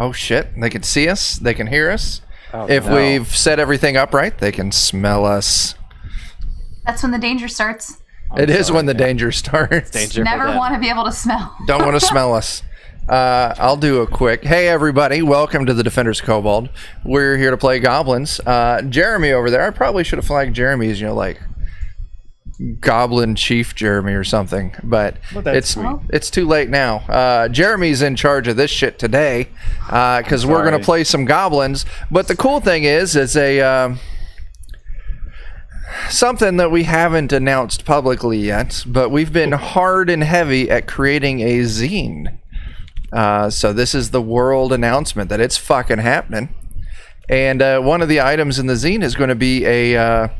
Oh shit, they can see us, they can hear us. Oh, If no. we've set everything up right, they can smell us. That's when the danger starts. It is when the danger starts. Danger Never for them. want to be able to smell. Don't want to smell us. I'll do a quick. Hey everybody, welcome to the Defenders of Kobold. We're here to play goblins. Jeremy over there, I probably should have flagged Jeremy as, like Goblin Chief Jeremy or something, but it's too late now. Jeremy's in charge of this shit today because we're gonna play some goblins. But the cool thing is a something that we haven't announced publicly yet, but we've been hard and heavy at creating a zine. So this is the world announcement that it's fucking happening. And one of the items in the zine is going to be a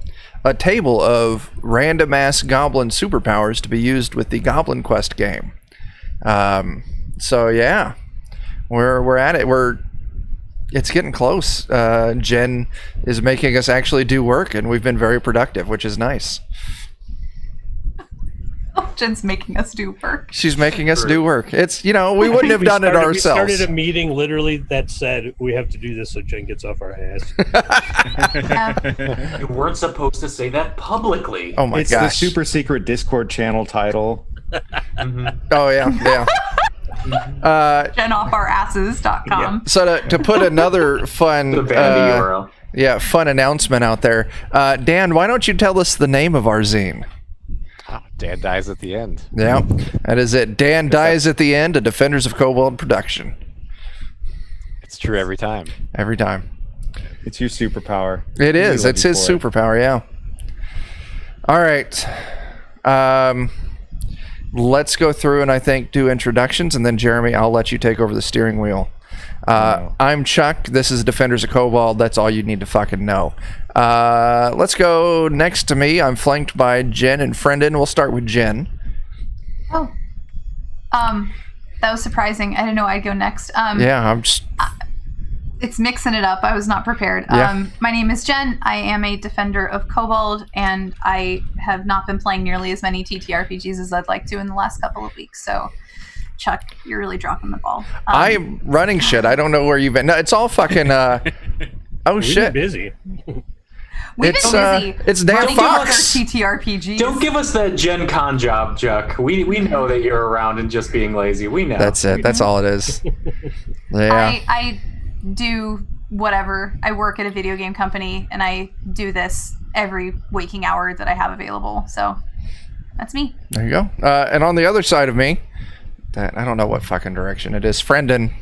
table of random ass goblin superpowers to be used with the Goblin Quest game. So yeah, we're at it. It's getting close. Jen is making us actually do work, and we've been very productive, which is nice. Oh, Jen's making us do work. She's making us do work. It's, we wouldn't have done it ourselves. We started a meeting literally that said we have to do this so Jen gets off our ass. You weren't supposed to say that publicly. Oh my It's gosh. the super secret Discord channel title. Oh yeah. GenOffOurAsses.com. So to put another fun The vanity URL. fun announcement out there, Dan, why don't you tell us the name of our zine? Oh, Dan dies at the end. Yeah, that is it. Dan dies at the end, a Defenders of Kobold production. It's true every time. Every time. It's your superpower. It is. We love It's you his for it. superpower, yeah. All right. Let's go through and I think do introductions, and then Jeremy, I'll let you take over the steering wheel. I'm Chuck. This is Defenders of Kobold. That's all you need to fucking know. Let's go next to me. I'm flanked by Jen and Friendin. We'll start with Jen. Oh. That was surprising. I didn't know I'd go next. Yeah, I'm just... It's mixing it up. I was not prepared. Yeah. My name is Jen. I am a Defender of Kobold, and I have not been playing nearly as many TTRPGs as I'd like to in the last couple of weeks. So, Chuck, you're really dropping the ball. I'm running shit. I don't know where you've been. No, it's all fucking... oh, We've shit. been busy. We've it's, been busy. it's Dan running other Fox. TTRPGs. Don't give us that Gen Con job, Chuck. We know that you're around and just being lazy. We know. That's it. That's all it is. Yeah. I do whatever. I work at a video game company, and I do this every waking hour that I have available. So that's me. There you go. And on the other side of me, I don't know what fucking direction it is, Friendin.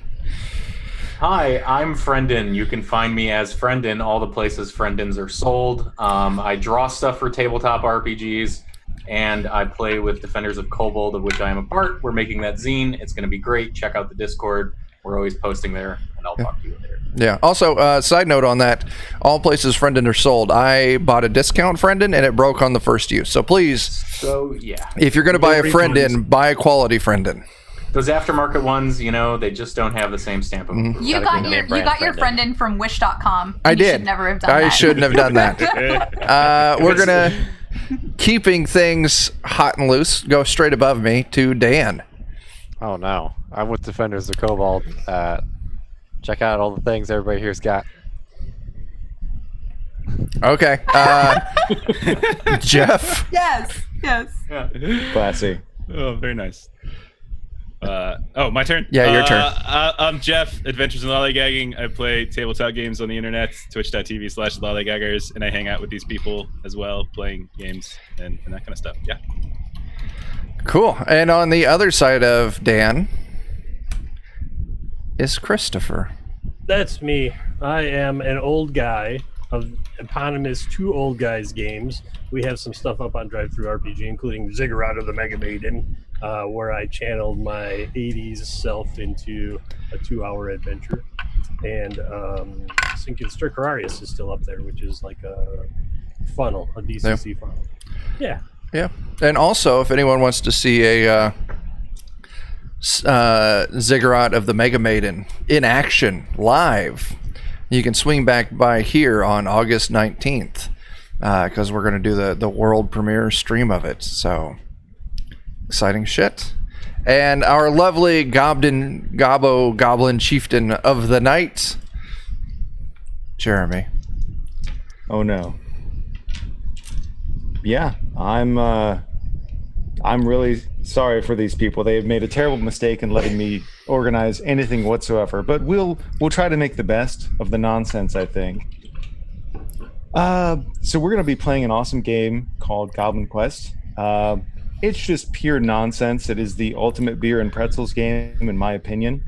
Hi, I'm Friendin. You can find me as Friendin. All the places Friendins are sold. I draw stuff for tabletop RPGs, and I play with Defenders of Kobold, of which I am a part. We're making that zine. It's going to be great. Check out the Discord. We're always posting there, and I'll talk to you later. Yeah. Also, side note on that, all places Friendin are sold. I bought a discount Friendin, and it broke on the first use. So please, So, yeah. if you're going to buy a No Friendin, buy a quality Friendin. Those aftermarket ones, they just don't have the same stamp of approval. You Gotta got be your name you brand got your friend friend in from Wish.com. I You did. should never have done I that. shouldn't have done that. We're going to, keeping things hot and loose, go straight above me to Dan. Oh no. I'm with Defenders of Kobold. Check out all the things everybody here's got. Okay. Jeff. Yes. Classy. Oh, very nice. My turn? Yeah, your turn. I'm Jeff, Adventures in Lollygagging. I play tabletop games on the internet, twitch.tv/lollygaggers, and I hang out with these people as well, playing games and that kind of stuff. Yeah. Cool. And on the other side of Dan is Christopher. That's me. I am an old guy of eponymous Two Old Guys games. We have some stuff up on Drive-Thru RPG, including Ziggurat of the Mega Maiden, where I channeled my 80s self into a 2-hour adventure. And Sinkin Stercorarius is still up there, which is like a funnel, a DCC funnel. Yeah. Yeah. And also, if anyone wants to see a Ziggurat of the Mega Maiden in action, live, you can swing back by here on August 19th, because we're going to do the world premiere stream of it. So, exciting shit. And our lovely Goblin Chieftain of the Night, Jeremy. Oh no. Yeah, I'm really sorry for these people. They have made a terrible mistake in letting me organize anything whatsoever. But we'll try to make the best of the nonsense, I think. So we're going to be playing an awesome game called Goblin Quest. It's just pure nonsense. It is the ultimate beer and pretzels game, in my opinion.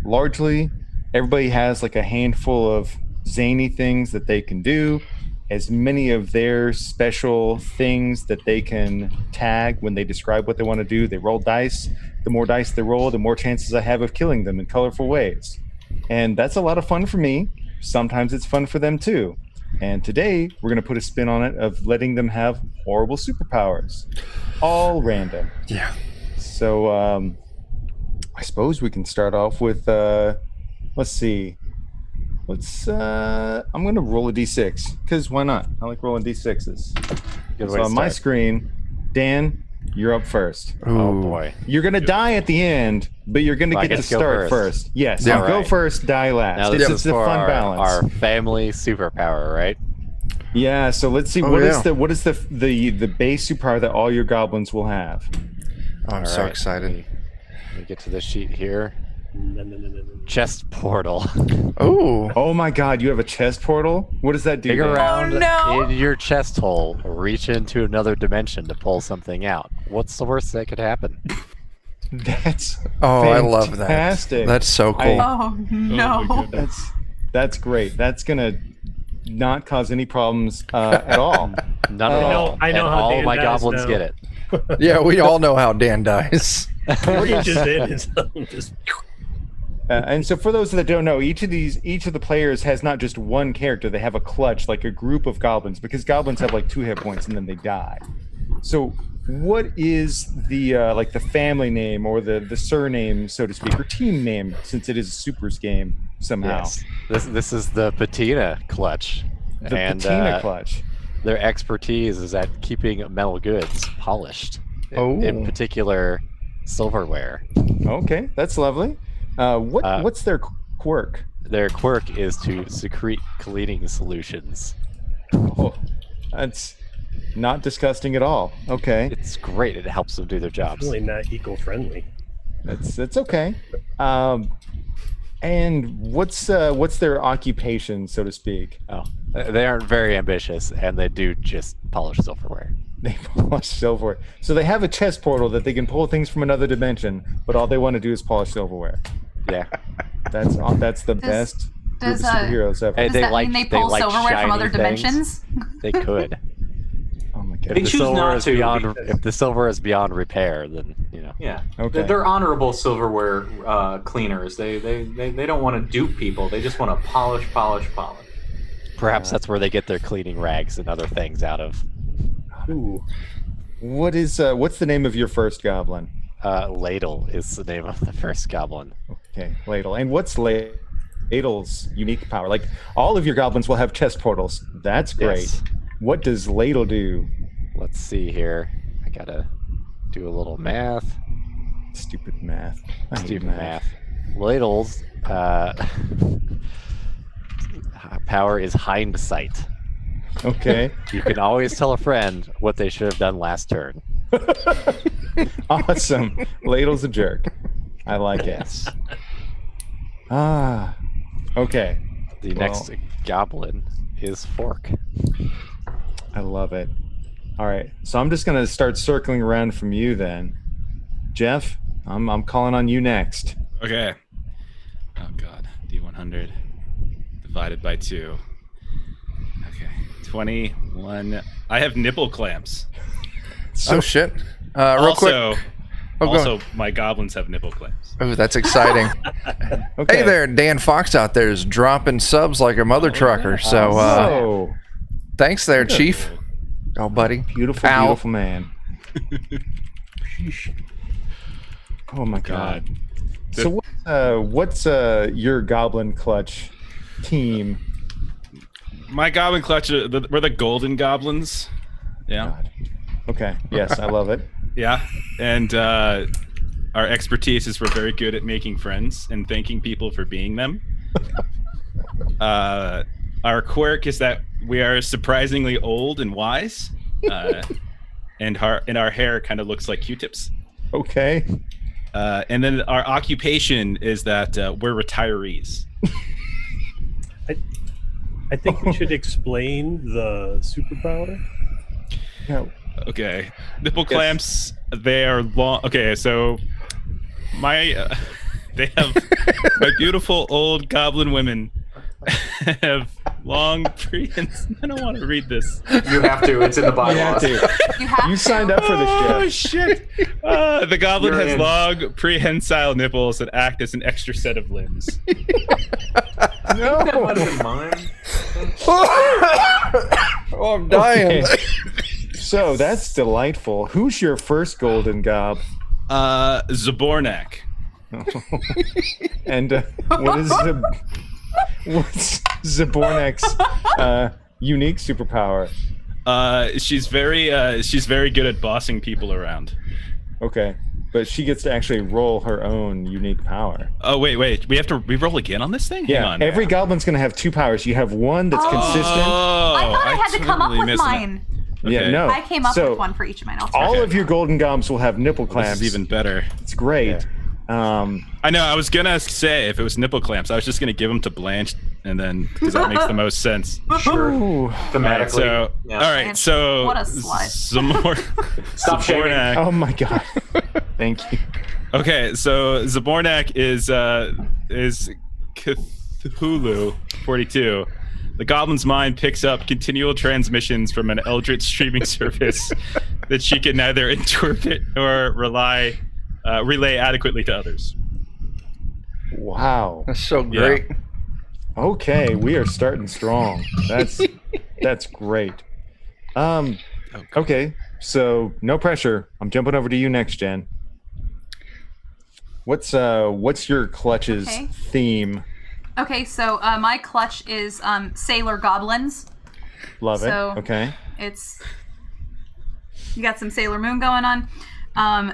Largely, everybody has like a handful of zany things that they can do, as many of their special things that they can tag when they describe what they want to do. They roll dice. The more dice they roll, the more chances I have of killing them in colorful ways. And that's a lot of fun for me. Sometimes it's fun for them too. And today we're going to put a spin on it of letting them have horrible superpowers. All random. Yeah. So I suppose we can start off with, let's see. I'm going to roll a d6, because why not? I like rolling d6s. Good way So to on my start. screen, Dan, you're up first. Oh boy. You're going to die at the end, but you're going to I get get to to go start first. first. Yes, Yeah. you go Alright. first, die last. Now this It's is a for fun balance. our family superpower, right? Yeah, so let's see, Oh, what is yeah. the base superpower that all your goblins will have? Oh, I'm so Alright, excited. Let me get to the sheet here. No. Chest portal. Oh. Oh my god, you have a chest portal? What does that do? Dig Dan? around no. in your chest hole, reach into another dimension to pull something out. What's the worst that could happen? That's Oh, I love that. fantastic. That's so cool. Oh no. my goodness. That's great. That's gonna not cause any problems at all. None at all. I know And how all Dan my dies goblins now. get it. Yeah, we all know how Dan dies. What he just did is just And so, for those that don't know, each of the players has not just one character; they have a clutch, like a group of goblins, because goblins have like 2 hit points and then they die. So, what is the like the family name or the surname, so to speak, or team name, since it is a supers game somehow? Yes. This is the patina clutch. The and, patina clutch. Their expertise is at keeping metal goods polished. In particular, silverware. Okay, that's lovely. What's their quirk? Their quirk is to secrete cleaning solutions. Oh, that's not disgusting at all. Okay, It's great. It helps them do their jobs. really not eco-friendly. that's okay. And what's their occupation, so to speak? Oh, they aren't very ambitious, and they do just polish silverware. They polish silverware. So they have a chest portal that they can pull things from another dimension, but all they want to do is polish silverware. Yeah. That's the best group of does, superheroes ever. Hey, Does they that like- mean they they pull like silverware from shiny other things. dimensions? They could. Oh my If god. They the choose silver not is to, beyond, because- if the silver is beyond repair, then Yeah. Okay. They're honorable silverware cleaners. They don't want to dupe people. They just want to polish. perhaps that's where they get their cleaning rags and other things out of. Ooh. What's the name of your first goblin? Ladle is the name of the first goblin. Okay, Ladle. And what's Ladle's unique power? Like, all of your goblins will have chest portals. That's great. Yes. What does Ladle do? Let's see here. I gotta do a little math. Stupid math. I hate Stupid math. Ladle's power is hindsight. Okay. You can always tell a friend what they should have done last turn. Awesome. Ladle's a jerk. I like it. Yes. Ah. Okay. The next goblin is Fork. I love it. All right. So I'm just gonna start circling around from you then. Jeff, I'm calling on you next. Okay. Oh god. D100 divided by 2. Okay. 21. I have nipple clamps. Oh shit! Real quick. Also, Oh, go also my goblins have nipple clamps. Oh, that's exciting. Okay. Hey there, Dan Fox out there is dropping subs like a mother trucker. So Oh, thanks there, Chief. Oh, buddy. beautiful, Ow. beautiful man. Oh my god. So what's your goblin clutch team? My goblin clutch, we're the golden goblins. Yeah. God. Okay. Yes, I love it. Yeah. And our expertise is we're very good at making friends and thanking people for being them. Our quirk is that we are surprisingly old and wise, and our hair kind of looks like Q-tips. Okay. And then our occupation is that we're retirees. I think we should explain the superpower. Yeah. Okay. Nipple clamps, they are long. Okay, so my beautiful old goblin women have long I don't want to read this. You have to. It's in the bylaws. You signed up for this, Jeff. Oh shit! The goblin You're has in. long prehensile nipples that act as an extra set of limbs. No. That might have been mine. Oh, I'm dying. Okay. So that's delightful. Who's your first golden gob? Zabornak. And what's Zabornak's unique superpower? She's very good at bossing people around. Okay, but she gets to actually roll her own unique power. Oh wait, we roll again on this thing? Hang Yeah, on. every goblin's gonna have 2 powers. You have one that's consistent. Oh, I thought I had to come up totally with missed that. mine. Yeah, Okay. no. I came up So, with one for each of mine. I'll take all it. of your golden gobs will have nipple This clamps. is even better. It's great. I know. I was gonna say if it was nipple clamps, I was just gonna give them to Blanche, and then because that makes the most sense. Sure. Ooh. Thematically. So yeah. all right, so What a slut. some more. Stop shaming. Zabornak. Oh my god. Thank you. Okay, so Zabornak is Cthulhu 42. The goblin's mind picks up continual transmissions from an eldritch streaming service that she can neither interpret or relay adequately to others. Wow. That's so great. Okay, we are starting strong. That's great. Okay, so no pressure. I'm jumping over to you next, Jen. What's your clutch's Okay. theme? Okay, so my clutch is Sailor Goblins. Love So- it. Okay. You got some Sailor Moon going on.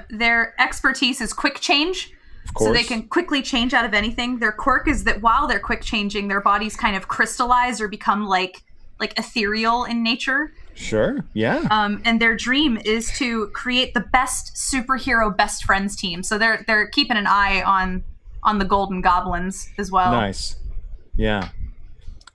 Their expertise is quick change. Of course. So they can quickly change out of anything. Their quirk is that while they're quick changing, their bodies kind of crystallize or become like ethereal in nature. Sure. Yeah. And their dream is to create the best superhero best friends team. So they're keeping an eye on the Golden Goblins as well. Nice. Yeah.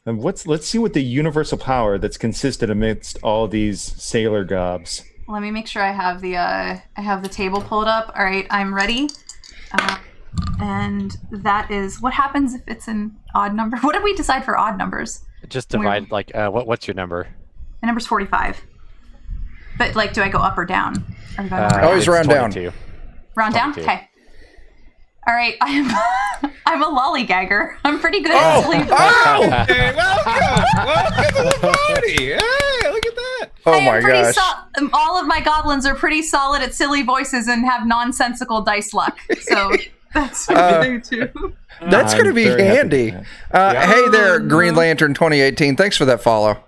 And let's see what the universal power that's consistent amidst all these sailor gobs. Let me make sure I have the table pulled up. All right, I'm ready. And that is what happens if it's an odd number. What did we decide for odd numbers? Just divide, like, what's your number? My number's 45. But like, do I go up or down? Or go up or Always down? round down. 22. Round down. 22. Okay. All right, I'm a lollygagger. I'm pretty good at sleep. Hey, welcome to the party! Hey, look at that! Oh I my am pretty gosh. all of my goblins are pretty solid at silly voices and have nonsensical dice luck. So that's what they do. That's I'm going to be very happy handy. with that. Hey there, Green Lantern 2018. Thanks for that follow.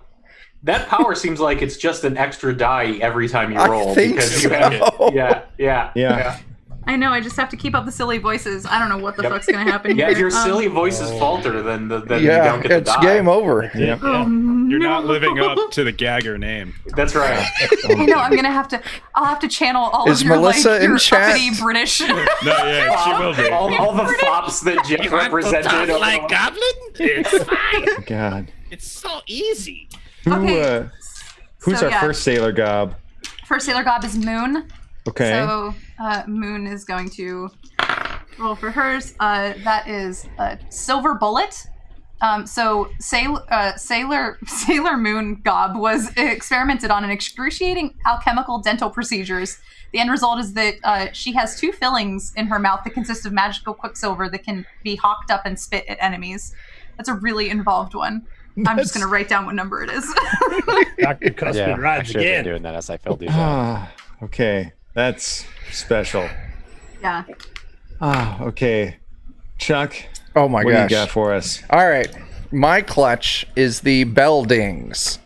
That power seems like it's just an extra die every time you I roll. think because so. you have, yeah. I know. I just have to keep up the silly voices. I don't know what the Yep. fuck's gonna happen Yeah, here. if your silly voices falter, then you Yeah, don't get the it's die. game over. Yep. You're not living up to the Gagger name. That's right. I know. I'll have to channel all Is of your Melissa like in your chat? uppity British. No, yeah, she will be. all the flops that Jake represented. over the- Goblin? It's fine. God. It's so easy. Okay. Who's So, our yeah. first sailor gob? First Sailor Gob is Moon. Okay. So Moon is going to roll for hers. That is a Silver Bullet. So Sailor Moon Gob was experimented on in excruciating alchemical dental procedures. The end result is that she has 2 fillings in her mouth that consist of magical quicksilver that can be hawked up and spit at enemies. That's a really involved one. I'm just going to write down what number it is. Dr. Cuspid Yeah, I rides should have been again. doing that as I filled these out. Ah, okay. That's special. Yeah. Okay. Chuck, Oh my what do you gosh. got for us? All right. My clutch is the Beldings.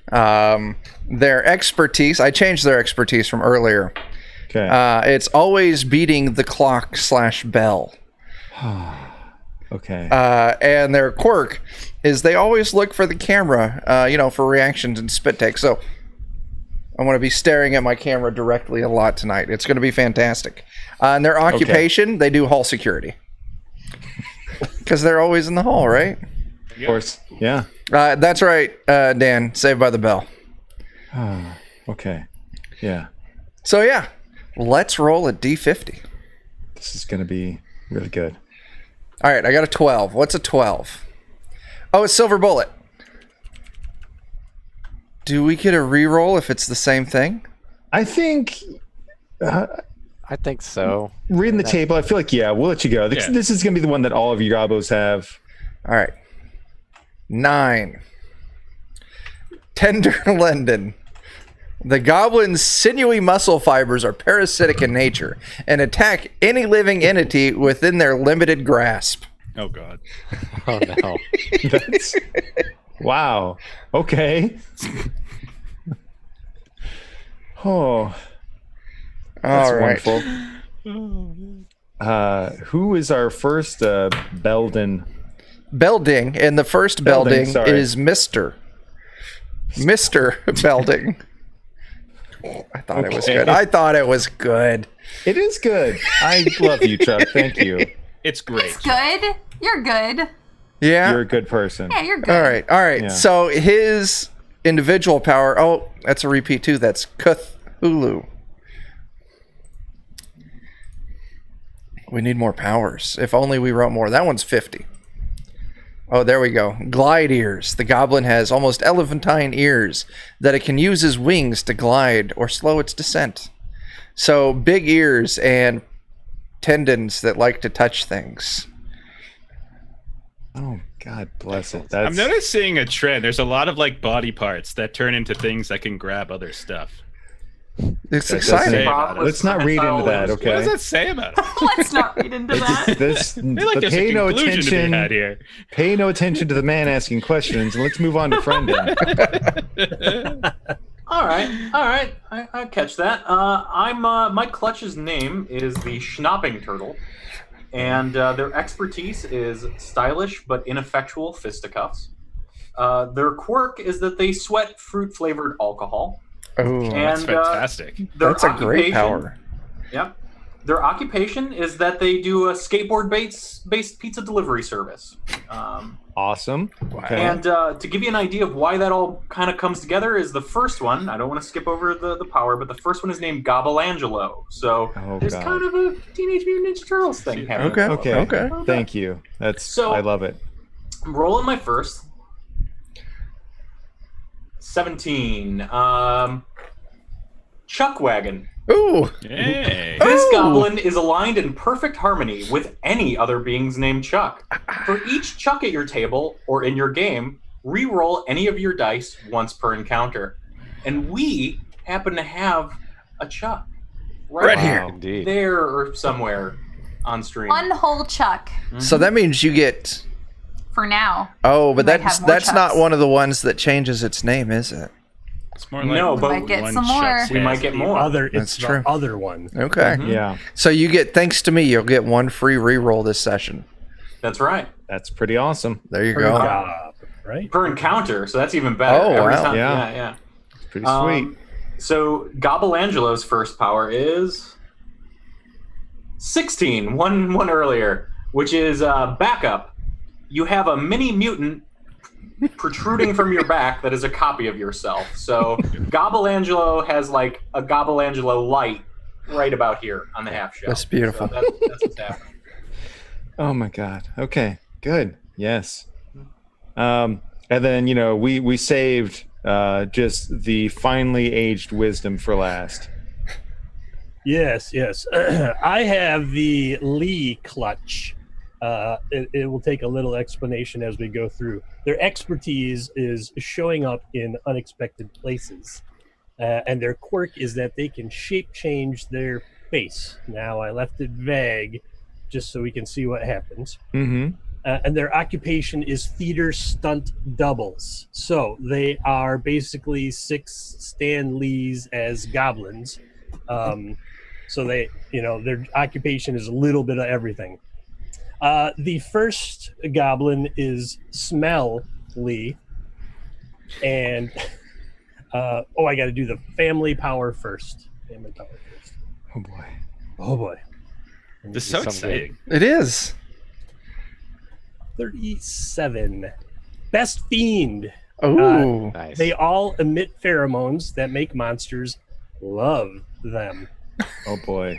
Their expertise, I changed their expertise from earlier. Okay. It's always beating the clock/bell. Okay. And their quirk is they always look for the camera, for reactions and spit takes. So I'm going to be staring at my camera directly a lot tonight. It's going to be fantastic. And their occupation, they do hall security. Because they're always in the hall, right? Of course. Yeah. That's right, Dan. Saved by the Bell. Okay. Yeah. So, yeah. Let's roll a D50. This is going to be really good. All right, I got a 12. What's a 12? Oh, a silver bullet. Do we get a reroll if it's the same thing? I think I think so. reading the table, I feel like, we'll let you go. This is going to be the one that all of you gobos have. All right. 9. Tender Linden. The goblin's sinewy muscle fibers are parasitic in nature and attack any living entity within their limited grasp. Oh God. Oh no. Wow. Okay. All right. Wonderful. Who is our first Belden? Belding, and the first Belding sorry. is Mr. Belding. I thought it was good. I thought it was good. It is good. I love you, Chuck. Thank you. It's great. Good. You're good. Yeah. You're a good person. Yeah, you're good. All right. Yeah. So his individual power. Oh, that's a repeat too. That's Cthulhu. We need more powers. If only we wrote more. That one's 50. Oh, there we go. Glide ears. The goblin has almost elephantine ears that it can use as wings to glide or slow its descent. So big ears and tendons that like to touch things. Oh, God bless it. I'm noticing a trend. There's a lot of like body parts that turn into things that can grab other stuff. It's That exciting. say about it. Let's not read into that, What does okay? that say about it? Let's not read into that. Like there's Pay a no conclusion to be had attention. here. Pay no attention to the man asking questions, and let's move on to Friendin. All right. I catch that. My clutch's name is the Schnapping Turtle, and their expertise is stylish but ineffectual fisticuffs. Their quirk is that they sweat fruit-flavored alcohol. Oh, That's And fantastic. their that's a great occupation- power. Yep. Their occupation is that they do a skateboard-based pizza delivery service. Awesome. Okay. And to give you an idea of why that all kind of comes together is the first one. I don't want to skip over the power, but the first one is named Gobelangelo. So there's God. kind of a Teenage Mutant Ninja Turtles thing happening. Okay. Thank you. I love it. I'm rolling my first. 17. Chuck Wagon. Ooh. Yay. This Oh. goblin is aligned in perfect harmony with any other beings named Chuck. For each Chuck at your table or in your game, re-roll any of your dice once per encounter. And we happen to have a Chuck Right here. Indeed. there or somewhere on stream. One whole Chuck So that means you get. for now. Oh, but Might that's have more not Chucks. one of the ones that changes its name, is it? It's more like No, but Might get one some shot more. we might get The more. other, That's it's true. the other one. Okay. Yeah, So you get, thanks to me, you'll get one free reroll this session. That's right. that's pretty awesome. There you Good go. job, right? Per encounter, so that's even better. Oh, Every wow. time- Yeah. yeah. It's pretty sweet. So Gobelangelo's first power is 16, one earlier, which is backup. You have a mini mutant protruding from your back that is a copy of yourself. So Gobelangelo has like a Gobelangelo light right about here on the half shell. That's beautiful. So that's what's happening. Oh my God. Okay. Good. Yes. And then we saved just the finely aged wisdom for last. Yes. I have the Lee clutch. It will take a little explanation as we go through. Their expertise is showing up in unexpected places. And their quirk is that they can shape change their face. Now, I left it vague just so we can see what happens. Mm-hmm. And their occupation is theater stunt doubles. So they are basically 6 Stan Lees as goblins. So they, their occupation is a little bit of everything. The first goblin is Smelly, and I got to do the family power first. Family power first. Oh boy. Oh boy. This is so exciting. It is. 37. Best Fiend. Oh, Nice. They all emit pheromones that make monsters love them. Oh boy.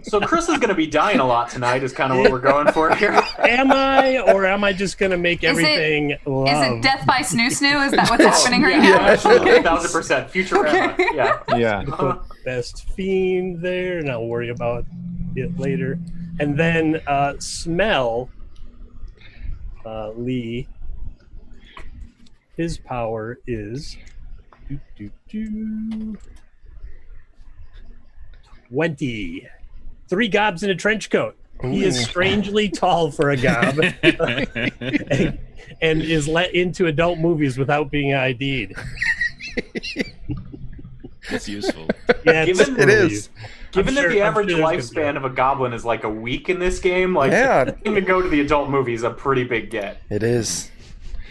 So Chris is going to be dying a lot tonight. Is kind of what we're going for here. Am I, or am I just going to make everything love? Is it death by snoo snoo? Is that what's happening right now? Absolutely, 1000%. Futurama. Okay. Yeah. Yeah. Put Best Fiend there, and I'll worry about it later. And then Smell Lee. His power is 20. 3 gobs in a trench coat. He is strangely tall for a gob, and is let into adult movies without being ID'd. It's useful. Yeah, It is. Given that the average there's gonna be- lifespan of a goblin is like a week in this game, like Yeah. to go to the adult movie is a pretty big get. it is.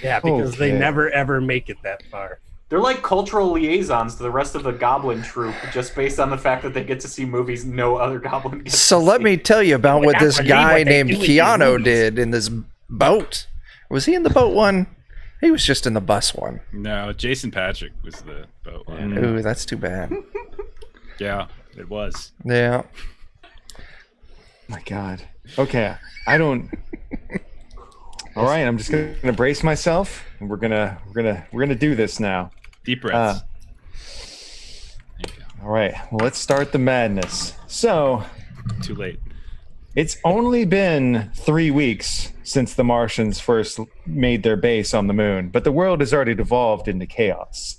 Yeah, because they Okay. never ever make it that far. They're like cultural liaisons to the rest of the goblin troop, just based on the fact that they get to see movies no other goblin gets So to let see. me tell you about what I this believe guy what they named do in these Keanu movies. did in this boat. Was he in the boat one? He was just in the bus one. No, Jason Patrick was the boat one. Ooh, that's too bad. Yeah, it was. Yeah. My God. Okay. I don't. All right. I'm just gonna brace myself, and we're gonna do this now. Deep breaths. There you All right. Well, let's start the madness. So go. Too late. it's only been 3 weeks since the Martians first made their base on the moon, but the world has already devolved into chaos.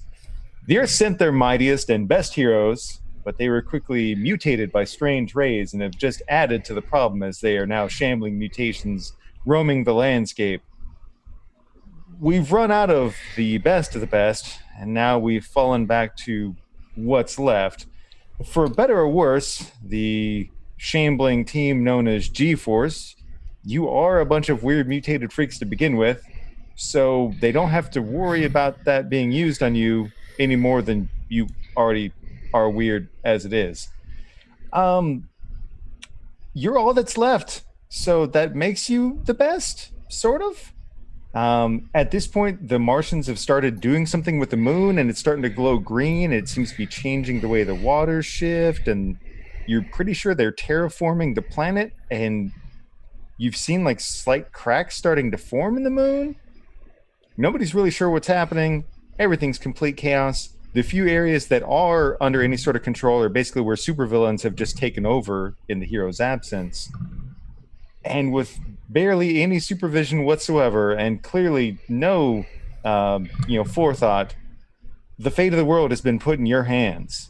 The Earth sent their mightiest and best heroes, but they were quickly mutated by strange rays and have just added to the problem as they are now shambling mutations roaming the landscape. We've run out of the best, and now we've fallen back to what's left. For better or worse, the shambling team known as G-Force, you are a bunch of weird mutated freaks to begin with, so they don't have to worry about that being used on you any more than you already are weird as it is. You're all that's left, so that makes you the best, sort of. At this point, the Martians have started doing something with the moon, and it's starting to glow green. It seems to be changing the way the waters shift, and you're pretty sure they're terraforming the planet, and you've seen like slight cracks starting to form in the moon. Nobody's really sure what's happening. Everything's complete chaos. The few areas that are under any sort of control are basically where supervillains have just taken over in the hero's absence. And with barely any supervision whatsoever, and clearly no, forethought, the fate of the world has been put in your hands.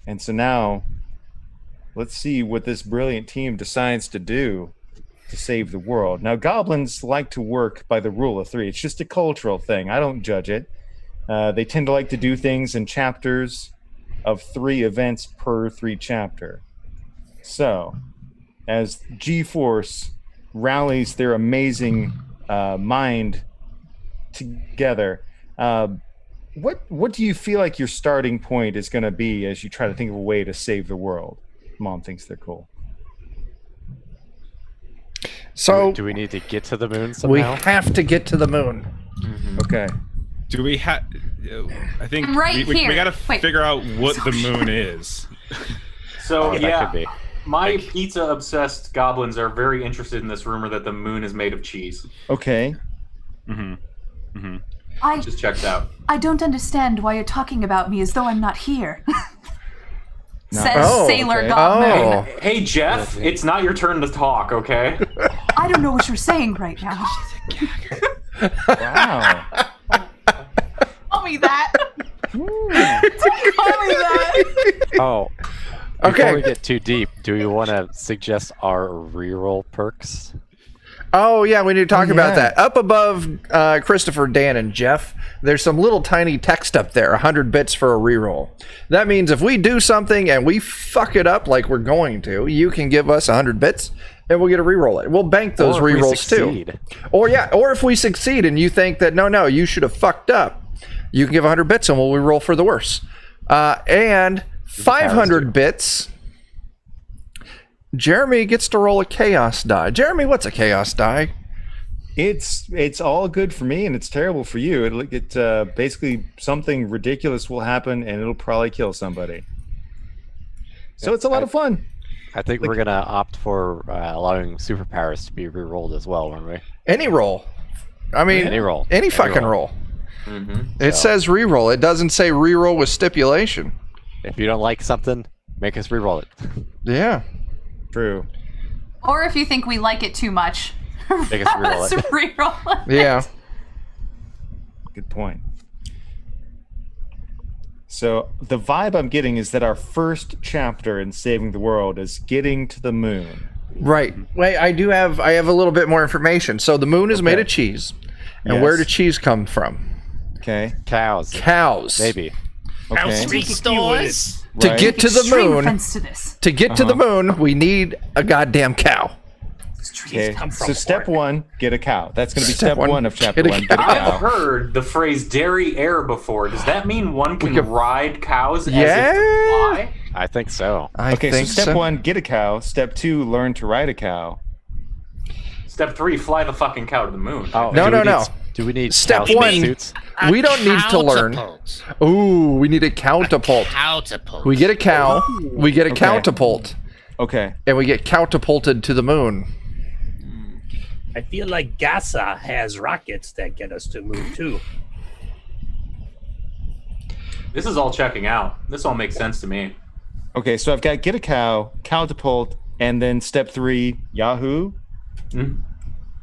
And so now, let's see what this brilliant team decides to do to save the world. Now, goblins like to work by the rule of 3. It's just a cultural thing. I don't judge it. They tend to like to do things in chapters of 3 events per 3 chapter. So, as G-Force rallies their amazing mind together, what do you feel like your starting point is going to be as you try to think of a way to save the world? Mom thinks they're cool. So Do we need to get to the moon we somehow? have to get to the moon. Okay. Do we have? I think I'm right we here. gotta Wait. figure out what the moon is. So That yeah, could be. my pizza-obsessed goblins are very interested in this rumor that the moon is made of cheese. Okay. Just checked out. I don't understand why you're talking about me as though I'm not here. Says Oh, Sailor okay. Godmoon. Oh. Hey Jeff, it's not your turn to talk, okay? I don't know what you're saying right now. Wow. Call me that. Call me that. Oh. Okay. Before we get too deep, do we want to suggest our reroll perks? Oh, yeah, we need to talk about yeah. that. Up above Christopher, Dan, and Jeff, there's some little tiny text up there, 100 bits for a reroll. That means if we do something and we fuck it up like we're going to, you can give us 100 bits and we'll get to reroll it. We'll bank those Or if we rerolls too. succeed. Or if we succeed and you think that, no, you should have fucked up, you can give 100 bits and we'll reroll for the worse. And 500 bits... Jeremy gets to roll a chaos die. Jeremy, what's a chaos die? It's all good for me and it's terrible for you. It basically something ridiculous will happen and it'll probably kill somebody. So it's a lot of fun. I think we're gonna opt for allowing superpowers to be re-rolled as well, aren't we? Any roll. I mean, Any roll. Any fucking roll. It says re-roll. It doesn't say re-roll with stipulation. If you don't like something, make us re-roll it. Yeah. True. Or if you think we like it too much, Make us re-roll let's it. re-roll it. Yeah. Good point. So the vibe I'm getting is that our first chapter in Saving the World is getting to the moon. Right. Wait, I have a little bit more information. So the moon is made of cheese. And where did cheese come from? Okay. Cows. Cows. Maybe. Okay. Street stores. To Right. get to the Extreme moon, offense to this. to get to the moon, we need a goddamn cow. Okay. come from So step one, get a cow. That's going to be Step step one, one of chapter get a one. Get a I've cow. heard the phrase dairy air before. Does that mean one can ride cows as if Yeah. to fly? I think so. I Okay, so think step one, get a cow. Step two, learn to ride a cow. Step 3, fly the fucking cow to the moon. Oh, No, do we no. need- Do we need Step cow one. suits? We don't need to learn. Catapult. Ooh, we need a catapult. Catapult. We get a cow, we get a catapult, Okay. and we get catapulted to the moon. I feel like Gaza has rockets that get us to moon too. This is all checking out. This all makes sense to me. Okay, so I've got get a cow, catapult, and then step 3, Yahoo.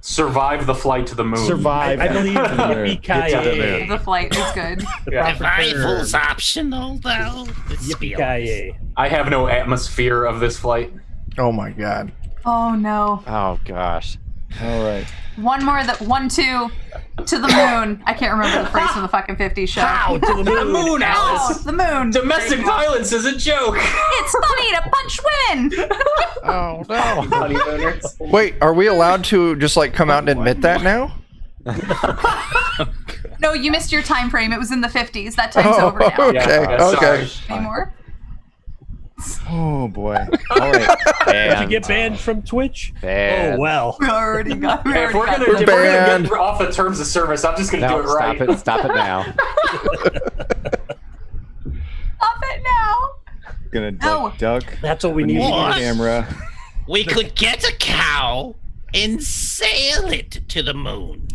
Survive the flight to the moon. Survive. I believe to the moon. yippee-ki-yay. The flight is good. Yeah. Rifle's optional, though. Let's be honest. Yippee-ki-yay. I have no atmosphere of this flight. Oh my god. Oh no. Oh gosh. All right. One more, 1, 2, to the moon. I can't remember the phrase from the fucking 50s show. Ow, to the The moon. moon, Oh, Alice! the moon. Domestic violence is a joke! It's funny to punch women. Oh no. Honeymooners. Wait, are we allowed to just like come out and admit that now? No, you missed your time frame. It was in the 50s. That time's over now. okay, okay. Sorry. Any more? Oh boy. All right. Did you get banned from Twitch? Banned. Oh well. We already got. Hey, if we're gonna We're banned. get off the terms of service, I'm just gonna do No, it right. stop it! Stop it now! Stop it now. Gonna No. duck. That's what we need. What? Camera. We could get a cow and sail it to the moon.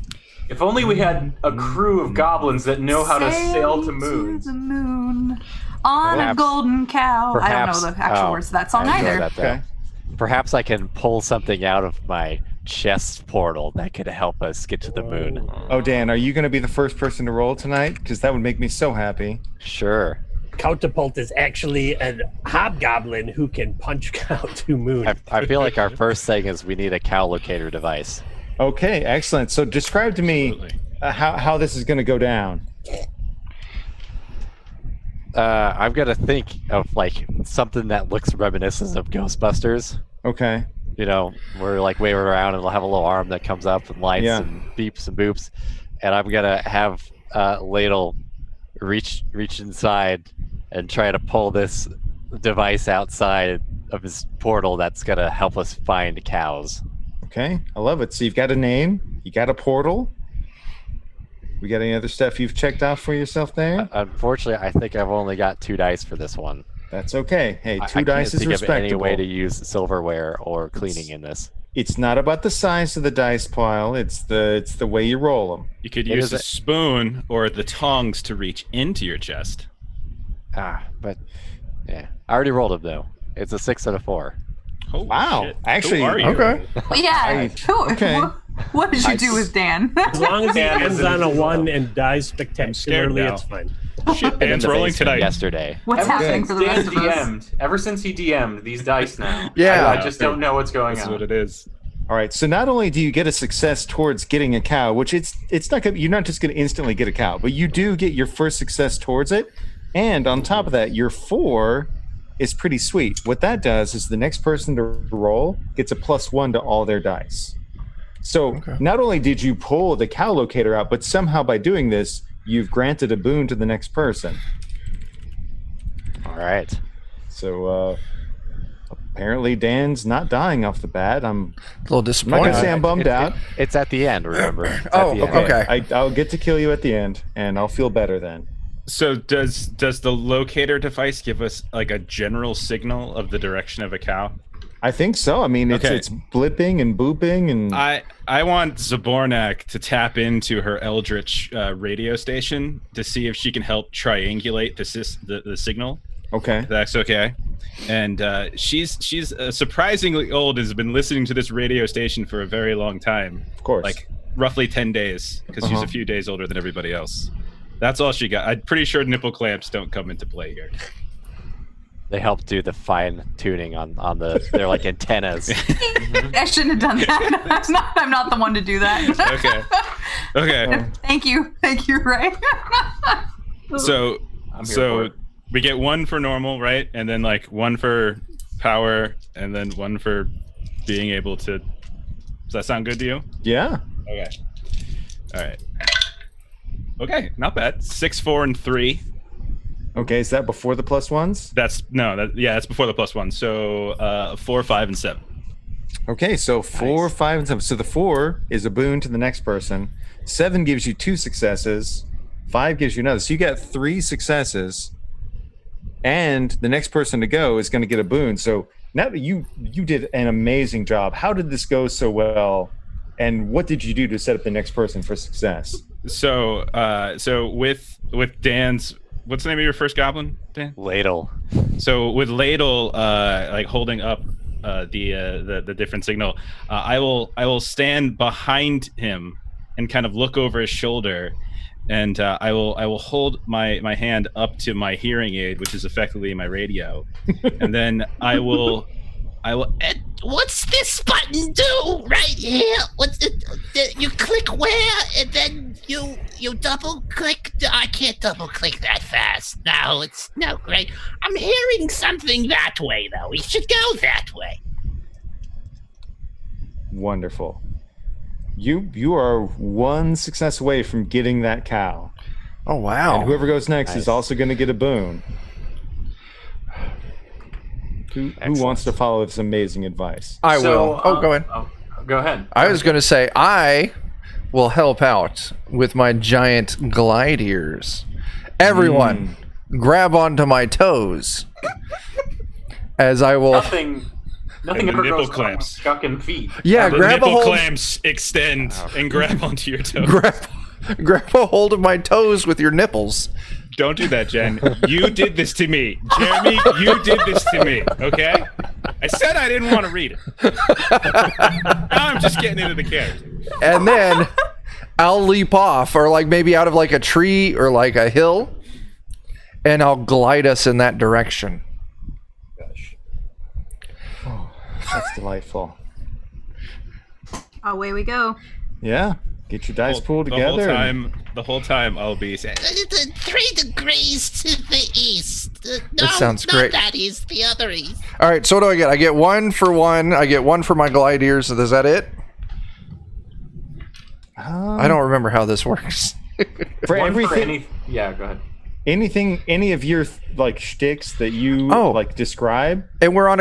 If only we had a crew of goblins that know how to sail to moons. the moon on Perhaps- a golden cow. I don't Perhaps- know the actual oh, words of that song I know either. that, though. Okay. Perhaps I can pull something out of my chest portal that could help us get to the moon. Oh, Dan, are you going to be the first person to roll tonight? Because that would make me so happy. Sure. Catapult is actually a hobgoblin who can punch cow to moon. I feel like our first thing is we need a cow locator device. Okay, excellent. So describe to me Absolutely. how this is going to go down. I'm gonna think of like something that looks reminiscent of Ghostbusters. Okay. You know, we're like waving around and it'll have a little arm that comes up and lights Yeah. and beeps and boops. And I'm gonna have Ladle reach inside and try to pull this device outside of his portal that's gonna help us find cows. Okay, I love it. So you've got a name, you got a portal. We got any other stuff you've checked off for yourself there? Unfortunately, I think I've only got 2 dice for this one. That's okay. Hey, I two dice can't is think of any respectable. way to use silverware or cleaning in this. It's not about the size of the dice pile. It's the way you roll them. You could It use is a a- spoon or the tongs to reach into your chest. But yeah, I already rolled them though. It's a 6 and a 4. Holy Wow, shit. actually, Who are you? Okay. Well, yeah. okay. What did you do with Dan? As long as he Dan ends isn't on a as well. 1 and dies spectacularly, now. it's fine. Shit, In Dan's the rolling basement tonight. yesterday. What's Ever happening since for the Dan rest of us? DM'd, ever since he DM'd these dice now, Yeah. I just don't know what's going That's on. what it is. All right. So not only do you get a success towards getting a cow, which it's not gonna, you're not just going to instantly get a cow, but you do get your first success towards it, and on top of that, your 4 is pretty sweet. What that does is the next person to roll gets a +1 to all their dice. So not only did you pull the cow locator out, but somehow by doing this, you've granted a boon to the next person. All right. So apparently Dan's not dying off the bat. I'm A little not disappointed. going to say I'm bummed out. It's at the end, remember? It's at Oh, the end. okay. I'll get to kill you at the end, and I'll feel better then. So does the locator device give us like a general signal of the direction of a cow? I think so. I mean, Okay. it's blipping and booping, and I want Zabornak to tap into her Eldritch radio station to see if she can help triangulate the signal. okay. That's okay. And she's surprisingly old, has been listening to this radio station for a very long time. Of course. Like roughly 10 days, because she's a few days older than everybody else. That's all she got. I'm pretty sure nipple clamps don't come into play here. They help do the fine tuning on they're like antennas. I shouldn't have done that. I'm not the one to do that. Okay. Thank you, Ray. So I'm here for it. we get 1 for normal, right? And then like 1 for power, and then 1 for being able to. Does that sound good to you? Yeah. Okay. All right. Okay, not bad. 6, 4, and 3. Okay, is that before the +1s? That's before the +1. So 4, 5, and 7. Okay, so 4, Nice. 5, and 7. So the 4 is a boon to the next person. 7 gives you 2 successes. 5 gives you another. So you got 3 successes, and the next person to go is going to get a boon. So now you did an amazing job. How did this go so well, and what did you do to set up the next person for success? So with Dan's, what's the name of your first goblin, Dan? Ladle. So with Ladle, like holding up the different signal, I will stand behind him and kind of look over his shoulder, and I will hold my hand up to my hearing aid, which is effectively my radio, and then I will. And what's this button do right here? What's it? You click where, and then you double click. I can't double click that fast. No, it's no great. I'm hearing something that way though. We should go that way. Wonderful. You are 1 success away from getting that cow. Oh, wow. And whoever goes next Nice. is also going to get a boon. Who wants to follow this amazing advice? I will. Oh, go ahead. Go ahead. I was going to say, I will help out with my giant glide ears. Everyone, grab onto my toes. As I will. Nothing And the ever nipple goes clamps. Shucking feet. Yeah, The grab a nipple hold. clamps extend and grab onto your toes. Grab a hold of my toes with your nipples. Don't do that, Jen. You did this to me. Jeremy, you did this to me, okay? I said I didn't want to read it. Now I'm just getting into the character. And then I'll leap off, or like maybe out of like a tree or like a hill, and I'll glide us in that direction. Gosh. Oh, that's delightful. Away we go. Yeah. Get your dice pool The together. whole time I'll be saying, 3 degrees to the east. No, That sounds not great. that east. The other east. All right, so what do I get? I get 1 for 1. I get 1 for my glide ears. Is that it? I don't remember how this works. For One for everything, yeah, go ahead. anything, any of your like shticks that you Oh. like describe. And we're on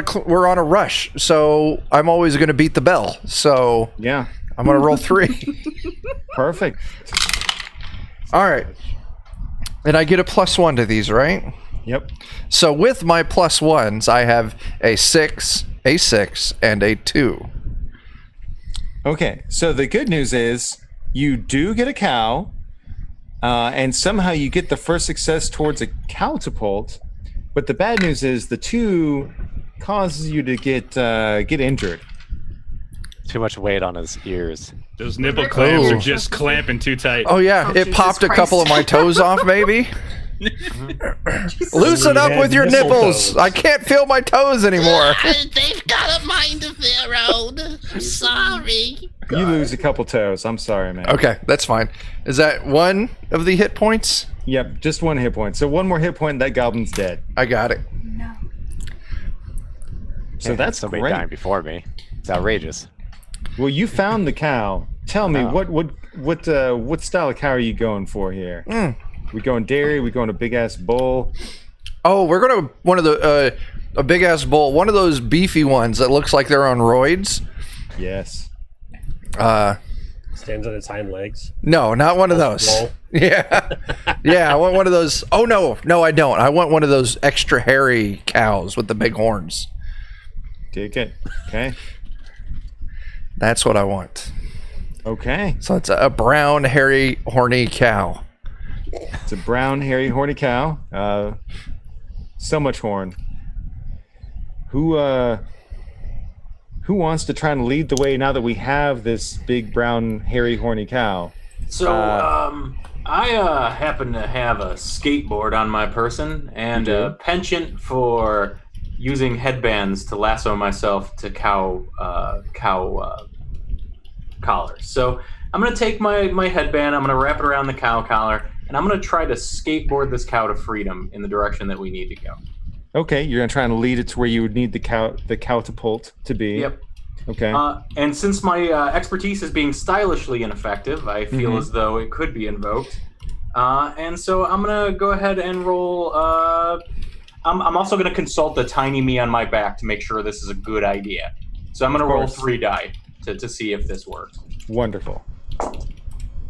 a rush, so I'm always going to beat the bell. So Yeah. I'm going to roll 3. Perfect. All right. And I get a +1 to these, right? Yep. So with my +1s, I have a 6, a 6, and a 2. Okay. So the good news is you do get a cow, and somehow you get the first success towards a catapult. But the bad news is the 2 causes you to get injured. Too much weight on his ears. those nipple clamps Oh. are just clamping too tight. Oh yeah, Oh, it Jesus popped a couple of Christ. my toes off, maybe. Loosen You up had with your mistletoes. nipples. I can't feel my toes anymore. They've got a mind of their own. I'm sorry. You lose a couple toes. I'm sorry, man. Okay, that's fine. Is that one of the hit points? Yep, just 1 hit point. So 1 more hit point, and that goblin's dead. I got it. No. So that's somebody great. dying before me. It's outrageous. Well, you found the cow. Tell me, Oh. what style of cow are you going for here? We going dairy? We going a big ass bull? Oh, we're gonna one of the a big ass bull, one of those beefy ones that looks like they're on roids. Yes. Stands on its hind legs. No, not one of those. Bull. Yeah, yeah. I want one of those. Oh no, I don't. I want one of those extra hairy cows with the big horns. Take it. Okay. That's what I want. Okay. So it's a brown, hairy, horny cow. It's a brown, hairy, horny cow. So much horn. Who wants to try and lead the way now that we have this big, brown, hairy, horny cow? So, I happen to have a skateboard on my person and a penchant for using headbands to lasso myself to cow collars. So I'm going to take my headband, I'm going to wrap it around the cow collar, and I'm going to try to skateboard this cow to freedom in the direction that we need to go. Okay, you're gonna try and lead it to where you would need the catapult to be. Yep. Okay. And since my expertise is being stylishly ineffective, I feel as though it could be invoked. And so I'm going to go ahead and roll... I'm also going to consult the tiny me on my back to make sure this is a good idea. So I'm going to roll 3 die to see if this works. Wonderful.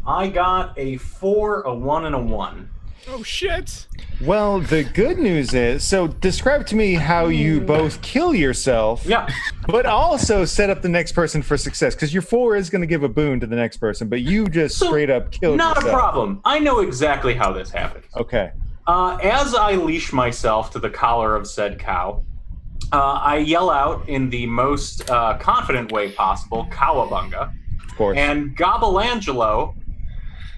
I got a 4, a 1, and a 1. Oh shit! Well, the good news is, so describe to me how you both kill yourself, Yeah. but also set up the next person for success. Because your 4 is going to give a boon to the next person, but you just So, straight up killed Not yourself. a problem. I know exactly how this happens. Okay. As I leash myself to the collar of said cow, I yell out in the most confident way possible, "Cowabunga!" Of course. And Gobelangelo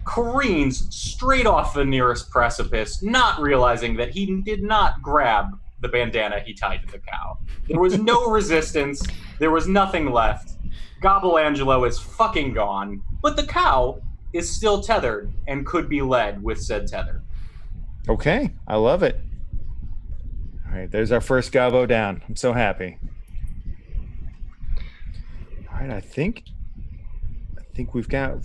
careens straight off the nearest precipice, not realizing that he did not grab the bandana he tied to the cow. There was no resistance. There was nothing left. Gobelangelo is fucking gone, but the cow is still tethered and could be led with said tether. Okay, I love it. All right, there's our first gobbo down. I'm so happy. All right, I think we've got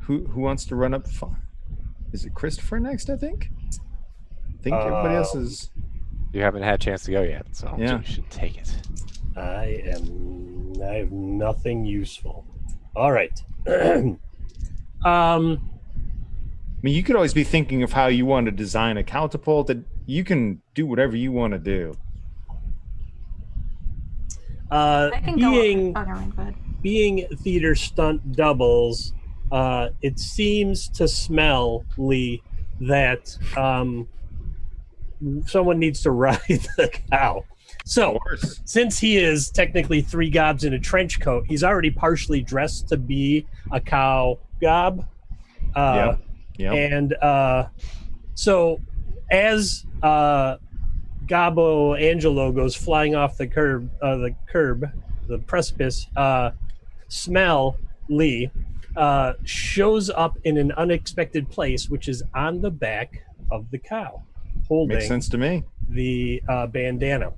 who wants to run up? Is it Christopher next? I think everybody else is. You haven't had a chance to go yet, so Yeah. you should take it. I have nothing useful. All right. I mean, you could always be thinking of how you want to design a catapult. That you can do whatever you want to do. I can Being go. Oh, never mind. Go ahead. being theater stunt doubles, it seems to smell, Lee, that someone needs to ride the cow. So, since he is technically 3 gobs in a trench coat, he's already partially dressed to be a cow gob. Yeah. And so, as Gabo Angelo goes flying off the precipice, Smell Lee shows up in an unexpected place, which is on the back of the cow, holding Makes sense to me. the bandana.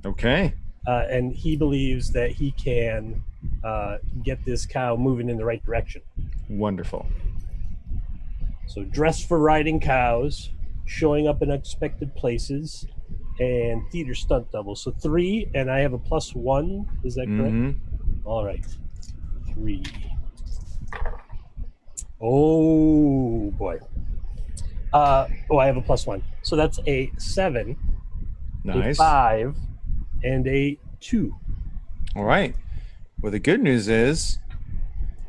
Okay. And he believes that he can get this cow moving in the right direction. Wonderful. So dressed for riding cows, showing up in unexpected places, and theater stunt double. So 3, and I have a +1. Is that correct? Mm-hmm. All right. 3. Oh boy. I have a +1. So that's a 7, a Nice. 5, and a 2. All right. Well, the good news is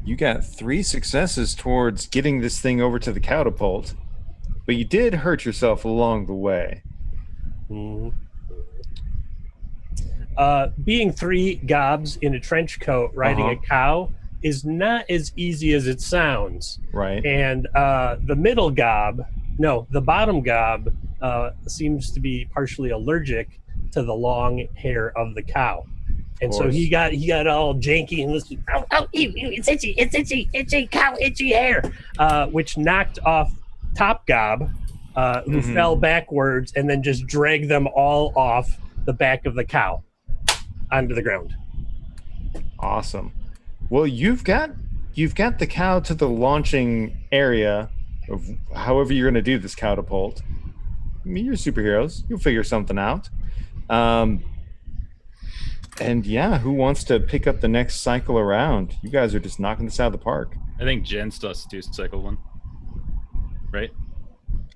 you got 3 successes towards getting this thing over to the catapult, but you did hurt yourself along the way. Mhm. Being 3 gobs in a trench coat riding a cow is not as easy as it sounds. Right. And the middle gob No, the bottom gob seems to be partially allergic to the long hair of the cow, and so he got all janky and listened. Oh, it's itchy, cow, itchy hair, which knocked off top gob, who fell backwards and then just dragged them all off the back of the cow onto the ground. Awesome. Well, you've got the cow to the launching area of however you're going to do this catapult. I mean, you're superheroes. You'll figure something out. And yeah, who wants to pick up the next cycle around? You guys are just knocking this out of the park. I think Jen still has to do cycle 1. Right?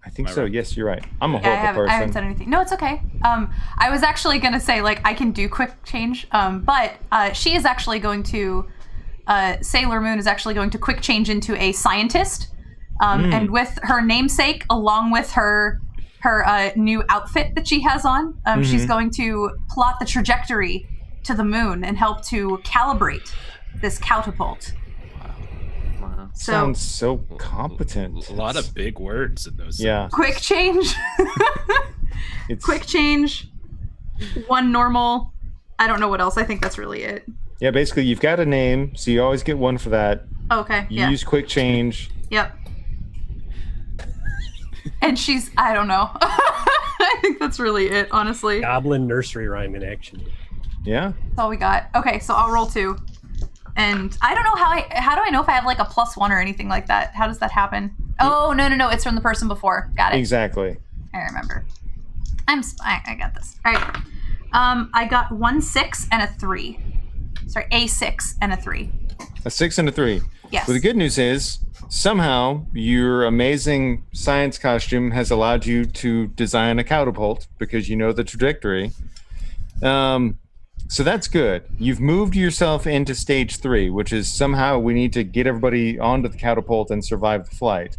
I think Am I so. right? Yes, you're right. I'm a I horrible haven't person. said anything. No, it's okay. I was actually going to say, like, I can do quick change, but she is actually going to, Sailor Moon is actually going to quick change into a scientist, and with her namesake, along with her new outfit that she has on, she's going to plot the trajectory to the moon and help to calibrate this catapult. So, Sounds so competent. A lot of big words in those. Yeah. quick change. It's, Quick change. 1 normal. I don't know what else. I think that's really it. Yeah, basically, you've got a name, so you always get 1 for that. Okay. You Yeah. use quick change. Yep. And she's, I don't know. I think that's really it, honestly. That's Goblin nursery rhyme in action. Yeah. all we got. Okay, so I'll roll 2. And I don't know how do I know if I have like a +1 or anything like that? How does that happen? Oh, no. It's from the person before. Got it. Exactly. I remember. I got this. All right. I got 1 6 and a 3. Sorry, a 6 and a 3. A 6 and a 3. Yes. Well, the good news is somehow your amazing science costume has allowed you to design a catapult because you know the trajectory. So that's good. You've moved yourself into stage 3, which is somehow we need to get everybody onto the catapult and survive the flight.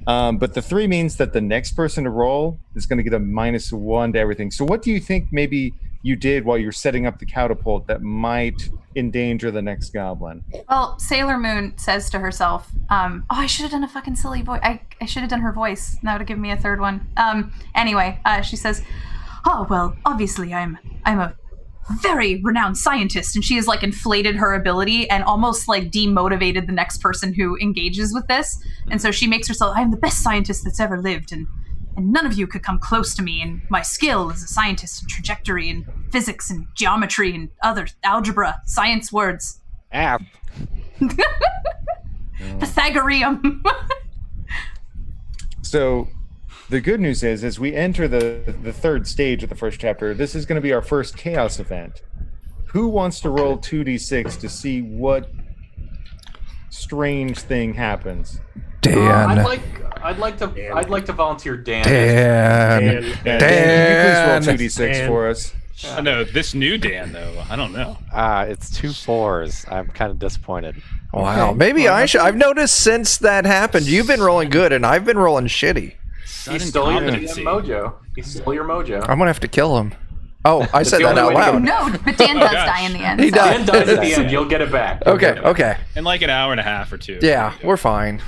But the 3 means that the next person to roll is going to get a -1 to everything. So what do you think maybe you did while you're setting up the catapult that might endanger the next goblin? Well, Sailor Moon says to herself, I should have done a fucking silly voice. I should have done her voice. That would have given me a 3rd one. Anyway, she says, oh, well, obviously I'm a very renowned scientist, and she has like inflated her ability and almost like demotivated the next person who engages with this. And so she makes herself, I am the best scientist that's ever lived, and none of you could come close to me, and my skill as a scientist in trajectory and physics and geometry and other algebra, science words. Pythagorean. So the good news is, as we enter the 3rd stage of the first chapter, this is going to be our first chaos event. Who wants to roll 2d6 to see what strange thing happens? Dan. I'd like to volunteer Dan. Dan. Dan, can you please roll 2d6 Dan. for us? No, this new Dan though. I don't know. It's 2 4s. I'm kind of disappointed. Wow. Maybe I should. I've noticed since that happened, you've been rolling good and I've been rolling shitty. He stole your Incompetency. mojo. He stole your mojo. I'm gonna have to kill him. Oh, I said the that only out way to go. loud. No, but Dan does gosh. die in the end. He so- does. Dan dies at the end. You'll get it back. Okay. In like an hour and a half or 2. Yeah, we're fine.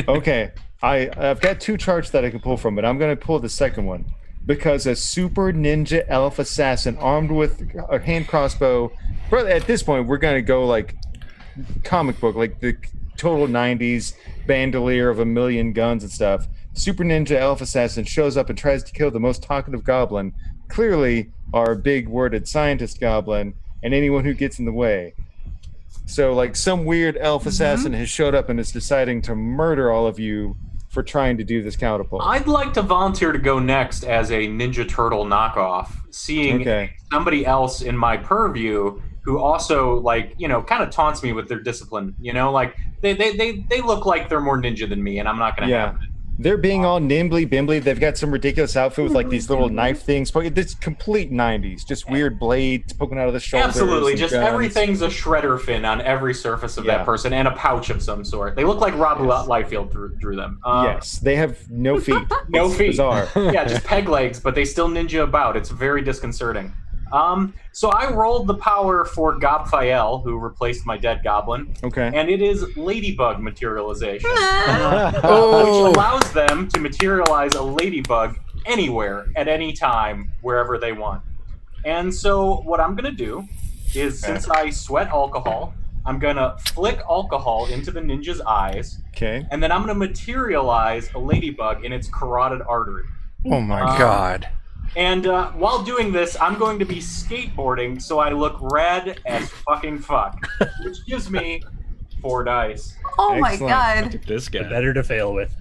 Okay, I've got 2 charts that I can pull from, but I'm going to pull the second one because a super ninja elf assassin armed with a hand crossbow. At this point, we're going to go like comic book, like the total 90s bandolier of a million guns and stuff. Super ninja elf assassin shows up and tries to kill the most talkative goblin, clearly our big worded scientist goblin, and anyone who gets in the way. So like some weird elf assassin has showed up and is deciding to murder all of you for trying to do this catapult. I'd like to volunteer to go next as a Ninja Turtle knockoff, seeing somebody else in my purview who also, like, you know, kind of taunts me with their discipline. You know, like they look like they're more ninja than me, and I'm not going to have it. They're being all nimbly bimbly. They've got some ridiculous outfit with like these little knife things. But it's complete 90s. Just weird blades poking out of the shoulders. Absolutely. and Just guns. everything a shredder fin on every surface of that person and a pouch of some sort. They look like Rob Liefeld drew them. Yes, they have no feet. No It's feet. Bizarre. Yeah, just peg legs, but they still ninja about. It's very disconcerting. So I rolled the power for Gobfael, who replaced my dead goblin, Okay. and it is ladybug materialization, Oh. which allows them to materialize a ladybug anywhere at any time, wherever they want. And so what I'm going to do is, since I sweat alcohol, I'm going to flick alcohol into the ninja's eyes, Okay. and then I'm going to materialize a ladybug in its carotid artery. Oh my god. And while doing this, I'm going to be skateboarding so I look red as fucking fuck, which gives me 4 dice. Oh my Excellent. god. Look at this guy. Better to fail with.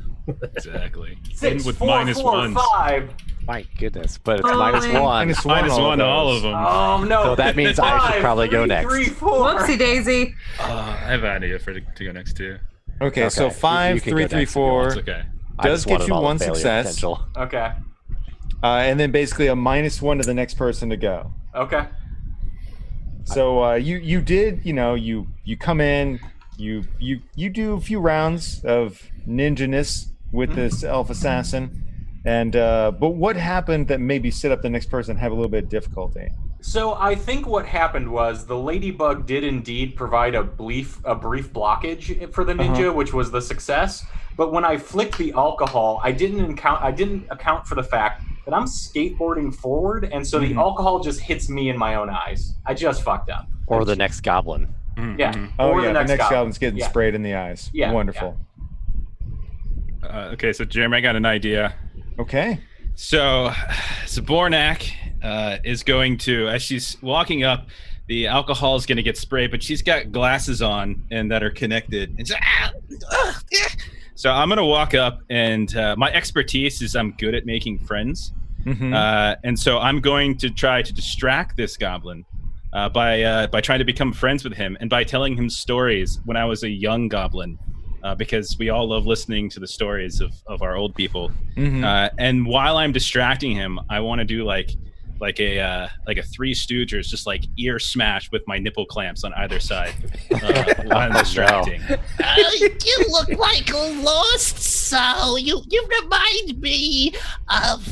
Exactly. 6, In with 4, minus 4, ones. 5. My goodness, but it's Oh, minus man. one. Minus one to all of those. them. Oh no! So that means I should 5, probably go 3, next. 3, 4. Whoopsie daisy. I have an idea for to go next too. Okay, so Okay, 5, you can 3, go 3, next if you want. 4, It's okay. I does just get wanted you all the 1 failure success. potential. Okay. And then basically a -1 to the next person to go. Okay. So you did, you come in, you do a few rounds of ninja-ness with this elf assassin, and but what happened that maybe set up the next person have a little bit of difficulty? So I think what happened was the ladybug did indeed provide a brief blockage for the ninja, which was the success. But when I flicked the alcohol, I didn't account for the fact that I'm skateboarding forward, and so the alcohol just hits me in my own eyes. I just fucked up. Or the next goblin. Yeah. Oh Or yeah, the next goblin. goblin's getting Yeah. sprayed in the eyes. Yeah, Wonderful. Okay, so Jeremy, I got an idea. Okay. So Zabornak is going to, as she's walking up, the alcohol is going to get sprayed, but she's got glasses on and that are connected. And so I'm going to walk up, and my expertise is I'm good at making friends. Mm-hmm. And so I'm going to try to distract this goblin by trying to become friends with him and by telling him stories when I was a young goblin. Because we all love listening to the stories of our old people. Mm-hmm. And while I'm distracting him, I want to do like a Three Stooges, just like ear smash with my nipple clamps on either side while I'm distracting. You look like a lost soul. You remind me of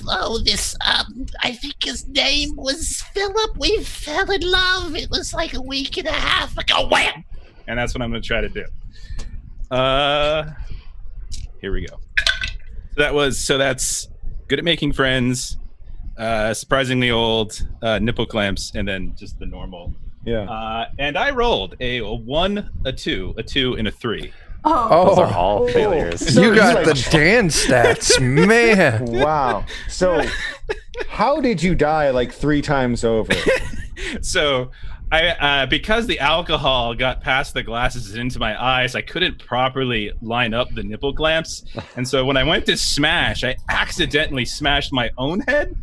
this. I think his name was Philip. We fell in love. It was like a week and a half ago. Wham! And that's what I'm going to try to do. Here we go. So that's good at making friends, surprisingly old, nipple clamps, and then just the normal. Yeah. And I rolled a 1, a 2, a 2, and a 3. Oh. Those are all failures. So You got like- the Dan stats, man. Wow. So how did you die like 3 times over? So I because the alcohol got past the glasses and into my eyes, I couldn't properly line up the nipple clamps. And so when I went to smash, I accidentally smashed my own head.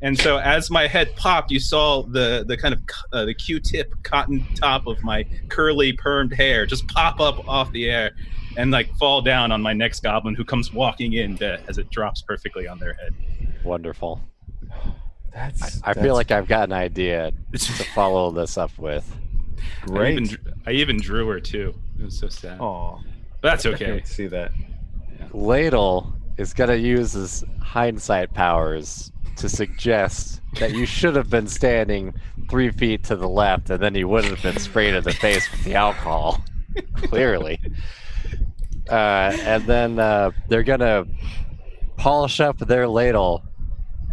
And so as my head popped, you saw the kind of the Q-tip cotton top of my curly permed hair just pop up off the air and like fall down on my next goblin, who comes walking in as it drops perfectly on their head. Wonderful. That's I feel like I've got an idea to follow this up with. great. I even drew her too. It was so sad. Oh, But that's okay. see that. Ladle is going to use his hindsight powers to suggest that you should have been standing 3 feet to the left, and then you wouldn't have been sprayed in the face with the alcohol. Clearly. And then they're going to polish up their ladle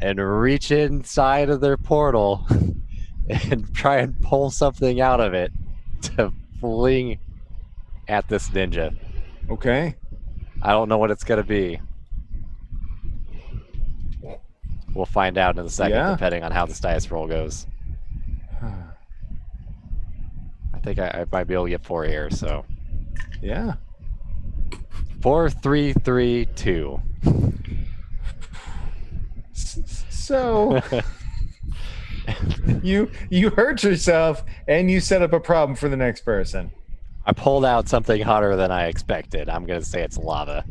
and reach inside of their portal and try and pull something out of it to fling at this ninja. Okay. I don't know what it's going to be. We'll find out in a second, Yeah. depending on how this dice roll goes. I think I might be able to get 4 here, so. Yeah. 4, 3, 3, 2. So you hurt yourself and you set up a problem for the next person. I pulled out something hotter than I expected. I'm going to say it's lava.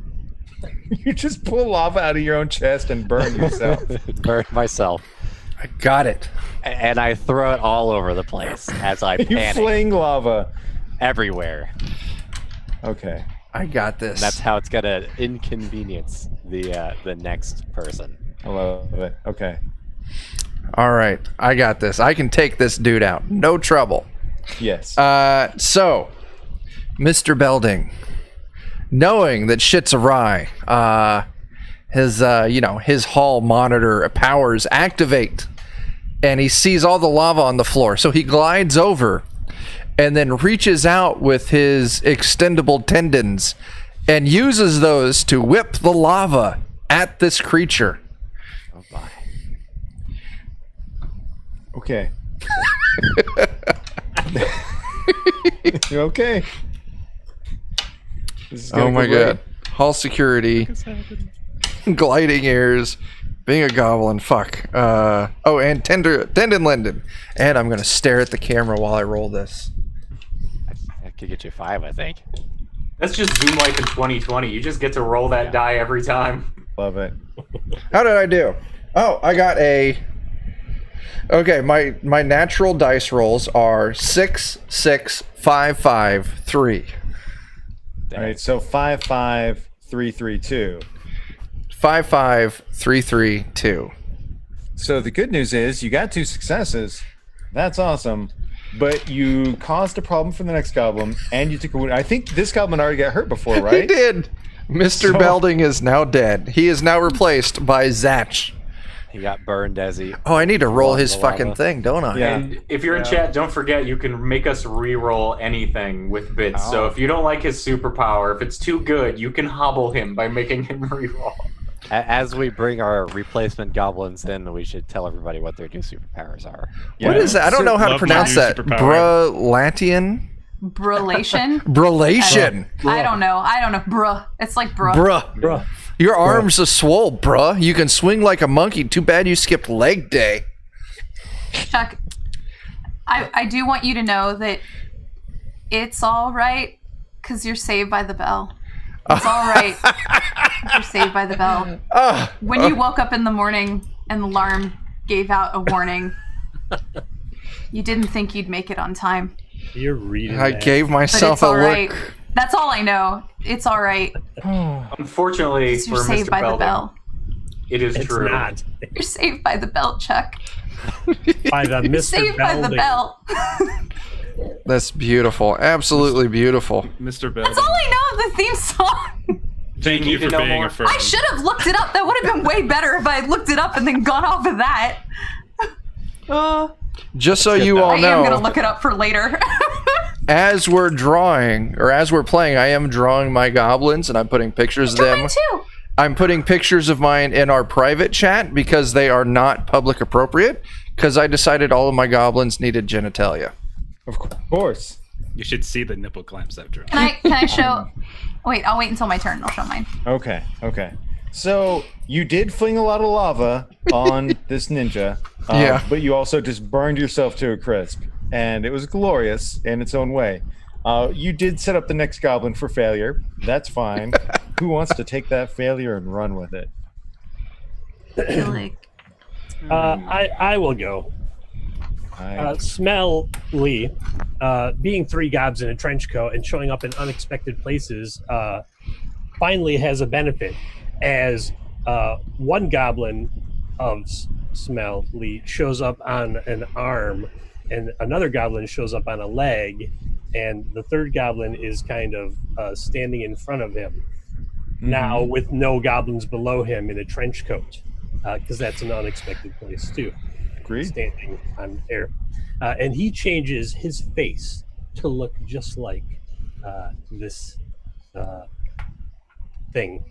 You just pull lava out of your own chest and burn yourself. Burn myself. I got it. And I throw it all over the place as I You panic fling lava. everywhere. Okay. I got this. And that's how it's going to inconvenience the next person. I love it. Okay. All right, I got this. I can take this dude out. No trouble. Yes. So, Mr. Belding, knowing that shit's awry, his hall monitor powers activate, and he sees all the lava on the floor. So he glides over and then reaches out with his extendable tendons and uses those to whip the lava at this creature. Oh my. Okay. You're okay. This is gonna Oh my go god. Hall security, gliding ears, being a goblin, fuck. And tendon Linden. And I'm gonna stare at the camera while I roll this. That could get you 5, I think. That's just Zoom Life in 2020. You just get to roll that die every time. Love it. How did I do? Oh, I got a... Okay, my natural dice rolls are 6, 6, 5, 5, 3. All right, so 5, 5, 3, 3, 2. 5, 5, 3, 3, 2. So the good news is you got 2 successes. That's awesome. But you caused a problem for the next goblin, and you took a wound. I think this goblin already got hurt before, right? He did. Mr. So- Belding is now dead. He is now replaced by Zatch. He got burned as he. Oh, I need to roll his The lava. fucking thing, don't I? Yeah. And if you're in chat, don't forget you can make us re-roll anything with bits. So Oh. if you don't like his superpower, if it's too good, you can hobble him by making him re-roll. As we bring our replacement goblins in, we should tell everybody what their new superpowers are. What is that? I don't know how to Love my pronounce new that. superpower. Bralatian? Brulation. Brulation. I don't know. Bruh. It's like bruh. Bruh. Bruh. Your arms are swole, bruh. You can swing like a monkey. Too bad you skipped leg day. Chuck, I do want you to know that it's all right because you're saved by the bell. It's all right. You're saved by the bell. When you woke up in the morning and the alarm gave out a warning, you didn't think you'd make it on time. You're reading. I that. gave But myself it's a all look. right. That's all I know. It's all right. Unfortunately 'Cause for you're saved Mr. by the Belding, bell. it is It's true. not. You're saved by the bell, Chuck. By the You're Mr. saved by the Belding. bell. That's beautiful. Absolutely beautiful. Mr. Belding. That's all I know of the theme song. Thank you need to for know being more? a friend. I should have looked it up. That would have been way better if I had looked it up and then gone off of that. Just so you all I am going to know, look it up for later. as we're drawing, or as we're playing, I am drawing my goblins and I'm putting pictures of them. Mine too. I'm putting pictures of mine in our private chat because they are not public appropriate, because I decided all of my goblins needed genitalia. Of course. You should see the nipple clamps I've drawn. Can I show? Wait, I'll wait until my turn. I'll show mine. Okay. So you did fling a lot of lava on this ninja. Yeah. But you also just burned yourself to a crisp. And it was glorious in its own way. You did set up the next goblin for failure. That's fine. Who wants to take that failure and run with it? I feel like I will go. Smelly, being 3 gobs in a trench coat and showing up in unexpected places, finally has a benefit, as one goblin of Smelly shows up on an arm, and another goblin shows up on a leg, and the third goblin is kind of standing in front of him now, with no goblins below him in a trench coat, because that's an unexpected place too. Agreed. Standing on air, and he changes his face to look just like this thing,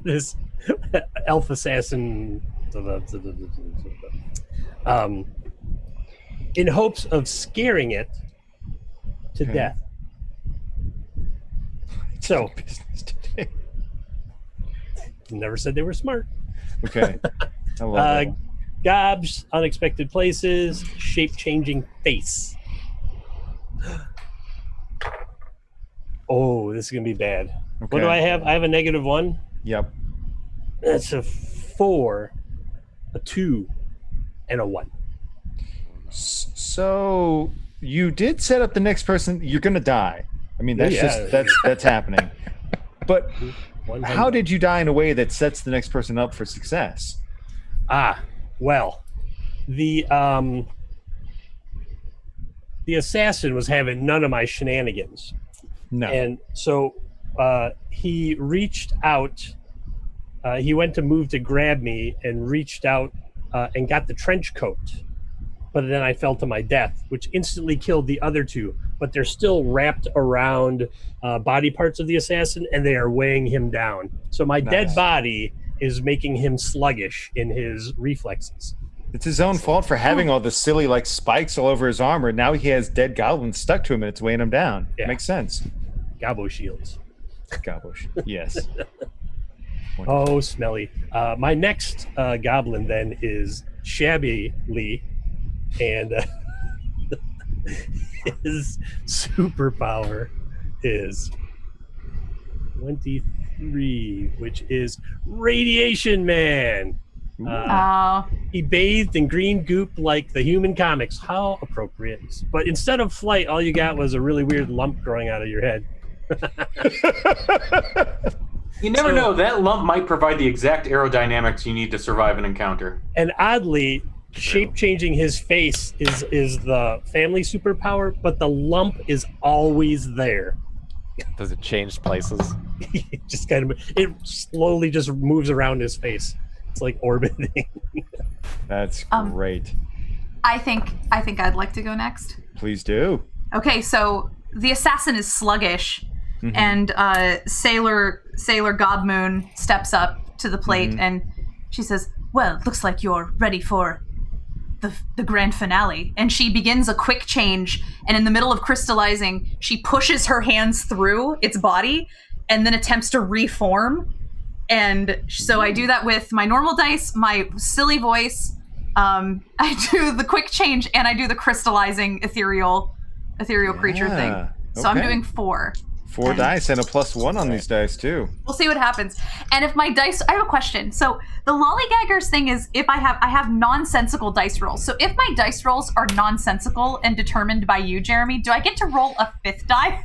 this elf assassin, in hopes of scaring it to death. So, Business today. never said they were smart. Okay. I love that. Gobs, unexpected places, shape-changing face. Oh, this is gonna be bad. What do Okay. I have? I have a -1. Yep. That's a 4, a 2, and a 1. So you did set up the next person. You're gonna die. I mean, that's Yeah. that's happening. But 100. how did you die in a way that sets the next person up for success? Well, the assassin was having none of my shenanigans. No. And so he reached out. He went to move to grab me and reached out and got the trench coat. But then I fell to my death, which instantly killed the other two. But they're still wrapped around body parts of the assassin, and they are weighing him down. So my dead body is making him sluggish in his reflexes. It's his own fault for having all the silly like spikes all over his armor. Now he has dead goblins stuck to him, and it's weighing him down. Yeah. Makes sense. Gobbo shields. Gobosh. Yes. Oh, smelly. My next goblin then is Shabby Lee, and his superpower is 23, which is Radiation Man. He bathed in green goop like the human comics. How appropriate. But instead of flight, all you got was a really weird lump growing out of your head. You never know. That lump might provide the exact aerodynamics you need to survive an encounter. And oddly, shape-changing his face is the family superpower, but the lump is always there. Does it change places? It just kind of, it slowly just moves around his face. It's like orbiting. That's great. I think I'd like to go next. Please do. Okay, so the assassin is sluggish, and Sailor Godmoon steps up to the plate, and she says, "Well, looks like you're ready for the grand finale." And she begins a quick change, and in the middle of crystallizing, she pushes her hands through its body, and then attempts to reform. And so I do that with my normal dice, my silly voice. I do the quick change, and I do the crystallizing ethereal creature thing. So I'm doing 4. 4 dice and a +1 on these dice too. We'll see what happens. And if my dice, I have a question. So the lollygaggers thing is, if I have nonsensical dice rolls. So if my dice rolls are nonsensical and determined by you, Jeremy, do I get to roll a 5th die?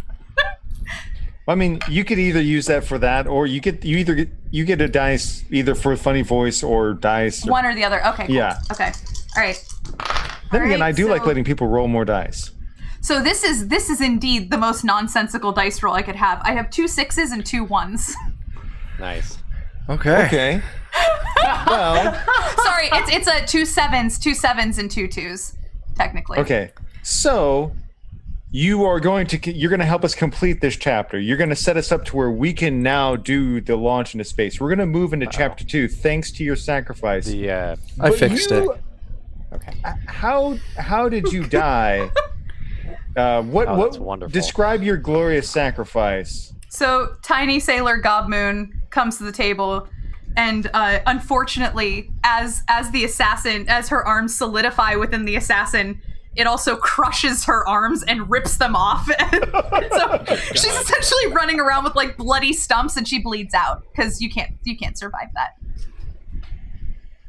I mean, you could either use that for that, or you get a dice either for funny voice or dice. One or the other. Okay. Cool. Yeah. Okay. All right. Then again, I do so- like letting people roll more dice. So this is indeed the most nonsensical dice roll I could have. I have 2 6s and 2 1s. Nice. Okay. Okay. Well. Sorry, it's a 2 7s, 2 7s, and 2 2s, technically. Okay. So you're going to help us complete this chapter. You're going to set us up to where we can now do the launch into space. We're going to move into chapter 2 thanks to your sacrifice. I But fixed it. Okay. How did you die? That's wonderful. Describe your glorious sacrifice. So tiny Sailor Gobmoon comes to the table, and unfortunately, as the assassin, as her arms solidify within the assassin, it also crushes her arms and rips them off. So she's essentially running around with like bloody stumps, and she bleeds out because you can't survive that.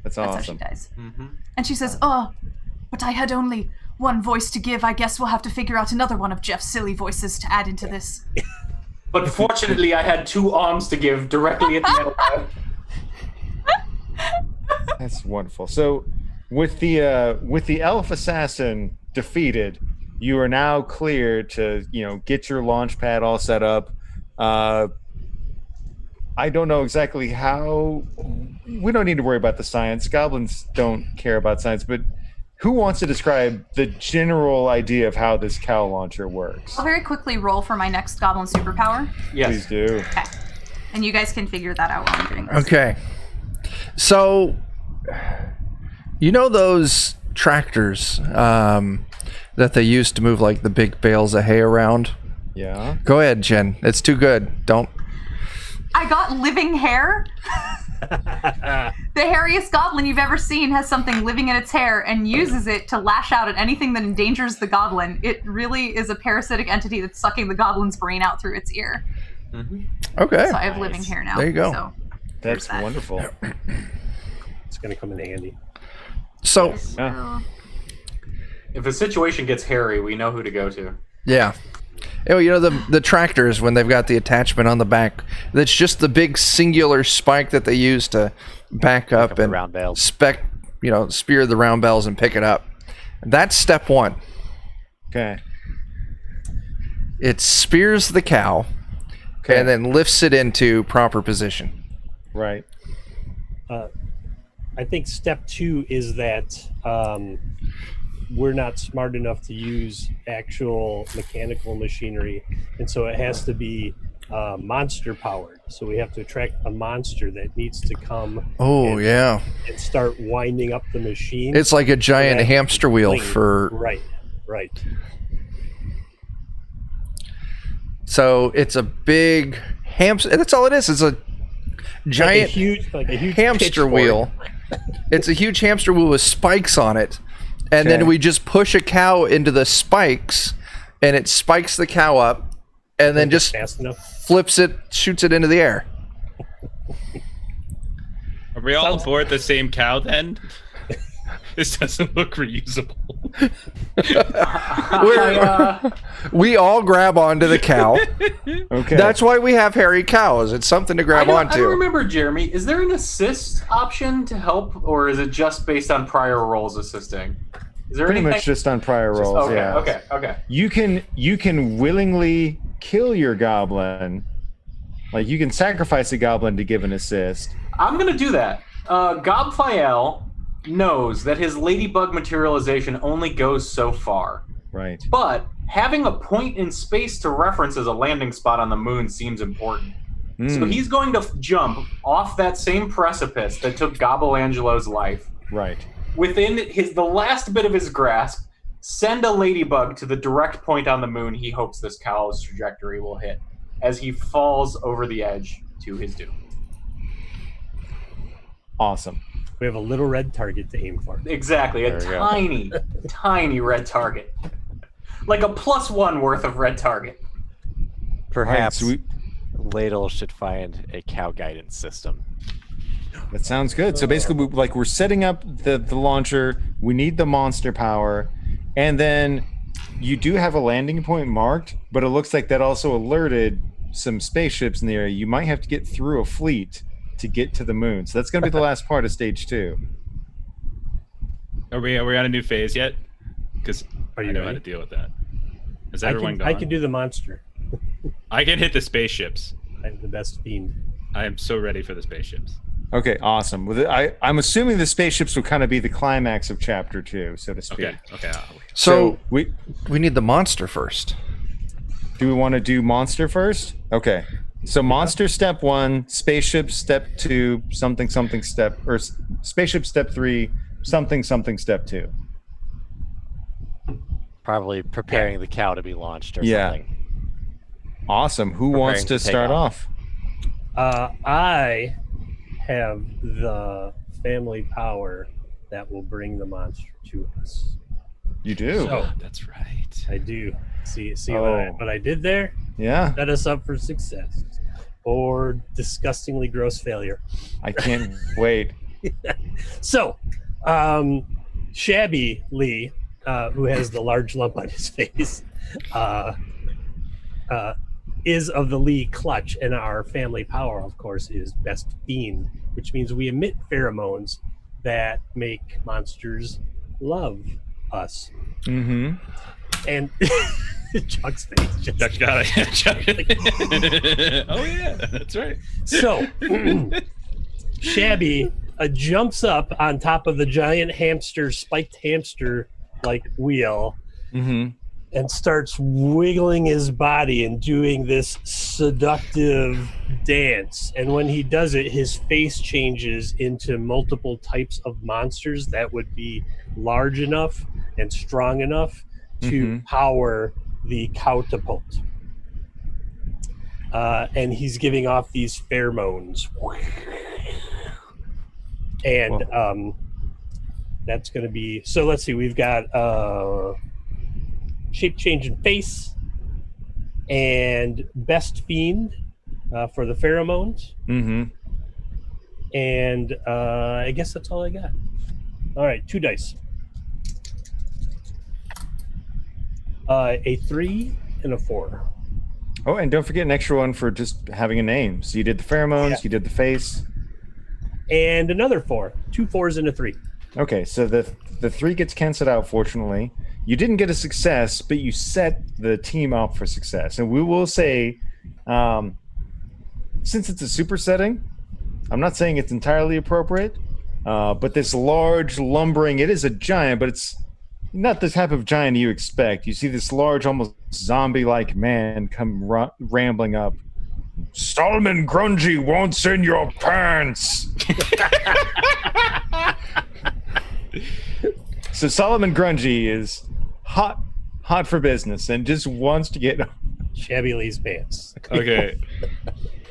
That's That's awesome. how she dies. And she says, "Oh, but I had only one voice to give. I guess we'll have to figure out another one of Jeff's silly voices to add into this." But fortunately, I had 2 arms to give directly at the end. That's wonderful. So, with the elf assassin defeated, you are now clear to get your launch pad all set up. I don't know exactly how. We don't need to worry about the science. Goblins don't care about science, but who wants to describe the general idea of how this cow launcher works? I'll very quickly roll for my next goblin superpower. Yes. Please do. Okay. And you guys can figure that out while I'm doing this. Okay. So, you know those tractors that they used to move like the big bales of hay around? Yeah. Go ahead, Jen. It's too good. Don't. I got living hair. The hairiest goblin you've ever seen has something living in its hair and uses it to lash out at anything that endangers the goblin. It really is a parasitic entity that's sucking the goblin's brain out through its ear. Okay. So I have living hair now. There you go. So That's that. wonderful. It's going to come in handy. So, Yeah. If a situation gets hairy, we know who to go to. yeah. Oh, you know the tractors, when they've got the attachment on the back, that's just the big singular spike that they use to back up the and round bales. spear the round bells and pick it up. That's step one. Okay. It spears the cow and then lifts it into proper position. Right. I think step 2 is that we're not smart enough to use actual mechanical machinery, and so it has to be monster powered. So we have to attract a monster that needs to come. Oh, yeah. And start winding up the machine. It's like a giant so hamster wheel for. Right. So it's a big hamster. That's all it is. It's a giant, like a huge hamster pitchfork. wheel. It's a huge hamster wheel with spikes on it, and then we just push a cow into the spikes, and it spikes the cow up, and then just fast enough. flips it, shoots it into the air. Are we all aboard the same cow then? This doesn't look reusable. We all grab onto the cow. Okay. That's why we have hairy cows. It's something to grab I onto. don't remember, Jeremy. Is there an assist option to help, or is it just based on prior rolls assisting? Is there Pretty anything? much just on prior rolls. Okay, yeah. okay. You can willingly kill your goblin. Like you can sacrifice a goblin to give an assist. I'm gonna do that. Gobfael knows that his ladybug materialization only goes so far. Right. But having a point in space to reference as a landing spot on the moon seems important. So he's going to jump off that same precipice that took Gobelangelo's life. Right. Within the last bit of his grasp, send a ladybug to the direct point on the moon he hopes this cow's trajectory will hit as he falls over the edge to his doom. Awesome. We have a little red target to aim for. Exactly, a tiny, tiny red target. Like a +1 worth of red target. Perhaps Right, Ladle should find a cow guidance system. that sounds good. So basically, we're setting up the launcher. We need the monster power, and then you do have a landing point marked, but it looks like that also alerted some spaceships in the area. You might have to get through a fleet to get to the moon. So that's going to be the last part of stage 2. Are we on a new phase yet? Because I know how ready? to deal with that. Is everyone gone? I can do the monster. I can hit the spaceships. I'm the best fiend. I am so ready for the spaceships. Okay, awesome. I'm assuming the spaceships will kind of be the climax of chapter 2, so to speak. Okay. So we need the monster first. do we want to do monster first? Okay. So monster step 1, spaceship step 2, something step, or spaceship step 3, something step 2. Probably preparing the cow to be launched or Yeah. something. Awesome. Who wants to to take start off. off? I have the family power that will bring the monster to us. You do. So That's right. I do. See Oh. what I did there? Yeah. Set us up for success or disgustingly gross failure. I can't wait. So, Shabby Lee, who has the large lump on his face, is of the Lee clutch, and our family power, of course, is Best Fiend, which means we emit pheromones that make monsters love us. Mm-hmm. And Chuck's face just... Chuck got it. Chuck. Oh yeah, that's right. So, Shabby jumps up on top of the giant spiked hamster-like wheel, Mm-hmm. and starts wiggling his body and doing this seductive dance. And when he does it, his face changes into multiple types of monsters that would be large enough and strong enough to power the catapult. And he's giving off these pheromones. And that's going to be... So let's see, we've got... shape-changing face, and Best Fiend for the pheromones. Mm-hmm. And I guess that's all I got. All right, 2 dice. A 3 and a 4. Oh, and don't forget an extra one for just having a name. So you did the pheromones, you did the face. And another 4. 2 4s and a 3. Okay, so the 3 gets canceled out, fortunately. You didn't get a success, but you set the team up for success. And we will say, since it's a super setting, I'm not saying it's entirely appropriate, but this large, lumbering, it is a giant, but it's not the type of giant you expect. You see this large, almost zombie-like man come rambling up. Solomon Grungy wants in your pants! So Solomon Grungy is hot for business and just wants to get Shabby Lee's pants. Okay.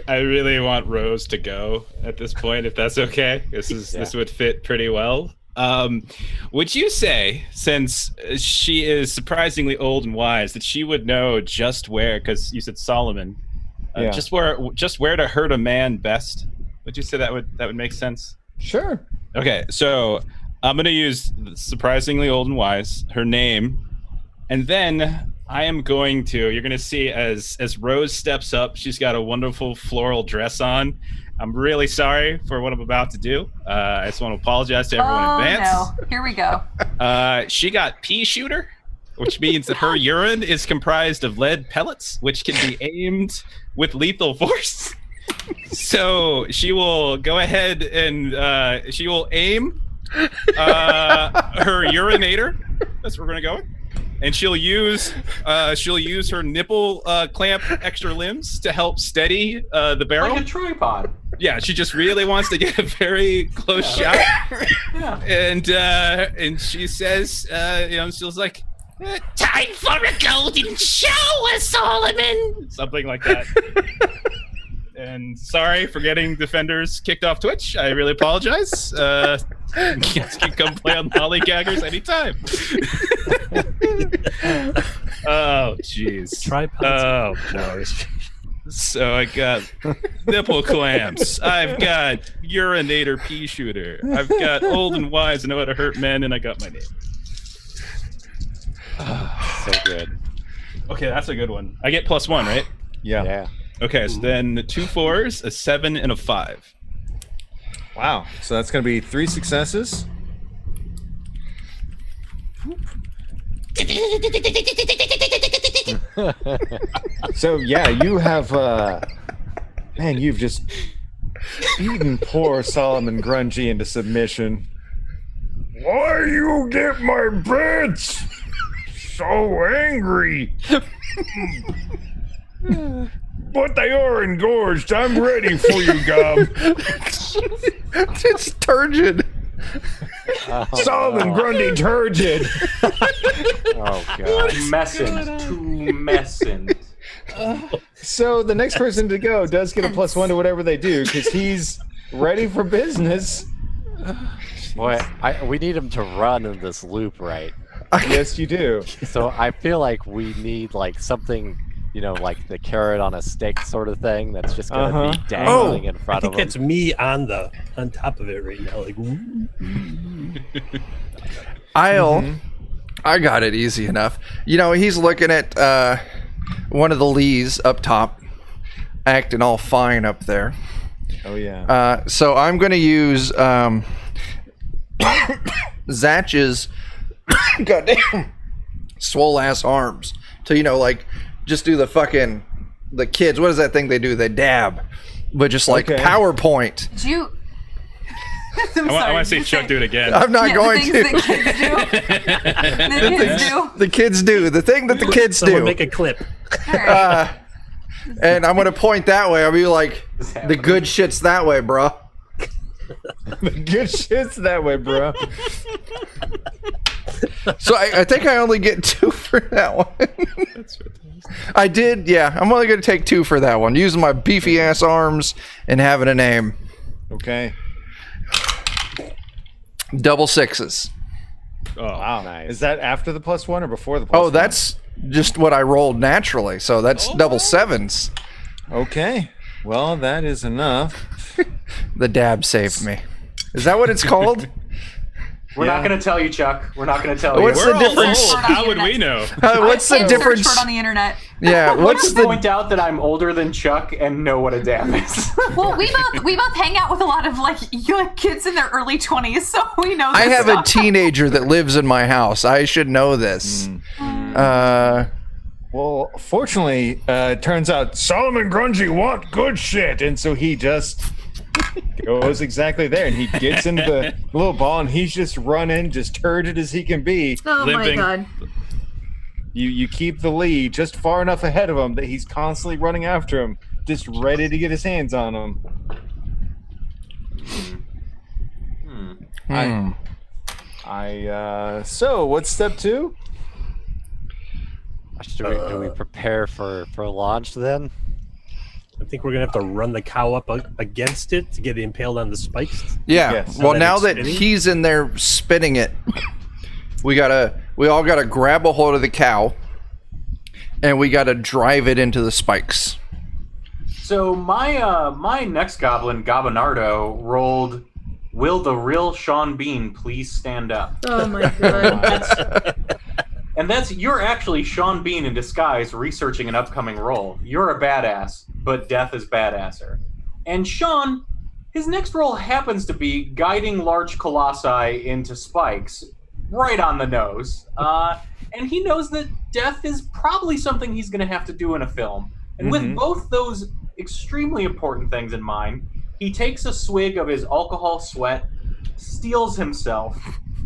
I really want Rose to go at this point, if that's okay. This would fit pretty well. Would you say, since she is surprisingly old and wise, that she would know just where, because you said Solomon, just where to hurt a man best? Would you say that would make sense? Sure. Okay, so I'm gonna use surprisingly old and wise, her name, and then I am going to. You're gonna see as Rose steps up. She's got a wonderful floral dress on. I'm really sorry for what I'm about to do. I just want to apologize to everyone in advance. No, here we go. She got pea shooter, which means that her urine is comprised of lead pellets, which can be aimed with lethal force. So she will go ahead and she will aim her urinator. That's where we're gonna go. And she'll use her nipple clamp extra limbs to help steady the barrel. Like a tripod. Yeah, she just really wants to get a very close shot. Yeah. And she says, she's like, Time for a golden shower, Solomon! something like that. And sorry for getting defenders kicked off Twitch. I really apologize. You guys can come play on Lollygaggers anytime. Oh, jeez. Tripods. Oh, boy. So I got nipple clamps. I've got urinator pea shooter. I've got old and wise and know how to hurt men, and I got my name. So good. Okay, that's a good one. I get +1, right? Yeah. Yeah. Okay, so then 2 4s, a 7, and a 5. Wow. So that's going to be 3 successes. So yeah, you have man, you've just beaten poor Solomon Grungy into submission. Why you get my bits? So angry. But they are engorged. I'm ready for you, Gob. It's turgid. Solomon Grundy turgid. Oh god. Tumescent. So the next person to go does get a +1 to whatever they do because he's ready for business. Boy, we need him to run in this loop, right? Yes, you do. So I feel like we need like something, like the carrot on a stick sort of thing that's just gonna be dangling in I front think of him. that's me on top of it right now. Like, I got it easy enough. He's looking at one of the Lees up top, acting all fine up there. Oh yeah. So I'm going to use Zatch's goddamn swole ass arms to just do the kids. What is that thing they do? They dab, but just like PowerPoint. Did you? I want to see Chuck do it again. I'm not going the to. The kids do. The thing that the kids someone do. make a clip. All right. And I'm going to point that way. I'll be like, the good shit's that way, bro. The good shit's that way, bro. So I think I only get 2 for that one. That's fantastic. I did, yeah. I'm only going to take 2 for that one. Using my beefy ass arms and having a name. Okay. Double 6s. Oh, Wow. Nice. Is that after the +1 or before the +1? Oh, that's just what I rolled naturally. So that's double 7s. Okay. Well, that is enough. The dab saved me. Is that what it's called? We're not going to tell you, Chuck. We're not going to tell What's you. the We're difference? all old. How would we know? What's the I can't difference? search for it on the internet. Yeah, what's Let's the point out that I'm older than Chuck and know what a dab is. Well, we both hang out with a lot of like kids in their early 20s, so we know. I this have a stuff. teenager that lives in my house. I should know this. Well, fortunately, it turns out Solomon Grungy want good shit, and so he just goes exactly there, and he gets into the little ball, and he's just running, just turgid as he can be. Oh Limping. my god. You keep the lead just far enough ahead of him that he's constantly running after him, just ready to get his hands on him. So what's step 2? Do we prepare for launch then? I think we're gonna have to run the cow up against it to get it impaled on the spikes. Yeah. Yes. Well, So that now it's that spinning? he's in there spinning it, we all gotta grab a hold of the cow, and we gotta drive it into the spikes. So my next goblin, Gobinardo, rolled, "Will the real Sean Bean please stand up?" Oh my god. And you're actually Sean Bean in disguise researching an upcoming role. You're a badass, but Death is badasser. And Sean, his next role happens to be guiding large colossi into spikes, right on the nose. And he knows that death is probably something he's going to have to do in a film. And with both those extremely important things in mind, he takes a swig of his alcohol sweat, steels himself,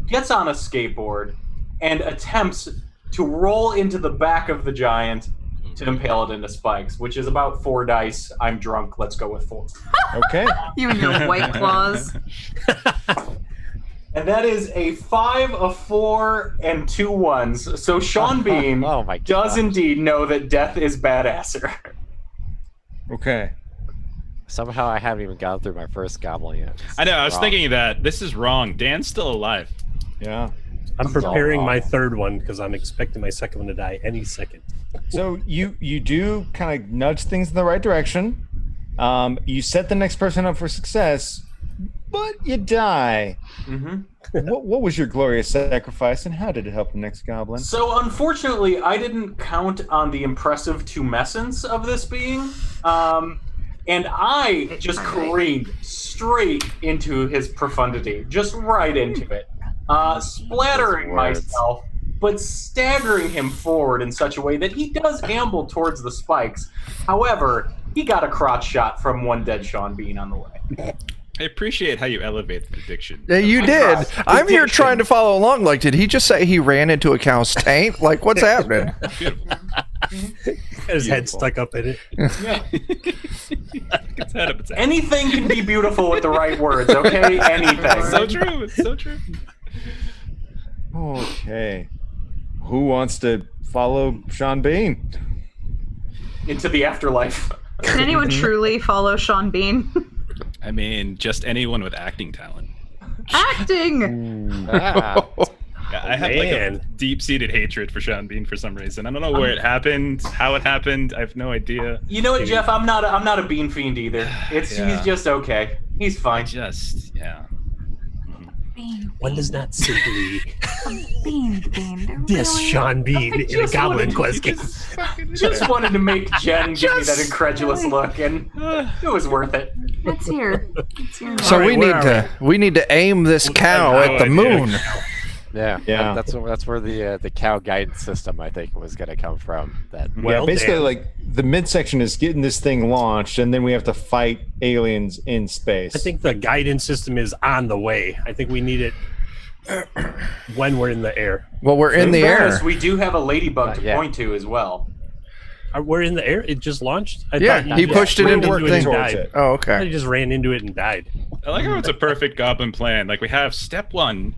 gets on a skateboard, and attempts to roll into the back of the giant to impale it into spikes, which is about 4 dice. I'm drunk. Let's go with 4. Okay. You and your white claws. And that is a 5, a 4, and 2 1s. So Sean Bean Oh my does God. indeed know that death is badasser. Okay. Somehow I haven't even gone through my first goblin yet. I know. I was Wrong. thinking that this is wrong. Dan's still alive. Yeah. I'm preparing my third one because I'm expecting my second one to die any second. So you do kind of nudge things in the right direction. You set the next person up for success, but you die. What was your glorious sacrifice, and how did it help the next goblin? So unfortunately, I didn't count on the impressive tumescence of this being. And I just careened straight into his profundity, just right into it. Splattering Words. myself, but staggering him forward in such a way that he does amble towards the spikes. However, he got a crotch shot from one dead Sean Bean on the way. I appreciate how you elevate the prediction. Yeah, you did. I'm here trying to follow along. Like, did he just say he ran into a cow's taint? Like, what's happening? His head stuck up in it. Yeah. It's head up its ass. Anything can be beautiful with the right words, okay? Anything. So true. It's so true. Okay. Who wants to follow Sean Bean? Into the afterlife. Can anyone truly follow Sean Bean? I mean, just anyone with acting talent. Acting! Ah, Yeah, I have like a Man. deep-seated hatred for Sean Bean for some reason. I don't know where it happened, how it happened. I have no idea. You know what, Jeff? I'm not a bean fiend either. Yeah. He's just okay. He's fine. Yeah. Bean. One does not simply Bean. diss Sean Bean in a just Goblin wanted- Quest game. Just wanted to make Jen give me that incredulous look, and it was worth it. It's here. It's here now. So Alright, we where need are to need to aim this cow no at the idea. moon. yeah, Yeah. That's where the cow guidance system I think was going to come from. That Well, Yeah, basically, Dan. like the midsection is getting this thing launched, and then we have to fight aliens in space. I think the guidance system is on the way. I think we need it when we're in the air. Well, we're in the fairness, air. we do have a ladybug to Yeah. point to as well. We're in the air? It just launched? I Yeah, thought he you pushed it ran into the and thing. towards died. it. Oh, I thought okay. he just ran into it and died. I like how it's a perfect goblin plan. Like we have step 1,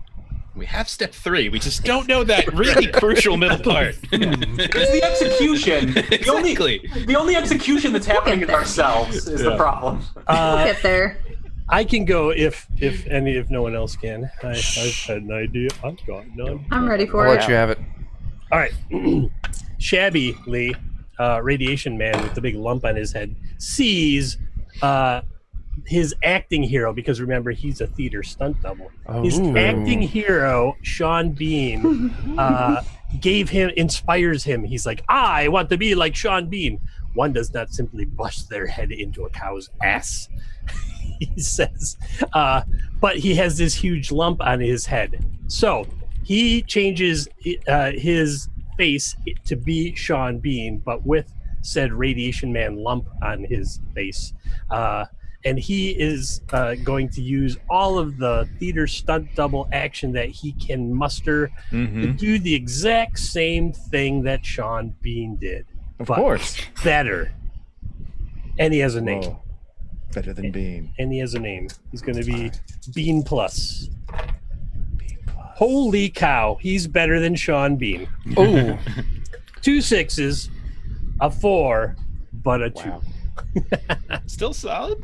we have step 3. We just don't know that really crucial middle part. It's the execution. Exactly. The only execution that's happening is ourselves is the Yeah. problem. We'll get there. I can go if no one else can. I've had an idea. I've got none. I'm ready I'll for let it. you have it. All right. Shabby Lee, radiation man with the big lump on his head, sees his acting hero, because remember he's a theater stunt double. His Ooh. acting hero, Sean Bean, inspires him. He's like, I want to be like Sean Bean. One does not simply bust their head into a cow's ass, he says, but he has this huge lump on his head. So he changes his face to be Sean Bean, but with said Radiation Man lump on his face. And he is going to use all of the theater stunt double action that he can muster to do the exact same thing that Sean Bean did. Of course. Better. And he has a name. Whoa. Better than Bean. And he has a name. He's going to be Bean Plus. Bean Plus. Holy cow. He's better than Sean Bean. Oh, 2 6s, a 4, but a 2. Wow. Still solid.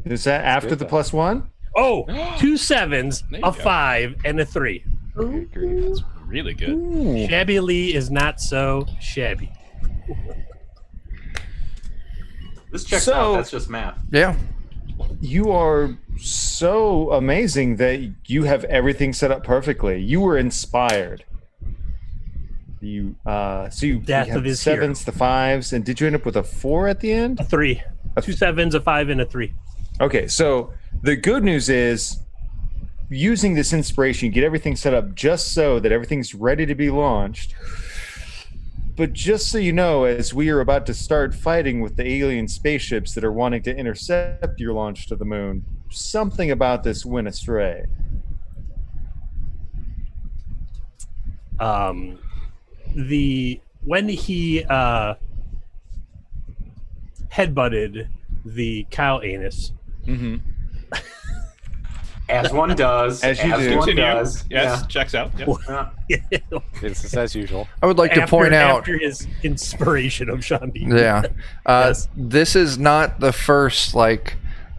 Is that after good, the though. +1? Oh, 2 7s, There you a go. 5, and a 3. Good grief. That's really good. Ooh. Shabby Lee is not so shabby. This checks So- out. That's just math. yeah. You are so amazing that you have everything set up perfectly. You were inspired. You Death have of his the 7s, the 5s, and did you end up with a 4 at the end? A 3. 2 7s, a 5, and a 3. Okay, so the good news is using this inspiration, you get everything set up just so that everything's ready to be launched. But just so you know, as we are about to start fighting with the alien spaceships that are wanting to intercept your launch to the moon, something about this went astray. When he headbutted the cow anus, As one does. As you do. one Continue. does. Yes, checks out. Yep. Yeah. Business as usual. I would like to point out. after his inspiration of Sean Bean. Yeah. Yes. This is not the first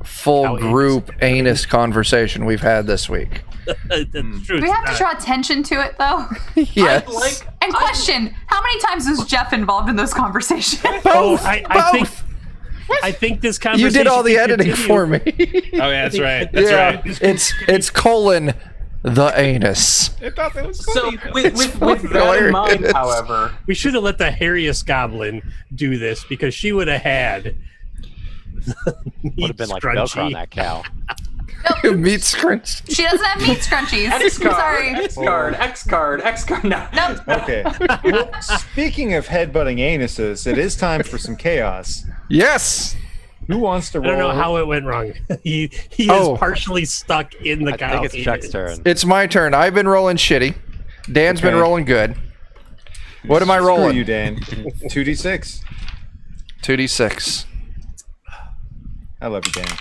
full How group anus conversation we've had this week. That's true. Do we have to draw attention to it though? Yes. And question: how many times was Jeff involved in those conversations? Oh, I think Both. I think this You conversation. did all the can editing continue. for me. Oh, yeah, that's right. That's yeah. right. It's colon the anus. I thought that was So funny. with fucking that in mind, hilarious. however, We should have let the hairiest goblin do this because she would have had. Would have been like Velcro on that cow. Meat scrunch. She doesn't have meat scrunchies. X card, Sorry. X card. No. Nope. Okay. Well, speaking of headbutting anuses, it is time for some chaos. Yes. Who wants to I roll? don't know how it went wrong. He Oh. is partially stuck in the I cow. think it's Chuck's turn. It's my turn. I've been rolling shitty. Dan's been Okay. rolling good. What am I Screw rolling? you, Dan. 2d6. 2d6. I love you, Dan.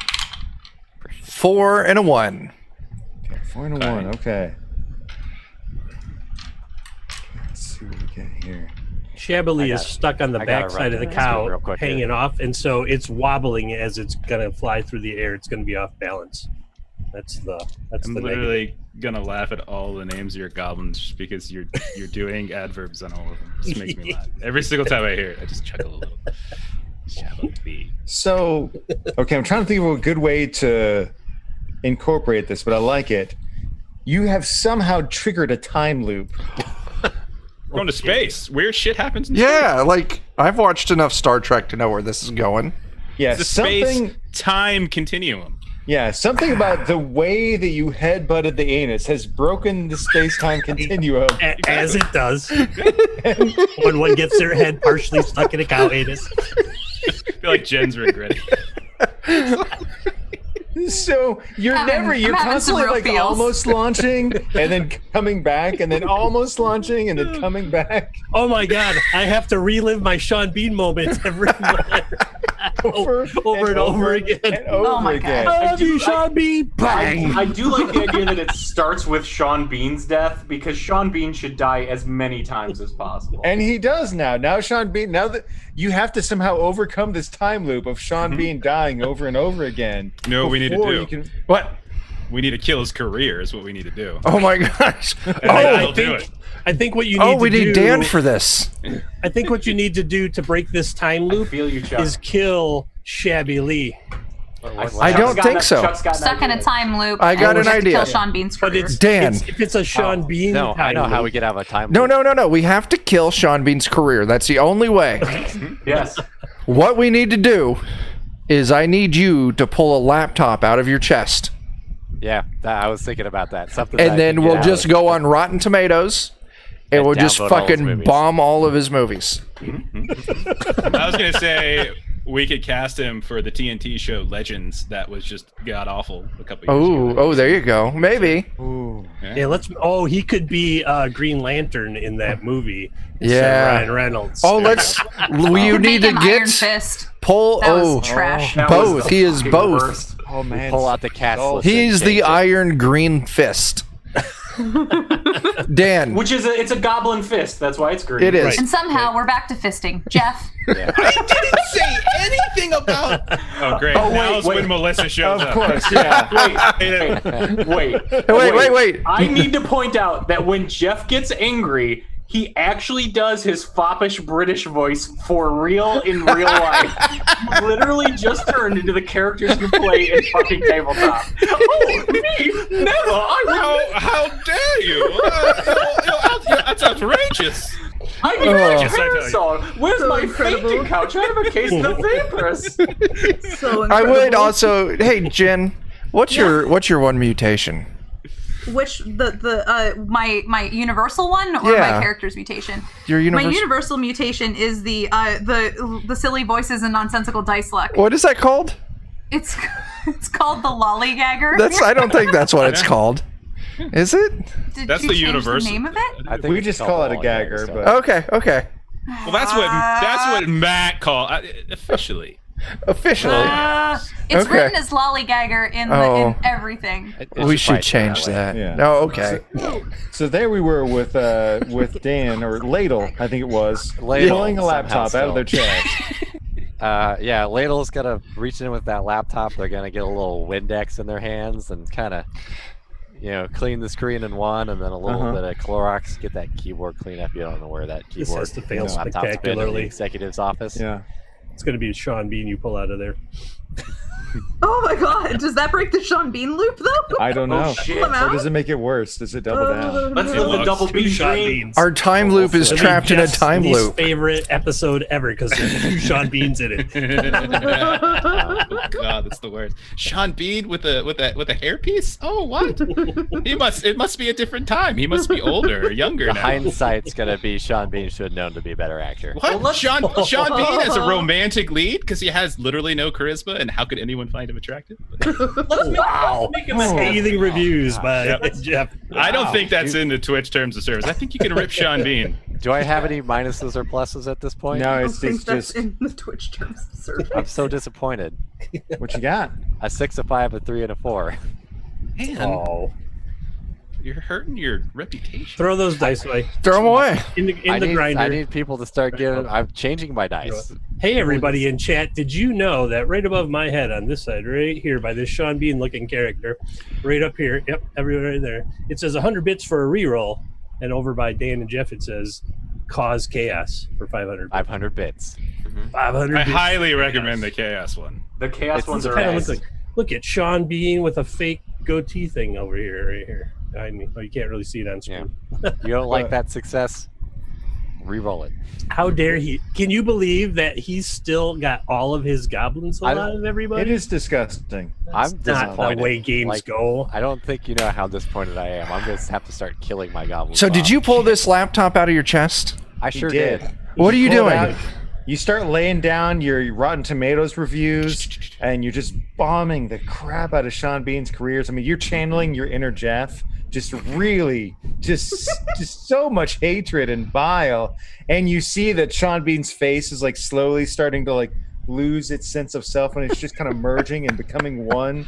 4 and a 1. Okay, 4 and a 1. Okay. Let's see what we get here. Shabily I is got- stuck on the I gotta backside of run the to this cow, real quick here. hanging off, and so it's wobbling as it's gonna fly through the air. It's gonna be off balance. That's the I'm negative. literally gonna laugh at all the names of your goblins just because you're doing adverbs on all of them. It just makes me laugh. Every single time I hear it, I just chuckle a little. Shabby. So, okay, I'm trying to think of a good way to incorporate this, but I like it. You have somehow triggered a time loop. We're going to space. Weird shit happens in Yeah, I've watched enough Star Trek to know where this is going. Yeah, space. The something. space-time continuum. Yeah, something about the way that you headbutted the anus has broken the space-time continuum. As it does. When one gets their head partially stuck in a cow anus. I feel like Jen's regretting. So you're I'm having constantly some real like feels. almost launching and then coming back and then almost launching and then coming back. Oh my god, I have to relive my Sean Bean moments every over and over again. And over Oh my again. God. I love you, Sean Bean. Bang. I do like the idea that it starts with Sean Bean's death because Sean Bean should die as many times as possible. And he does now. Now Sean Bean, now that you have to somehow overcome this time loop of Sean Bean dying over and over again. You know what we need to before do? you can- What? We need to kill his career is what we need to do. Oh my gosh. And then Oh, he'll do it. I think what you need oh, we to need do, Dan for this. I think what you need to do to break this time I loop feel you, Chuck. is kill Shabby Lee. I don't think so. Stuck in a time loop. I got and we an have to idea. Kill Sean Bean's But career. it's Dan. if it's a Sean Bean. No, I know time how loop, we could have a time. No, loop. no, no, no. We have to kill Sean Bean's career. That's the only way. Yes. What we need to do is I need you to pull a laptop out of your chest. Yeah, I was thinking about that. Something. And then we'll just go on Rotten Tomatoes and we'll just downvote all his fucking movies. bomb all of his movies. I was gonna say we could cast him for the TNT show Legends. That was just god awful a couple years ago. Oh, there you go. Maybe. Yeah, let's. Oh, he could be Green Lantern in that movie. instead of Yeah. Ryan Reynolds. Oh, let's. You need to Make him Iron get Fist. pull. That was Oh, trash. That was both. the He is fucking both. worst. Oh man, pull out the cast Oh, list. and He's the change it. Iron Green Fist. Dan. Which is it's a goblin fist. That's why it's green. It is. Right. And somehow we're back to fisting. Jeff. Yeah. I didn't say anything about. Oh, great! Oh, wait, Now's wait. when Melissa shows of up. course, yeah. Wait. I need to point out that when Jeff gets angry, he actually does his foppish British voice for real in real life. He literally just turned into the characters you play in fucking tabletop. Oh, me? Never! How dare you? That's outrageous. I Oh. need a I tell you. parasol. Where's So my incredible. fainting couch? I have a case of the vaporous. So I would incredible. also. Hey, Jen. What's your one mutation? Which My universal one or Yeah. my character's mutation? Your my universe. universal mutation is the The silly voices and nonsensical dice luck. What is that called? It's called the lollygagger. That's. I don't think that's what it's called. Is it? Did That's you the change universal. the name of it? I think We it's just called call it a Wall gagger, so- but Okay. Well, that's what Matt called officially. Officially. It's Okay. written as lollygagger in Oh. everything. We should probably change way. that. Yeah. Oh, okay. So there we were with Dan or Ladle, I think it was, Ladle, pulling a laptop somehow out of their still. chest. Yeah, Ladle's gonna reach in with that laptop. They're gonna get a little Windex in their hands and kind of, clean the screen in one, and then a little bit of Clorox. Get that keyboard clean up. You don't know where that This keyboard has to fail laptop's been in the spectacularly. executive's office. Yeah. It's going to be Sean Bean you pull out of there. Oh my god, does that break the Sean Bean loop though? I don't know. shit. Pull 'em Or out? does it make it worse? Does it double down? Let's no. live the double Two B Sean dream. Beans. Our time loop is It'll be trapped in a Jeff's time least loop. favorite episode ever because there's two Sean Beans in it. Oh God, that's the worst. Sean Bean with a hairpiece? Oh, what? It must be a different time. He must be older or younger The now. hindsight's gonna be Sean Bean should have known to be a better actor. What? Sean Bean has a romantic lead because he has literally no charisma, and how could anyone find him attractive? Wow. Make him a Scathing reviews by Yeah. Jeff. I don't think that's in the Twitch terms of service. I think you can rip Sean Bean. Do I have any minuses or pluses at this point? No, I don't it's think that's just in the Twitch terms of service. I'm so disappointed. what you got. A 6, a 5, a 3, and a 4. Man, Oh. you're hurting your reputation. Throw those dice away. Throw them away. In the grinder. I need people to start giving. I'm changing my dice. Hey, everybody in chat, did you know that right above my head on this side, right here, by this Sean Bean looking character, right up here, yep, everywhere right there, it says 100 bits for a reroll. And over by Dan and Jeff, it says cause chaos for 500 bits. 500 bits. 500 I bits. highly recommend the Chaos one. The chaos It's ones It are kind of ass. looks like, look at Sean Bean with a fake goatee thing over here, right here. Behind me. Oh, you can't really see it on screen. You don't like that success? Reroll it. How dare he? Can you believe that he's still got all of his goblins I- alive, everybody? It is disgusting. I'm not disappointed. the way games Like, go. I don't think you know how disappointed I am. I'm going to have to start killing my goblins. So, did off. you pull this laptop out of your chest? I He sure did. did. What are you Pull it doing? out, You start laying down your Rotten Tomatoes reviews, and you're just bombing the crap out of Sean Bean's careers. I mean, you're channeling your inner Jeff, just really, just so much hatred and bile. And you see that Sean Bean's face is like slowly starting to like lose its sense of self, and it's just kind of merging and becoming one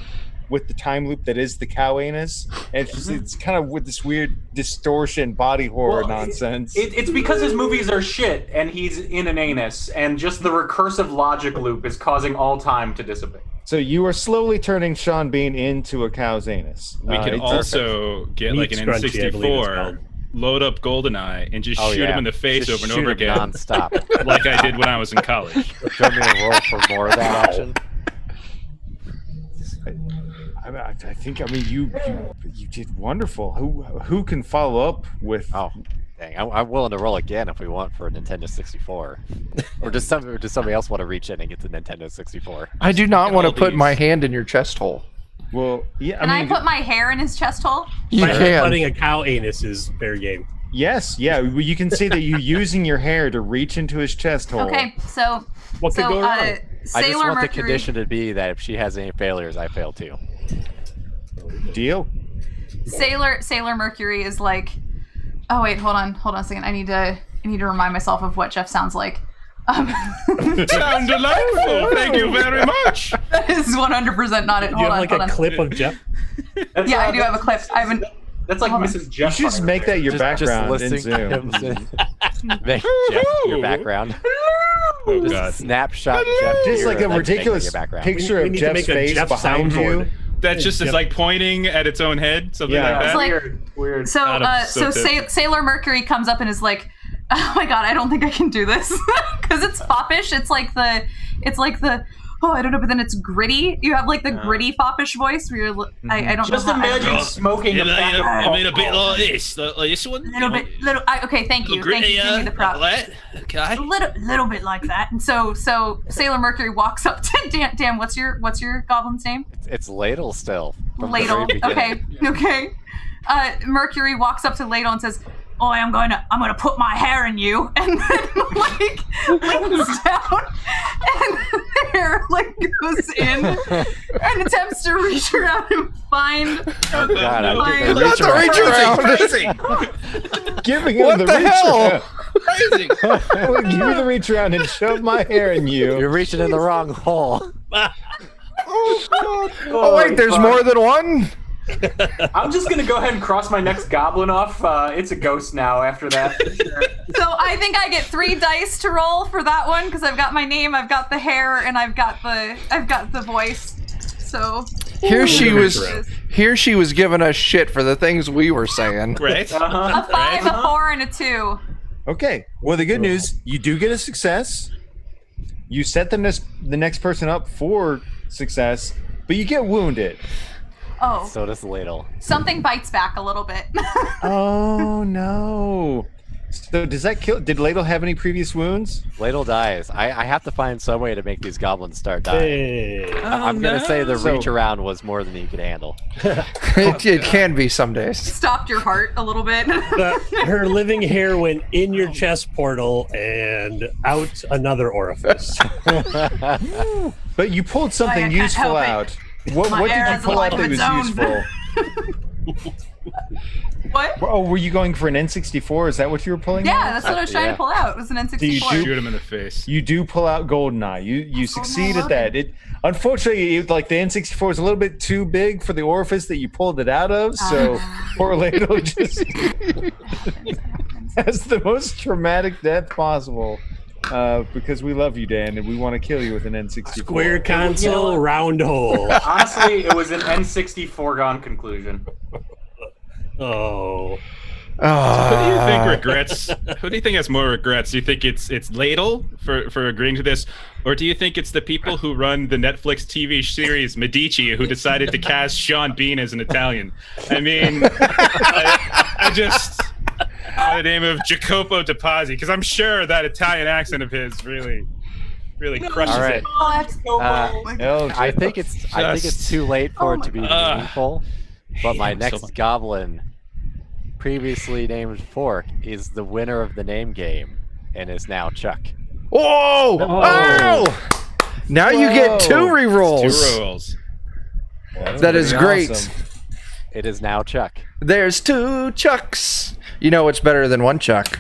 with the time loop that is the cow anus. And it's kind of with this weird distortion, body horror Well, nonsense. It's because his movies are shit and he's in an anus, and just the recursive logic loop is causing all time to dissipate. So you are slowly turning Sean Bean into a cow's anus. We can it's- also get like an Meat scrunchy, I believe it's N64, called. load up GoldenEye, and just Oh, shoot yeah. him in the face Just over and shoot over him again, nonstop. like I did when I was in college. Throw me a roll for more of that action. I think you did wonderful. Who can follow up with? Oh, dang! I'm willing to roll again if we want for a Nintendo 64, or does somebody else want to reach in and get the Nintendo 64? I do not want to all put my these. hand in your chest hole. Well, yeah. Can I put my hair in his chest hole? You can. Putting a cow anus is fair game. Yes, yeah. You can say that you're using your hair to reach into his chest hole. Okay, so What could go wrong? I just Sailor want the Mercury. condition to be that if she has any failures, I fail too. Deal. Sailor Mercury is like. Oh wait, hold on a second. I need to remind myself of what Jeff sounds like. Sound delightful. Thank you very much. That is 100% not it. Do you Hold have on, like hold a on. clip of Jeff? Yeah, I do have a clip. I haven't. That's like Hold on. Mrs. You Jeff. should just make that your background in listening Zoom. to him make Jeff your background. Oh Just god. snapshot Jeff. Just here, like a and then make it ridiculous your background. picture We of need to Jeff's make a face Jeff behind you. soundboard. That just is Jeff- like pointing at its own head, something Yeah. like It's that. like- Weird. So, Out of so something. Sailor Mercury comes up and is like, "Oh my god, I don't think I can do this," because it's foppish. It's like the, oh, I don't know, but then it's gritty. You have like the gritty foppish voice where you're, I don't Just know. How, I imagine don't smoking a pack of I mean, a bit alcohol. like this, like this one. know. Okay, thank you, give me the prop. Like that. Okay. Little bit like that. And so Sailor Mercury walks up to Dan. What's your goblin's name? It's Ladle still. from the Ladle. very beginning. Okay. Mercury walks up to Ladle and says, "Oh, I'm gonna put my hair in you," and then like leans down, and the hair like goes in, and attempts to reach around and find. Oh god, I'm Like- getting Not the reach around. Crazy. Giving him What the the reach hell? around. Crazy. I would give you the reach around and shove my hair in you. You're reaching in the wrong hole. Oh wait, there's more than one. I'm just gonna go ahead and cross my next goblin off. It's a ghost now after that. So I think I get 3 dice to roll for that one because I've got my name, I've got the hair, and I've got the voice. So Here she was. Ooh. Here she was giving us shit for the things we were saying. Right. Uh-huh. a 5, a 4, and a 2. Okay. Well, the good news, you do get a success. You set the next person up for success, but you get wounded. Oh, So does Ladle. something bites back a little bit. Oh no! So does that kill? Did Ladle have any previous wounds? Ladle dies. I have to find some way to make these goblins start dying. Hey. I'm gonna say the So- reach around was more than he could handle. It can be some days. Stopped your heart a little bit. Her living hair went in your chest portal and out another orifice. But you pulled something can't useful help it. out. What My hair did you has a pull life out of that was its own. useful? What? Oh, were you going for an N64? Is that what you were pulling out? Yeah, that's what I was trying Yeah. to pull out. It was an Do you N64. Shoot him in the face. You do pull out Goldeneye. You succeed at that. It unfortunately, like the N64 is a little bit too big for the orifice that you pulled it out of. So poor Ladle just has the most traumatic death possible. Because we love you, Dan, and we want to kill you with an N64. Square console, round hole. Honestly, it was an N60 foregone conclusion. Oh. Who do you think Ah. regrets? Who do you think has more regrets? Do you think it's Ladle for agreeing to this, or do you think it's the people who run the Netflix TV series Medici who decided to cast Sean Bean as an Italian? I mean, I just by the name of Jacopo De Pazzi, because I'm sure that Italian accent of his really crushes All right. it. Oh, I think it's too late for it to be meaningful. But my hate him so next much. goblin, previously named Fork, is the winner of the name game and is now Chuck. Whoa! Oh! Now you get 2 Whoa. rerolls. 2 rolls. That is pretty great. awesome. It is now Chuck. There's 2 Chucks. You know what's better than 1 Chuck?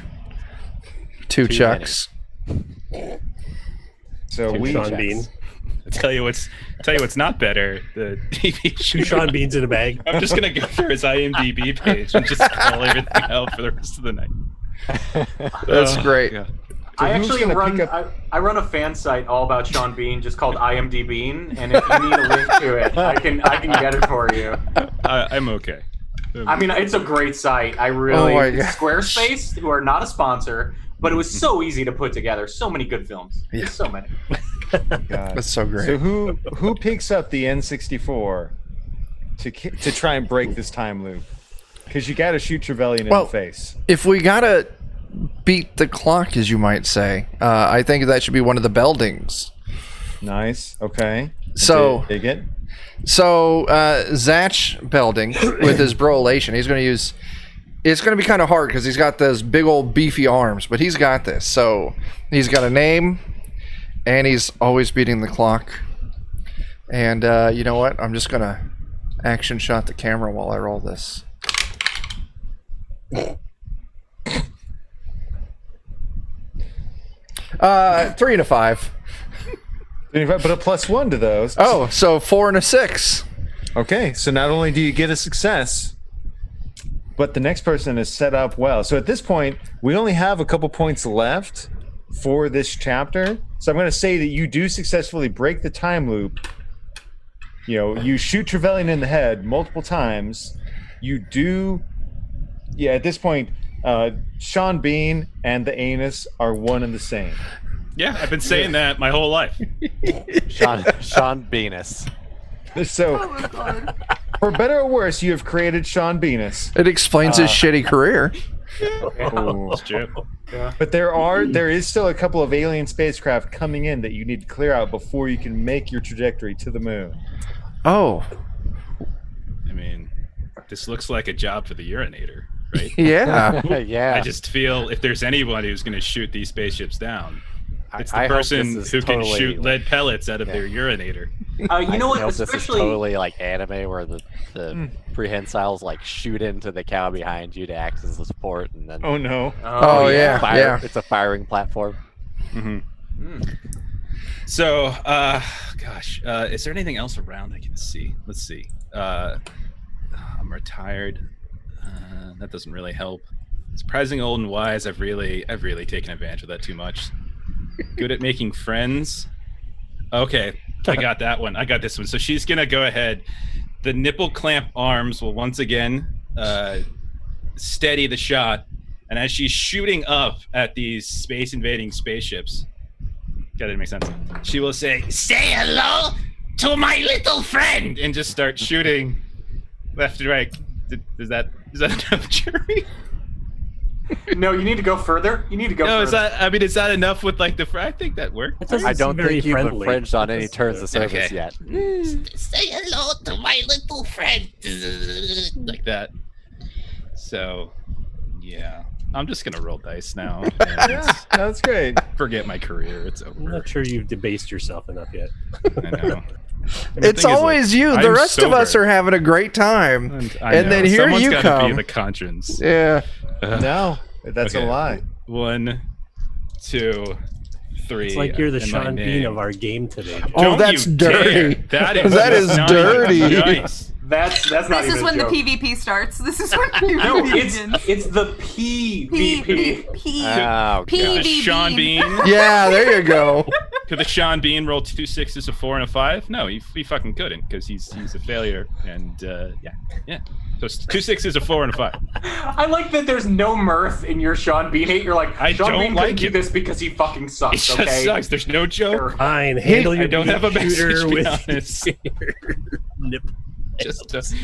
2 Too Chucks. So Two we Sean Bean. Tell you what's not better. The TV show. Two Sean Beans in a bag. I'm just gonna go through his IMDb page and just call everything out for the rest of the night. That's great. God. I who's actually gonna run. pick up- I run a fan site all about Sean Bean, just called IMDb, and if you need a link to it, I can get it for you. I'm okay. I mean, it's a great site. I really. Oh my it's God. Squarespace, who are not a sponsor, but it was so easy to put together. So many good films. Yeah. So many. God. That's so great. So who picks up the N64? to try and break this time loop? Because you got to shoot Trevelyan in Well, the face. If we gotta beat the clock, as you might say, I think that should be one of the beldings. Nice. Okay. So- dig it. So Zach Belding with his brolation, he's going to use. It's going to be kind of hard because he's got those big old beefy arms, but he's got this. So he's got a name, and he's always beating the clock. And you know what? I'm just going to action shot the camera while I roll this. 3 and a 5. But a +1 to those. Oh, so 4 and a 6. Okay, so not only do you get a success, but the next person is set up well. So at this point, we only have a couple points left for this chapter. So I'm going to say that you do successfully break the time loop. You know, you shoot Trevelyan in the head multiple times. You do, yeah, at this point, Sean Bean and the anus are one and the same. Yeah, I've been saying that my whole life. Sean Venus. So, Oh my god. for better or worse, you have created Sean Venus. It explains his shitty career. It's true. But there is still a couple of alien spacecraft coming in that you need to clear out before you can make your trajectory to the moon. Oh, I mean, this looks like a job for the urinator, right? yeah. Yeah. I just feel if there's anyone who's going to shoot these spaceships down, it's the I hope person this is who can totally, shoot lead pellets out of their urinator. You know I what? hope this is Especially totally like anime where the prehensiles like shoot into the cow behind you to act as the support, and then Oh no. Oh, yeah. fire, it's a firing platform. So, gosh, is there anything else around I can see? Let's see. I'm retired. That doesn't really help. Surprising old and wise. I've really taken advantage of that too much. Good at making friends. Okay, I got that one. I got this one. So she's gonna go ahead. The nipple clamp arms will once again steady the shot, and as she's shooting up at these space invading spaceships, that didn't make sense. She will say Hello to my little friend. and just start shooting left and right. Is that enough, Jerry? no, you need to go further. You need to go No, is further. that? I mean, is that enough with like the? I think that worked. That doesn't I don't seem very think you've friendly. infringed on any terms of service Okay. yet. Say hello to my little friend. Like that. So, yeah, I'm just gonna roll dice now. Yeah, that's great. Forget my career. It's I'm over. not sure you've debased yourself enough yet. I know. It's always you. The rest of us are having a great time. And then here Someone's you gotta come. Be the conscience. Yeah. No, that's Okay. a lie. 1, 2, 3. It's like you're the and my Sean Bean name. of our game today. Oh, Don't that's you dare. dirty. That is That is not dirty. even nice. That's not This even is a when joke. the PvP starts. This is when PvP No, begins. it's the PvP. Oh, Could the PvP. Sean Bean? Yeah, there you go. Could the Sean Bean roll 2 6s, a 4, and a 5? No, he fucking couldn't because he's a failure. And yeah. So it's 2 6s, a 4, and a 5. I like that there's no mirth in your Sean Bean hate. You're like, I Sean don't Bean like couldn't do it. this because he fucking It sucks, just okay? sucks. There's no joke. Fine, handle your I don't have a computer message, to be with honest. your nipple. Just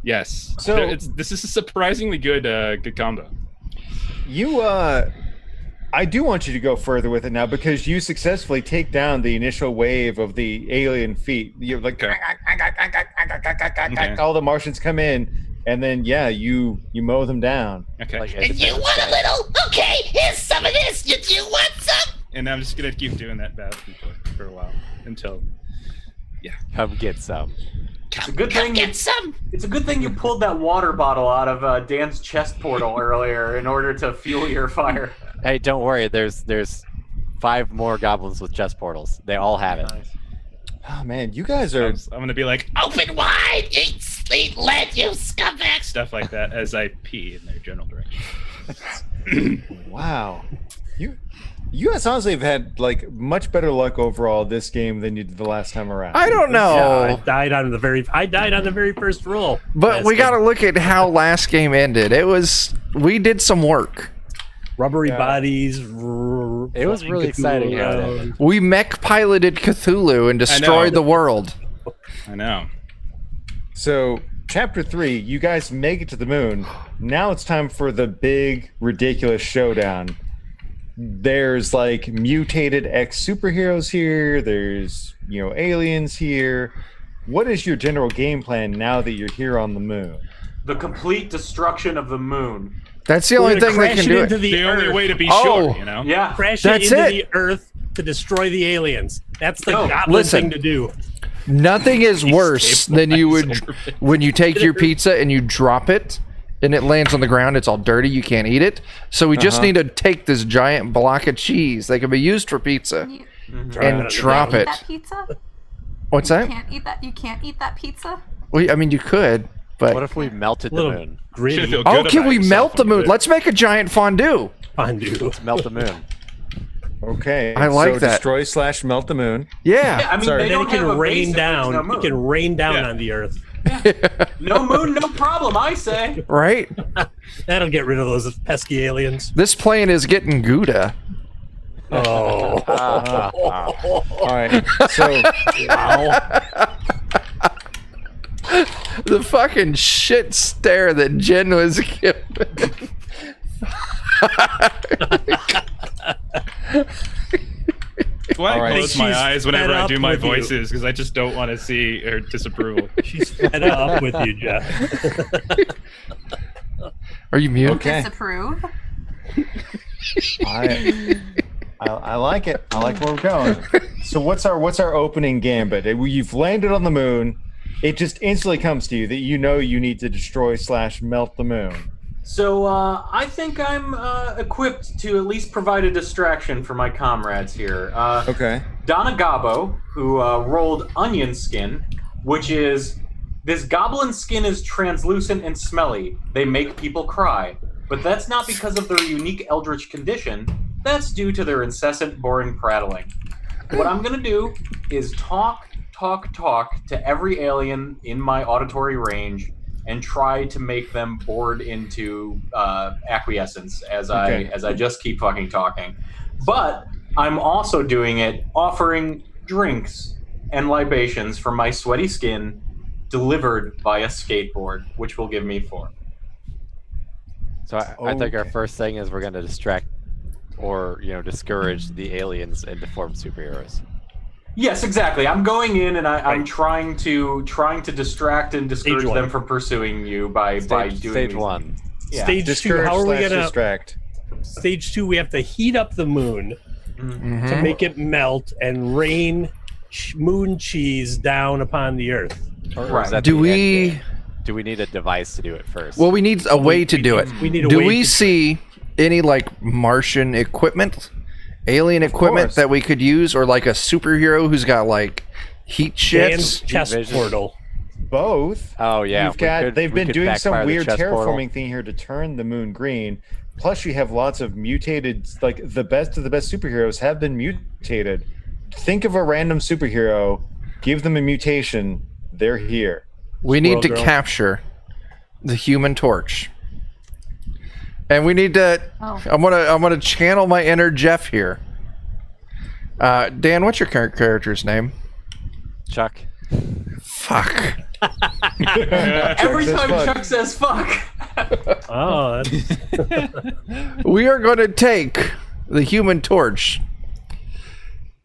yes. So- This is a surprisingly good combo. You, I do want you to go further with it now because you successfully take down the initial wave of the alien feet. You're like, Okay. all the Martians come in, and then you mow them down. Okay. Like And you want a little? Okay, here's some of this. You want some? And I'm just gonna keep doing that bad for a while until. Come get some. Come, a good come thing get you- some. It's a good thing you pulled that water bottle out of Dan's chest portal earlier in order to fuel your fire. Hey, don't worry. There's 5 more goblins with chest portals. They all have it. Oh man, you guys are. I'm gonna be like Open wide, eat sleep, lead, you scumbags. stuff like that as I pee in their general direction. Wow. You guys honestly have had like much better luck overall this game than you did the last time around. I don't know. Yeah, I died on the very first roll. But last we got to game. look at how last game ended. We did some work. Rubbery Yeah. bodies. It was really exciting how it ended. We mech piloted Cthulhu and destroyed the world. I know. So chapter 3, you guys make it to the moon. Now it's time for the big, ridiculous showdown. There's like mutated ex-superheroes here. There's, aliens here. What is your general game plan now that you're here on the moon? The complete destruction of the moon. That's the only thing that can do it. The only way to be Oh. sure, Yeah. Crash That's it into it. the Earth to destroy the aliens. That's the No, goblin listen. thing to do. Nothing is worse than you would Destabilize when you take your pizza and you drop it and it lands on the ground. It's all dirty. You can't eat it. So we just need to take this giant block of cheese that can be used for pizza You and drop can't eat it. that pizza? What's You that? can't eat that. You can't eat that pizza. Well, I mean, you could, What but if we melted the Little moon? gritty Should feel oh, good can about we yourself melt the when you moon? do it. Let's make a giant fondue. fondue. Melt the moon. Okay. I like so that. destroy/melt the moon. Yeah. I mean, Sorry. they Then don't it can have a rain base if there's down. no It moon. can rain down Yeah. on the Earth. No moon, no problem, I say. Right. That'll get rid of those pesky aliens. This plane is getting Gouda. Oh. All right. So The fucking shit stare that Jen was giving. Why All I right. close my She's eyes whenever fed I up do my with you. voices because I just don't want to see her disapproval. She's fed up with you, Jeff. Are you mute? Okay. Disapprove. I like it. I like where we're going. So what's our opening gambit? You've landed on the moon. It just instantly comes to you that you need to destroy/melt the moon. So I think I'm equipped to at least provide a distraction for my comrades here. Okay. Donna Gabo, who rolled onion skin, which is this goblin skin is translucent and smelly. They make people cry. But that's not because of their unique eldritch condition. That's due to their incessant, boring prattling. What I'm going to do is talk to every alien in my auditory range and try to make them bored into acquiescence as I just keep fucking talking. But I'm also doing it offering drinks and libations from my sweaty skin delivered via skateboard, which will give me 4. So I think our Okay. first thing is we're going to distract or discourage the aliens and deformed superheroes. Yes, exactly. I'm going in and I'm trying to distract and discourage Stage one. them from pursuing you by doing Stage these- 1. Yeah. Stage 2, Discourage how are we slash gonna? distract? Stage 2, we have to heat up the moon Mm-hmm. to make it melt and rain moon cheese down upon the Earth. Or is Right. that Do the end we? game? Do we need a device to do it first? Well, we need a way to do it. We need a Do way we to- see any like Martian equipment, alien equipment course. that we could use, or like a superhero who's got like heat Dan's shits? chest vision. portal. Both. Oh yeah, They've been doing some backfire the weird chest portal. terraforming thing here to turn the moon green. Plus, you have lots of mutated, like the best of the best superheroes have been mutated. Think of a random superhero, give them a mutation, they're here. We need to Squirrel Girl. capture the Human Torch, and we need to. Oh. I'm gonna channel my inner Jeff here. Dan, what's your character's name? Chuck. Fuck. Every says time fuck. Chuck says fuck. Oh, that's, We are going to take the Human Torch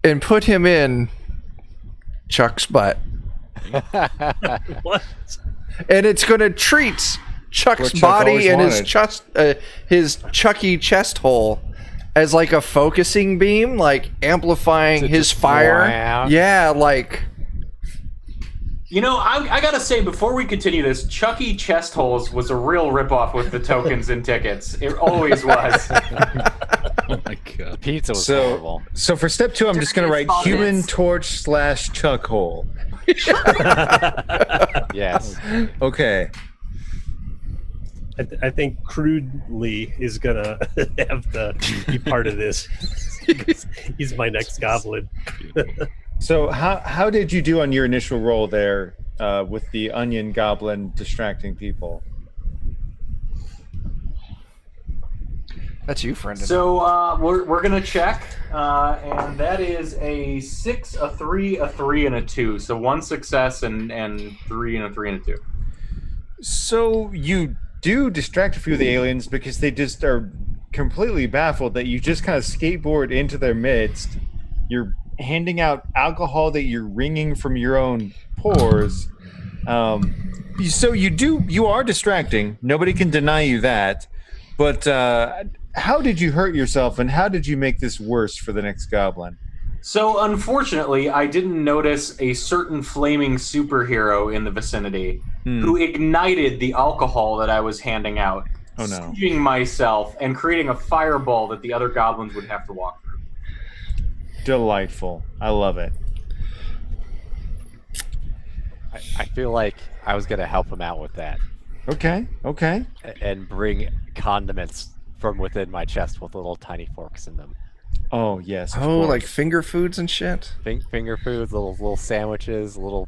and put him in Chuck's butt, what? and it's going to treat Chuck's What Chuck body always and wanted. his Chucky chest hole as like a focusing beam, like amplifying So his just fire. wow. Yeah, like I gotta say, before we continue this, Chucky Chest Holes was a real ripoff with the tokens and tickets. It always was. Oh my god. Pizza was So, horrible. so for step 2, I'm just going to write Dirty Human baldness. Torch / Chuck Hole. Yes. Okay. I think Crudely is gonna have to be part of this. He's my next goblin. So how did you do on your initial roll there with the onion goblin distracting people? that's you, friend. So we're gonna check, and that is a 6, a 3, a 3, and a 2. So 1 success and 3 and a 3 and a 2. So you do distract a few of the aliens because they just are completely baffled that you just kind of skateboard into their midst. You're handing out alcohol that you're wringing from your own pores. So you are distracting. Nobody can deny you that. But how did you hurt yourself, and how did you make this worse for the next goblin? So, unfortunately, I didn't notice a certain flaming superhero in the vicinity who ignited the alcohol that I was handing out, stinging myself and creating a fireball that the other goblins would have to walk through. Delightful. I love it. I feel like I was gonna help him out with that. Okay. And bring condiments from within my chest with little tiny forks in them. Oh, yes. of Oh, course. like finger foods and shit? Finger foods, little sandwiches, little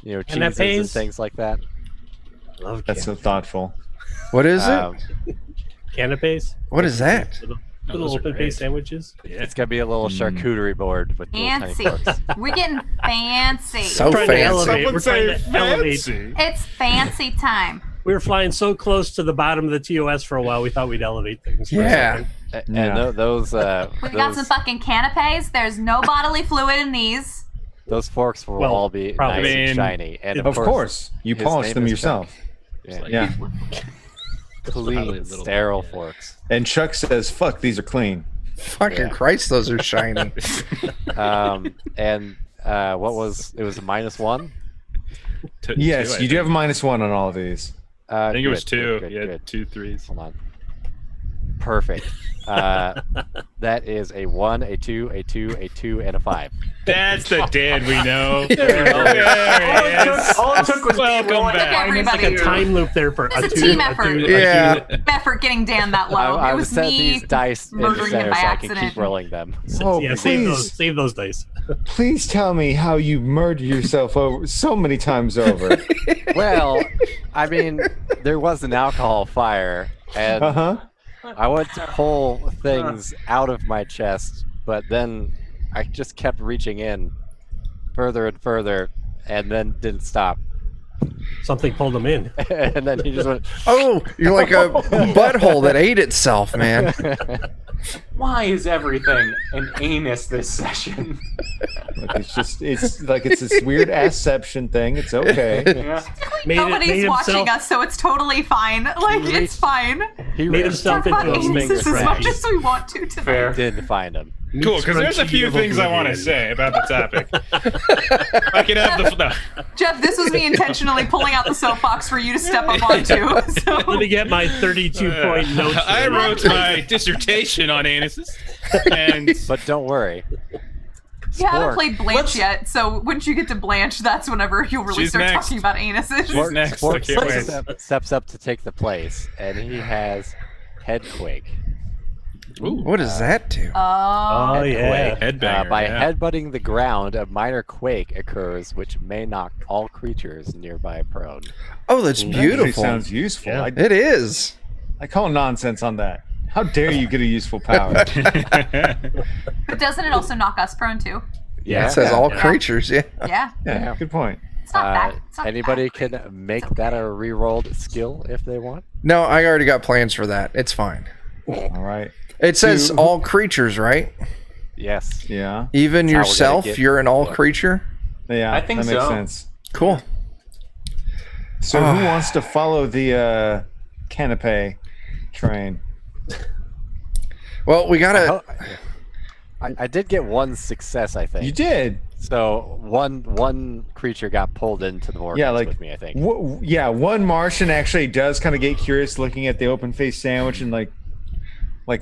cheeses and Canapes? things like that. Love That's so thoughtful. What is Um, it? Canapes? What is that? Little those are open great. face sandwiches. It's gonna be a little charcuterie board with little tiny Fancy. forks. We're getting fancy. So Trying to fancy. elevate. We're trying to elevate. It's fancy time. We were flying so close to the bottom of the TOS for a while, we thought we'd elevate things. For a Yeah. second. And those We got some fucking canapes. There's no bodily fluid in these. those forks will Well, all be probably. nice I mean, and shiny. And Of course. You his polish name them is yourself. Yeah. Yeah. Clean, Probably a little sterile bit, yeah. forks. And Chuck says, fuck, these are clean. Fucking Yeah. Christ, those are shiny. And what was it? Was a -1. Yes, you do have a -1 on all of these. I think it was Good, 2. good, You had good. 2 3s. Hold on. Perfect. That is a 1, a 2, a 2, a 2, and a 5. That's the Dan we know. All it took was Welcome rolling back. a Everybody. Like a time loop there for It's a two. team effort. Yeah. Effort getting Dan that low. I it would was set me. these dice in the murdering him center by so I can accident. keep rolling them. Oh, Yeah, please. save those dice. Please tell me how you murdered yourself over so many times over. Well, I mean, there was an alcohol fire, and Uh-huh. I went to pull things out of my chest, but then I just kept reaching in further and further, and then didn't stop. Something pulled them in. And then he just went, Oh, you're like a butthole that ate itself, man. Why is everything an anus this session? Look, it's like it's this weird asception thing. It's okay. Yeah. Nobody's watching us, so it's totally fine. Like, it's fine. he Made reached himself Talk about into a anuses as stink much trap. as we want to tonight. Fair. didn't find him. Cool, because there's a few things I want to say about the topic. I could have the. Jeff, this was me intentionally pulling out the soapbox for you to step up onto. So. Let me get my 32-point notes. I in. wrote my dissertation on anuses, and But don't worry. You haven't Spork. played Blanche yet, so once you get to Blanche, that's whenever you'll really She's start next. talking about anuses. She's next. I Spork can't wait. steps up to take the place, and he has Headquake. What does that do? Oh. Oh, yeah. Headbanger, By yeah. headbutting the ground, a minor quake occurs, which may knock all creatures nearby prone. Oh, that's That actually beautiful. sounds useful. Yeah. It is. I call nonsense on that. How dare you get a useful power? But doesn't it also knock us prone too? Yeah. It says all Yeah. creatures, yeah. Yeah. Yeah, good point. It's not bad. It's not Anybody bad. can make that a rerolled skill if they want. No, I already got plans for that. It's fine. All right. It says all creatures, right? Yes. Yeah. Even That's how we're gonna yourself, get- you're an all yeah. creature? Yeah, I think that makes so. sense. Cool. So who wants to follow the canapé train? Well, we gotta. Oh, I did get one success, I think. You did. So one creature got pulled into the vortex Yeah, like with me, I think. one Martian actually does kind of get curious, looking at the open faced sandwich, and like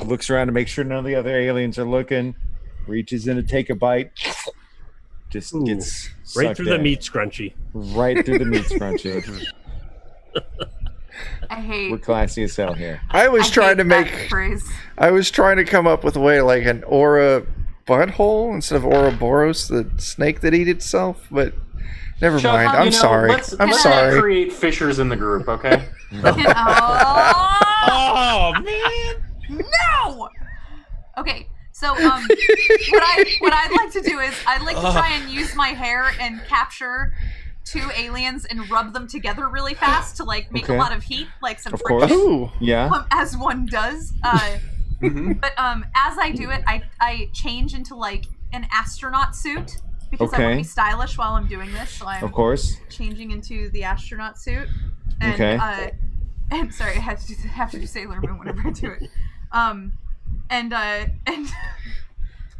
looks around to make sure none of the other aliens are looking. Reaches in to take a bite. Just Ooh, gets right sucked through the in. meat scrunchie. Right through the meat scrunchie. I hate. We're classy as hell here. I was I trying to hate that make. phrase. I was trying to come up with a way like an aura butthole instead of Ouroboros, the snake that ate itself, but never Chuck, mind. I'm sorry. Let's I'm not sorry. create fissures in the group, okay? Oh, Oh man! no! Okay, so what I'd like to do is I'd like to try and use my hair and capture two aliens and rub them together really fast to like make a Okay. lot of heat, like some Of friction, course. Ooh. Yeah. as one does. But as I do it, I change into like an astronaut suit because I want to Okay. be stylish while I'm doing this. So I'm Of course. changing into the astronaut suit. And, Okay. and sorry, I have to do Sailor Moon whenever I do it. And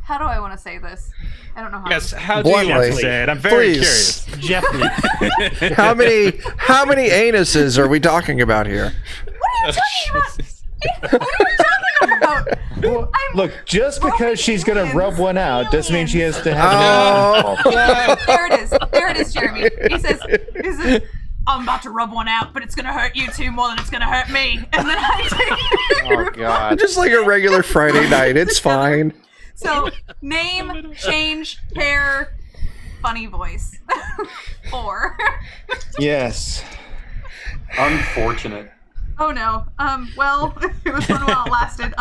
how do I want to say this? I don't know how. Yes, to say how do you want to Bluntly. say it? I'm very Please. curious. Jeffrey. How many anuses are we talking about here? What are you talking about? Well, look, just because she's gonna rub one out doesn't mean she has to have. Oh. There it is, Jeremy. He says, I'm about to rub one out, but it's gonna hurt you two more than it's gonna hurt me. And then I take Oh god. Just like a regular Friday night. It's fine. So name, change, hair, funny voice. 4. Yes. Unfortunate. Oh no. Well, it was fun while it lasted.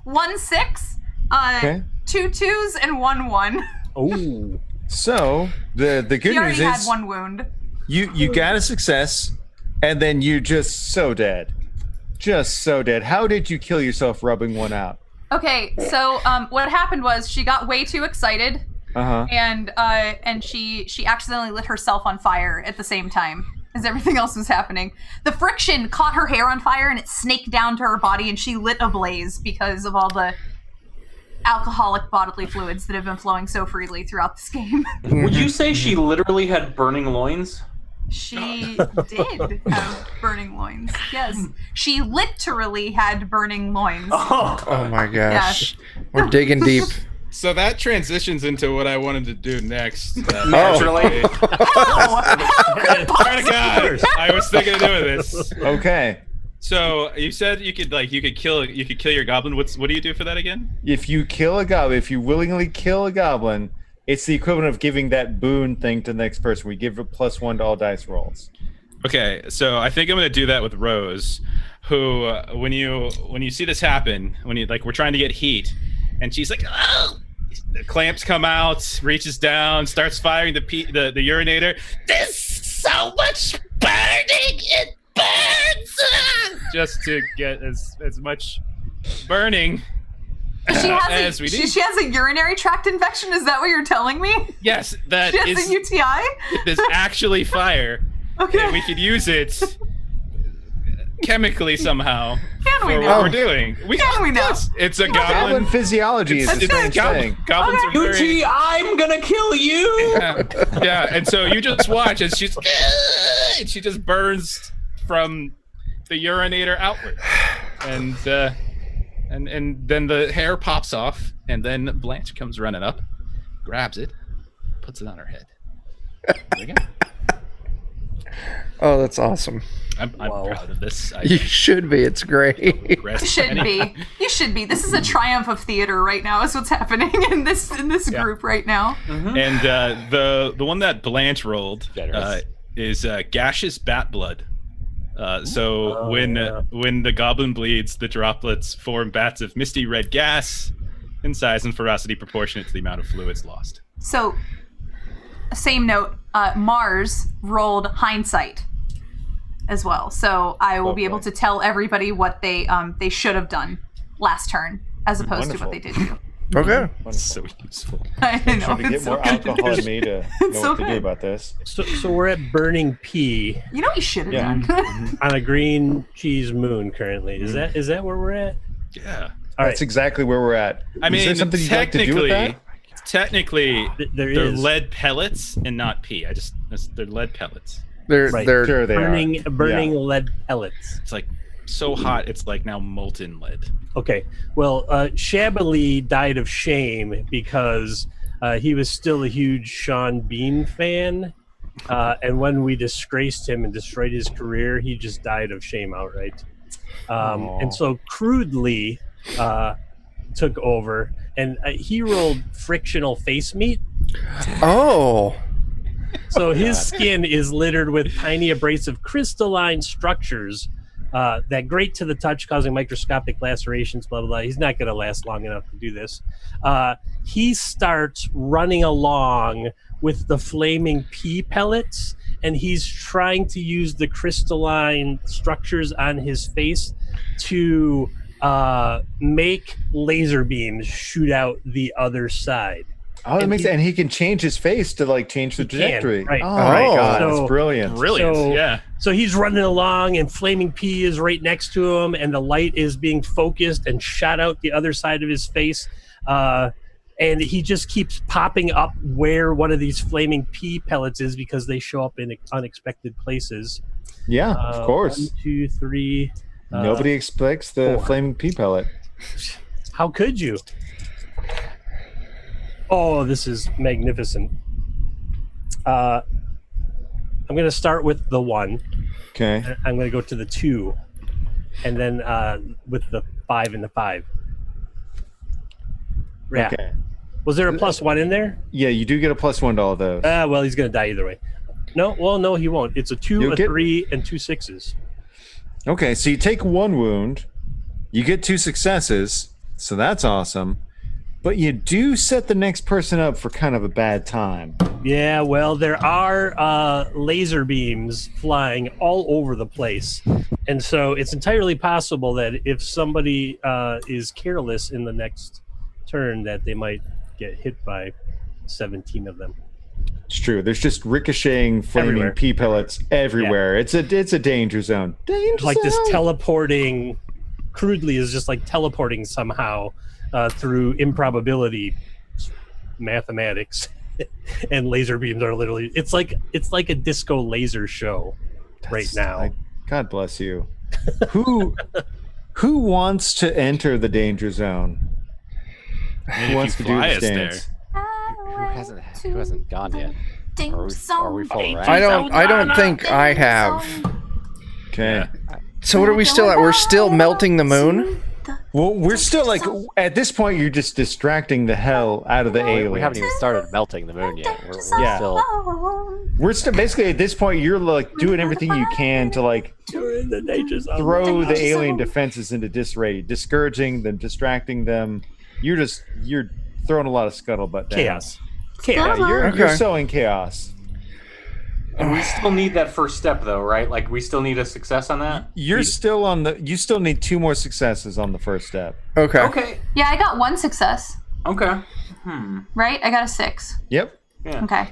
1 6, Okay. 2 2s, and 1 1. Oh. So the good He already news had is 1 wound. you got a success, and then you're just so dead. Just so dead. How did you kill yourself rubbing one out? Okay, so what happened was she got way too excited, Uh-huh. and she accidentally lit herself on fire at the same time as everything else was happening. The friction caught her hair on fire and it snaked down to her body, and she lit ablaze because of all the alcoholic bodily fluids that have been flowing so freely throughout this game. Would you say she literally had burning loins? She did have burning loins. Yes, she literally had burning loins. Oh my gosh. We're digging deep. So that transitions into what I wanted to do next. Naturally. Swear to God, I was thinking of doing this. Okay. So you said you could kill your goblin. What do you do for that again? If you kill a goblin, if you willingly kill a goblin, it's the equivalent of giving that boon thing to the next person. We give a +1 to all dice rolls. Okay, so I think I'm gonna do that with Rose, who when you see this happen, when you we're trying to get heat, and she's like, oh, the clamps come out, reaches down, starts firing the urinator. There's so much burning. It burns. Just to get as much burning She as has we a, need. she has a urinary tract infection. Is that what you're telling me? Yes, that She has is. a UTI. There's actually fire, Okay. and we could use it chemically somehow. Can we for know? what we're doing. Can we know? Yes, it's a Goblin goblin. physiology is the same thing. Goblins Okay. are very. UT, I'm gonna kill you! Yeah, and so you just watch as she just burns from the urinator outward, and then the hair pops off, and then Blanche comes running up, grabs it, puts it on her head. There we go. Oh, that's awesome. I'm Wow. proud of this. You should be. It's great. You should be. You should be. This is a triumph of theater right now. Is what's happening in this group right now. And the one that Blanche rolled Generous. is gaseous bat blood. So Oh, when yeah. when the goblin bleeds, the droplets form bats of misty red gas in size and ferocity proportionate to the amount of fluids lost. So, same note. Mars rolled hindsight as well, so I will be able to tell everybody what they should have done last turn, as opposed to what they did do. Okay. So useful. I know. Trying to get It's more so good. alcohol in me to know so what to do good. about this. So we're at Burning Pea You know what you should have Yeah. done. on a green cheese moon currently. Is that where we're at? Yeah. All That's right. exactly where we're at. I mean, is there something you'd like to do with that? technically, There they're is lead pellets and not pea. They're lead pellets. They're Right. they're Sure they burning Yeah. lead pellets. It's like so hot, it's like now molten lead. Okay. Well, Shabali died of shame because he was still a huge Sean Bean fan. And when we disgraced him and destroyed his career, he just died of shame outright. And so crudely took over, and he rolled frictional face meat. Oh. So his skin is littered with tiny abrasive crystalline structures that grate to the touch, causing microscopic lacerations, blah, blah, blah. He's not going to last long enough to do this. He starts running along with the flaming pea pellets and he's trying to use the crystalline structures on his face to make laser beams shoot out the other side. Oh, that And makes he- sense. And he can change his face to like change the He can, trajectory. right. Oh my Oh. god, So- that's brilliant. Brilliant. So- yeah. So he's running along, and Flaming P is right next to him, and the light is being focused and shot out the other side of his face. And he just keeps popping up where one of these Flaming P pellets is because they show up in unexpected places. Yeah, of course. 1, 2, 3. Nobody expects the 4. flaming pea pellet. How could you? Oh, this is magnificent. I'm going to start with the 1. Okay. I'm going to go to the 2, and then with the 5 and the 5. Yeah. Okay. Was there a +1 in there? Yeah, you do get a +1 to all those. Well, he's going to die either way. No, well, no, he won't. It's a 2, You'll a get- 3, and 2 6s. Okay, so you take 1 wound, you get 2 successes, so that's awesome. But you do set the next person up for kind of a bad time. Yeah, well, there are laser beams flying all over the place. And so it's entirely possible that if somebody is careless in the next turn, that they might get hit by 17 of them. It's true. There's just ricocheting flaming Everywhere. pea pellets everywhere. It's a danger zone. Danger Like this zone. teleporting, crudely is just like teleporting somehow through improbability mathematics. And laser beams are literally, it's like a disco laser show right now. God bless you. Who wants to enter the danger zone? Who wants to do fly this us there. dance? Who hasn't gone yet? Are we full rank? I don't think I have. Okay. So what are we still at? We're still melting the moon? Well, we're still like at this point. You're just distracting the hell out of the alien. We haven't even started melting the moon yet. We're Yeah. still. We're still basically at this point. You're like doing everything you can to like You're in the danger zone. throw the alien defenses into disarray, discouraging them, distracting them. You're throwing a lot of scuttlebutt down. Chaos. Yeah, you're Okay. sowing chaos. And we still need that first step, though, right? Like, we still need a success on that? You still need 2 more successes on the first step. Okay. Okay. Yeah, I got 1 success, Okay. right? I got a 6. Yep. Okay.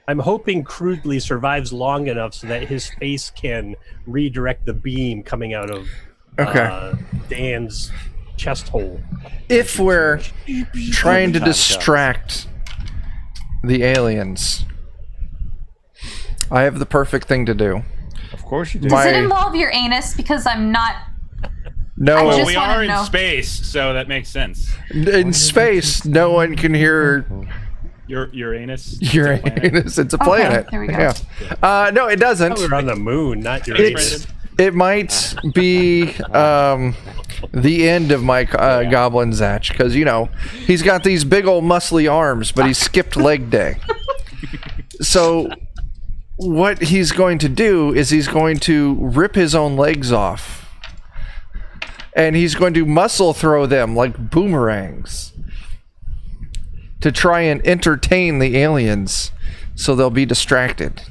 I'm hoping Crudely survives long enough so that his face can redirect the beam coming out of Dan's chest hole. If we're trying to distract the aliens, I have the perfect thing to do. Of course you do. Does it My- involve your anus? Because I'm not. No, I Well, just we wanna are in know. space, so that makes sense. in space, no one can hear Your Uranus. Uranus. It's a planet. there we go. Yeah. No, it doesn't. We're on the moon, not your It's, it might be the end of my Goblin Zatch, because, you know, he's got these big old muscly arms, but he skipped leg day. So what he's going to do is he's going to rip his own legs off. And he's going to muscle throw them like boomerangs to try and entertain the aliens so they'll be distracted.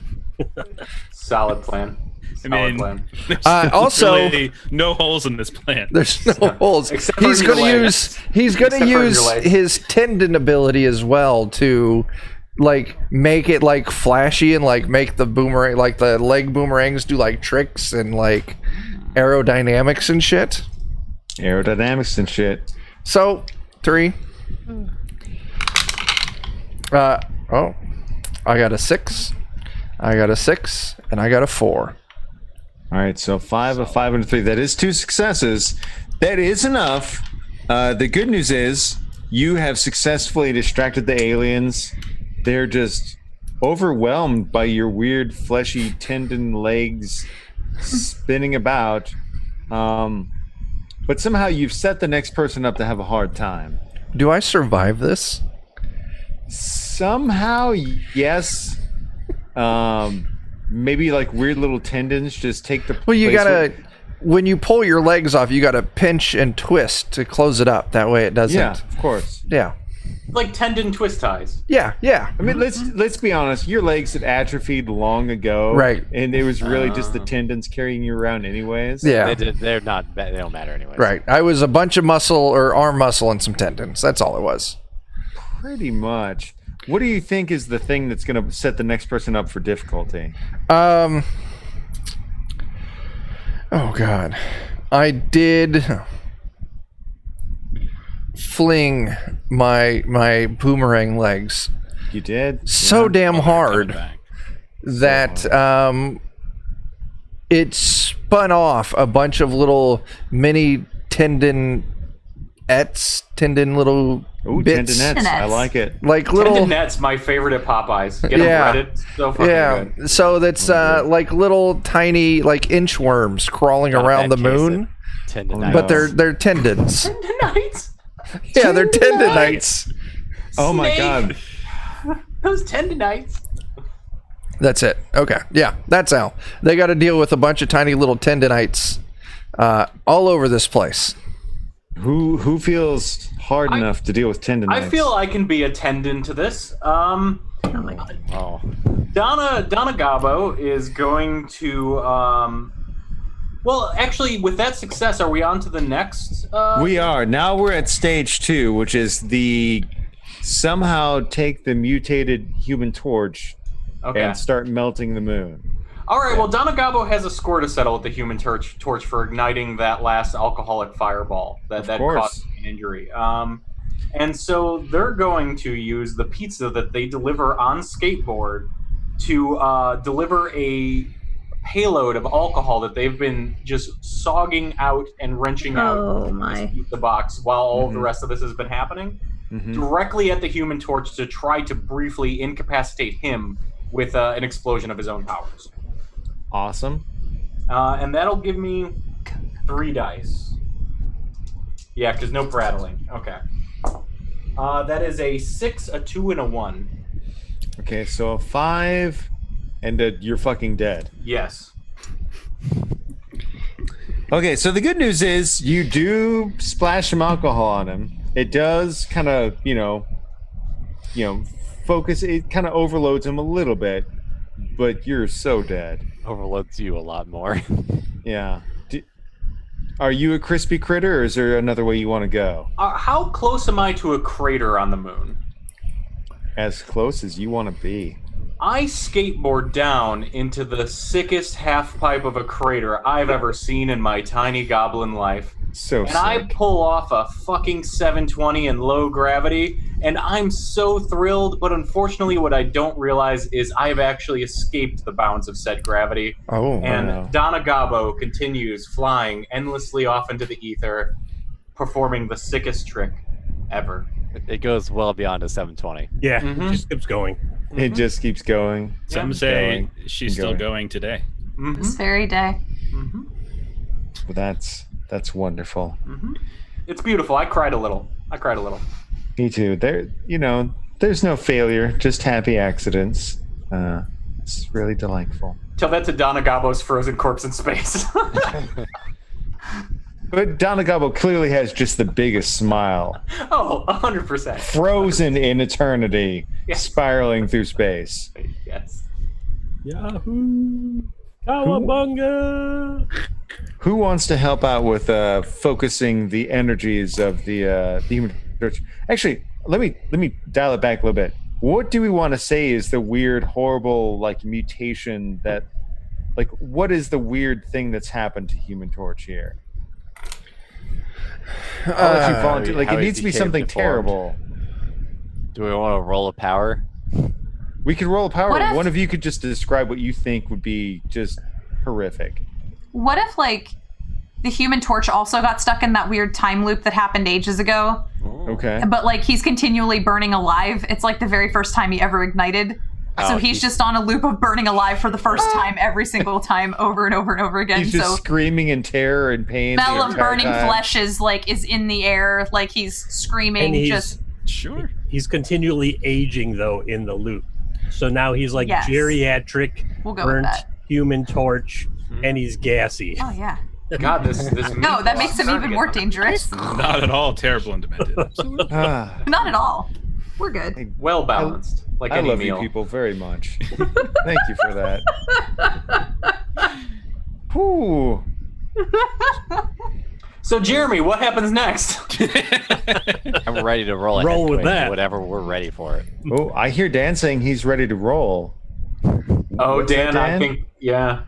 Solid plan. I Solid mean, plan. there's Also- really no holes in this plan. There's no holes. Except for He's your going to legs. use Except for your use legs. his tendon ability as well to like make it like flashy and like make the boomerang, like the leg boomerangs, do like tricks and like aerodynamics and shit. Aerodynamics and shit. So 3. I got a 6. I got a 6, and I got a 4. All right, so 5, a 5, and a 3. That is 2 successes. That is enough. The good news is you have successfully distracted the aliens. They're just overwhelmed by your weird fleshy tendon legs spinning about. But somehow you've set the next person up to have a hard time. Do I survive this? Somehow, yes. Maybe like weird little tendons just take the Well, you place gotta, where- when you pull your legs off, you gotta pinch and twist to close it up. That way it doesn't. Yeah, of course. Yeah. Like tendon twist ties. Yeah. I mean, let's be honest. Your legs had atrophied long ago, Right. And it was really just the tendons carrying you around, anyways. Yeah. They're not. They don't matter anyways. Right. I was a bunch of muscle or arm muscle and some tendons. That's all it was. Pretty much. What do you think is the thing that's going to set the next person up for difficulty? Oh God, I did fling my boomerang legs You did? so damn Coming hard back. that it spun off a bunch of little mini tendon little Ooh, bits. tendonettes. I like it. Like little Tendonette's my favorite at Popeyes. Get them Yeah. breaded. So fucking good. So that's like little tiny like inchworms crawling Got a around the bad case of moon, tendonitis. but they're tendons. Tendonites. Yeah, they're tendonites. Oh my Snake. god. Those tendonites. That's it. Okay. Yeah, that's how. They got to deal with a bunch of tiny little tendonites all over this place. Who feels hard enough to deal with tendonites? I feel I can be a tendon to this. Oh my god. Oh, Donna Gabo is going to. Well, actually, with that success, are we on to the next? We are. Now we're at stage 2, which is the somehow take the mutated Human Torch Okay. and start melting the moon. All right. Well, Donna Gabo has a score to settle with the Human Torch for igniting that last alcoholic fireball that course. caused an injury. And so they're going to use the pizza that they deliver on skateboard to deliver a payload of alcohol that they've been just sogging out and wrenching out Oh my. the box while all the rest of this has been happening directly at the Human Torch to try to briefly incapacitate him with an explosion of his own powers. Awesome. And that'll give me 3 dice. Yeah, because no prattling. Okay. That is a 6, a 2, and a 1. Okay, so a 5 and you're fucking dead. Yes. Okay, so the good news is you do splash some alcohol on him. It does kind of, focus. It kind of overloads him a little bit, but you're so dead. overloads you a lot more. Yeah. Are you a crispy critter, or is there another way you want to go? How close am I to a crater on the moon? As close as you want to be. I skateboard down into the sickest half pipe of a crater I've ever seen in my tiny goblin life. So And I sick. pull off a fucking 720 in low gravity, and I'm so thrilled, but unfortunately what I don't realize is I've actually escaped the bounds of said gravity. Oh, And wow. Donna Gabo continues flying endlessly off into the ether, performing the sickest trick ever. It goes well beyond a 720. Yeah, Mhm. it just keeps going. It just keeps going. Some Yeah. say Going she's and still going. going today. This very day. But that's wonderful. It's beautiful. I cried a little. Me too. There's no failure, just happy accidents. It's really delightful. Tell that to Donna Gabo's frozen corpse in space. But Donna Gabo clearly has just the biggest smile. Oh, 100%. Frozen in eternity, Yeah. spiraling through space. Yes. Yahoo! Cowabunga! Who wants to help out with focusing the energies of the human church? Actually, let me dial it back a little bit. What do we want to say is the weird, horrible, mutation that, what is the weird thing that's happened to Human Torch here? I'll let you volunteer. how It he needs to be became something deformed. terrible. Do we want to roll a power? We could roll a power. What if- One of you could just describe what you think would be just horrific. What if, the Human Torch also got stuck in that weird time loop that happened ages ago? Okay. But, he's continually burning alive. It's the very first time he ever ignited. So Oh, he's just on a loop of burning alive for the first time every single time over and over and over again. He's just So screaming in terror and pain. smell the of entire burning time. flesh is in the air. He's screaming. And he's just Sure. he's continually aging though in the loop. So now he's Yes. geriatric, We'll go with burnt that. Human Torch, and he's gassy. Oh yeah. God, this No, that makes him even more dangerous. Not at all terrible and demented. Absolutely. Not at all. We're good. well balanced, like I any love meal. you people very much. Thank you for that. Whew. So, Jeremy, what happens next? I'm ready to roll. Roll with quick, that. Whatever, we're ready for it. Oh, I hear Dan saying he's ready to roll. Oh, What's that, Dan, I Dan? think, yeah.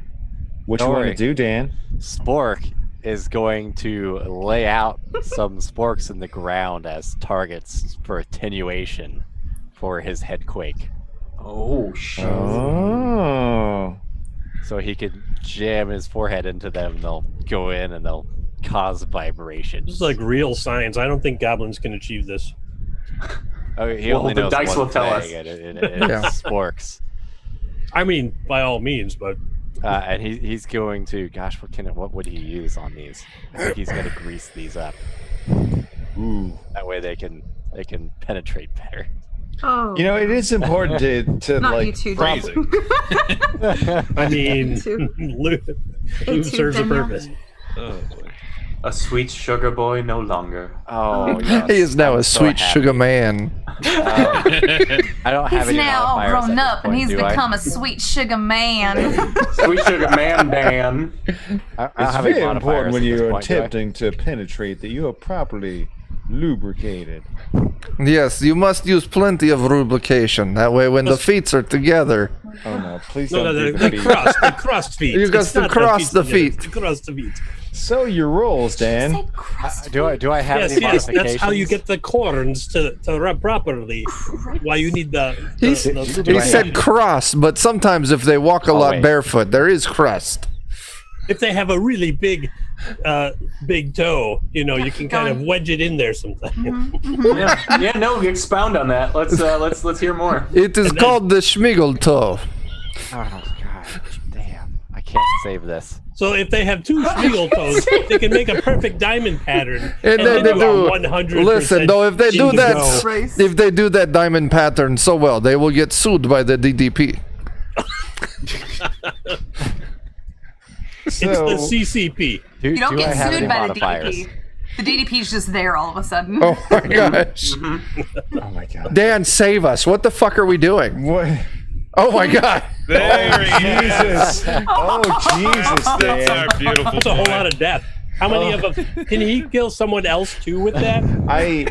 What Don't you want worry. to do, Dan? Spork is going to lay out some sporks in the ground as targets for attenuation for his headquake. Oh, shit. Oh. So he can jam his forehead into them, and they'll go in and they'll cause vibrations. This is like real science. I don't think goblins can achieve this. Oh, he Well, only the knows dice one will tell us. thing, and it's Yeah. sporks. I mean, by all means, but And he's going to, gosh, what would he use on these? I think he's going to grease these up. Ooh. That way they can penetrate better. Oh. You know, it is important to Not like you two, prop- Phrasing. I mean, Two. lube Two, serves a Daniel. purpose. Oh, boy. A sweet sugar boy no longer. Oh, yes. He is now I'm a so sweet happy. sugar man. I don't have He's any now all modifiers grown at up this and he's point, do I? become a sweet sugar man. Sweet sugar man, Dan. I don't It's have any very modifiers important when at this you're point, do I? attempting to penetrate that you are properly lubricated. Yes, you must use plenty of lubrication. That way, when the feet are together, Oh no, please No, don't no, do the the feet. cross feet. You got It's to not cross the together, feet. it's to cross the feet. So your rolls, Dan. Do I have Yes, any yes, modifications? that's how you get the corns to rub properly. Why you need the He's- he said crust, but sometimes if they walk a lot wait. barefoot, there is crust. if they have a really big toe, you can kind of wedge it in there sometimes. Yeah, no, expound on that. Let's hear more. It is called the Schmigel toe. Oh, God. Damn. I can't save this. So if they have two Spiegel toes, they can make a perfect diamond pattern. And then they you do. are 100% Listen, though, if they do in that, go. Christ. if they do that diamond pattern so well, they will get sued by the DDP. It's So, the CCP. You don't do I get have sued any by the modifiers? DDP. The DDP's just there all of a sudden. Oh my gosh. oh my god. Dan, save us. What the fuck are we doing? What? Oh my god. There he is. Jesus. Oh Jesus, That's Dan. our beautiful That's a whole boy. lot of death. How many of them? Can he kill someone else too with that? I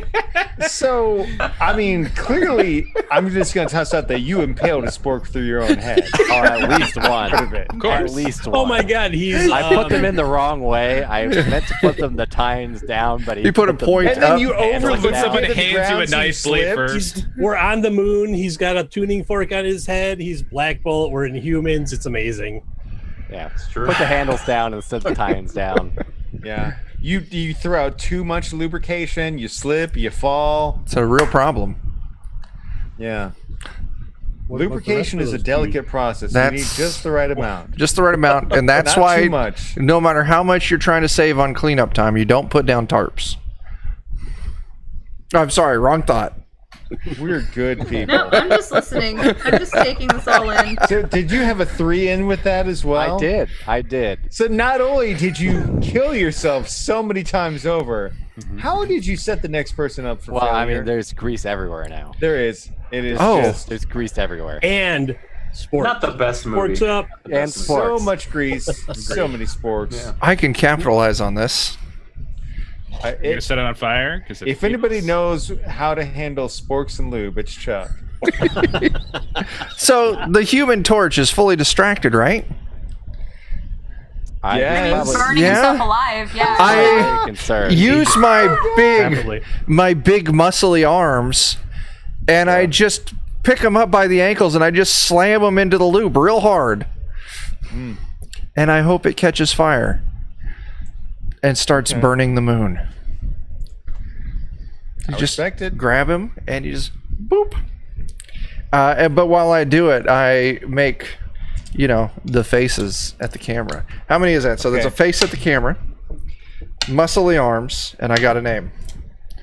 mean, clearly, I'm just going to toss out that you impaled a spork through your own head. Oh, at least one. Of course. At least one. Oh my God, he's. I put them in the wrong way. I meant to put them the tines down, but He put a them point And then up. you handle overlooked down. Someone it to the hands you a ground, so you nice blade slipped. first. We're on the moon. He's got a tuning fork on his head. He's Black Bolt. We're Inhumans. It's amazing. Yeah, true. put the handles down instead of the tines down. Yeah. You throw out too much lubrication, you slip, you fall. It's a real problem. Yeah. What about the Lubrication rest is of a those delicate process. You need That's- just the right amount. Just the right amount. And that's Not why too much. no matter how much you're trying to save on cleanup time, you don't put down tarps. I'm sorry, wrong thought. We're good people. No, I'm just listening. I'm just taking this all in. So did you have a 3 in with that as well? I did. So not only did you kill yourself so many times over, how did you set the next person up for Well, I failure? mean, there's grease everywhere now. There is. It is Oh. just There's grease everywhere. And sports. Not the best movie. Sports up. And so sporks. much grease, so many sporks. Yeah. I can capitalize on this. You're gonna set it on fire? 'Cause it If anybody feels- knows how to handle sporks and lube, it's Chuck. So the Human Torch is fully distracted, right? I Yes. He's probably burning Yeah. himself alive. Yeah. I very concerned. use Definitely. my big muscly arms, and I just pick him up by the ankles and I just slam him into the loop real hard. And I hope it catches fire and starts burning the moon. You just respect it. grab him and you just boop. But while I do it, I make, the faces at the camera. How many is that? So there's a Okay. face at the camera, muscly arms, and I got a name.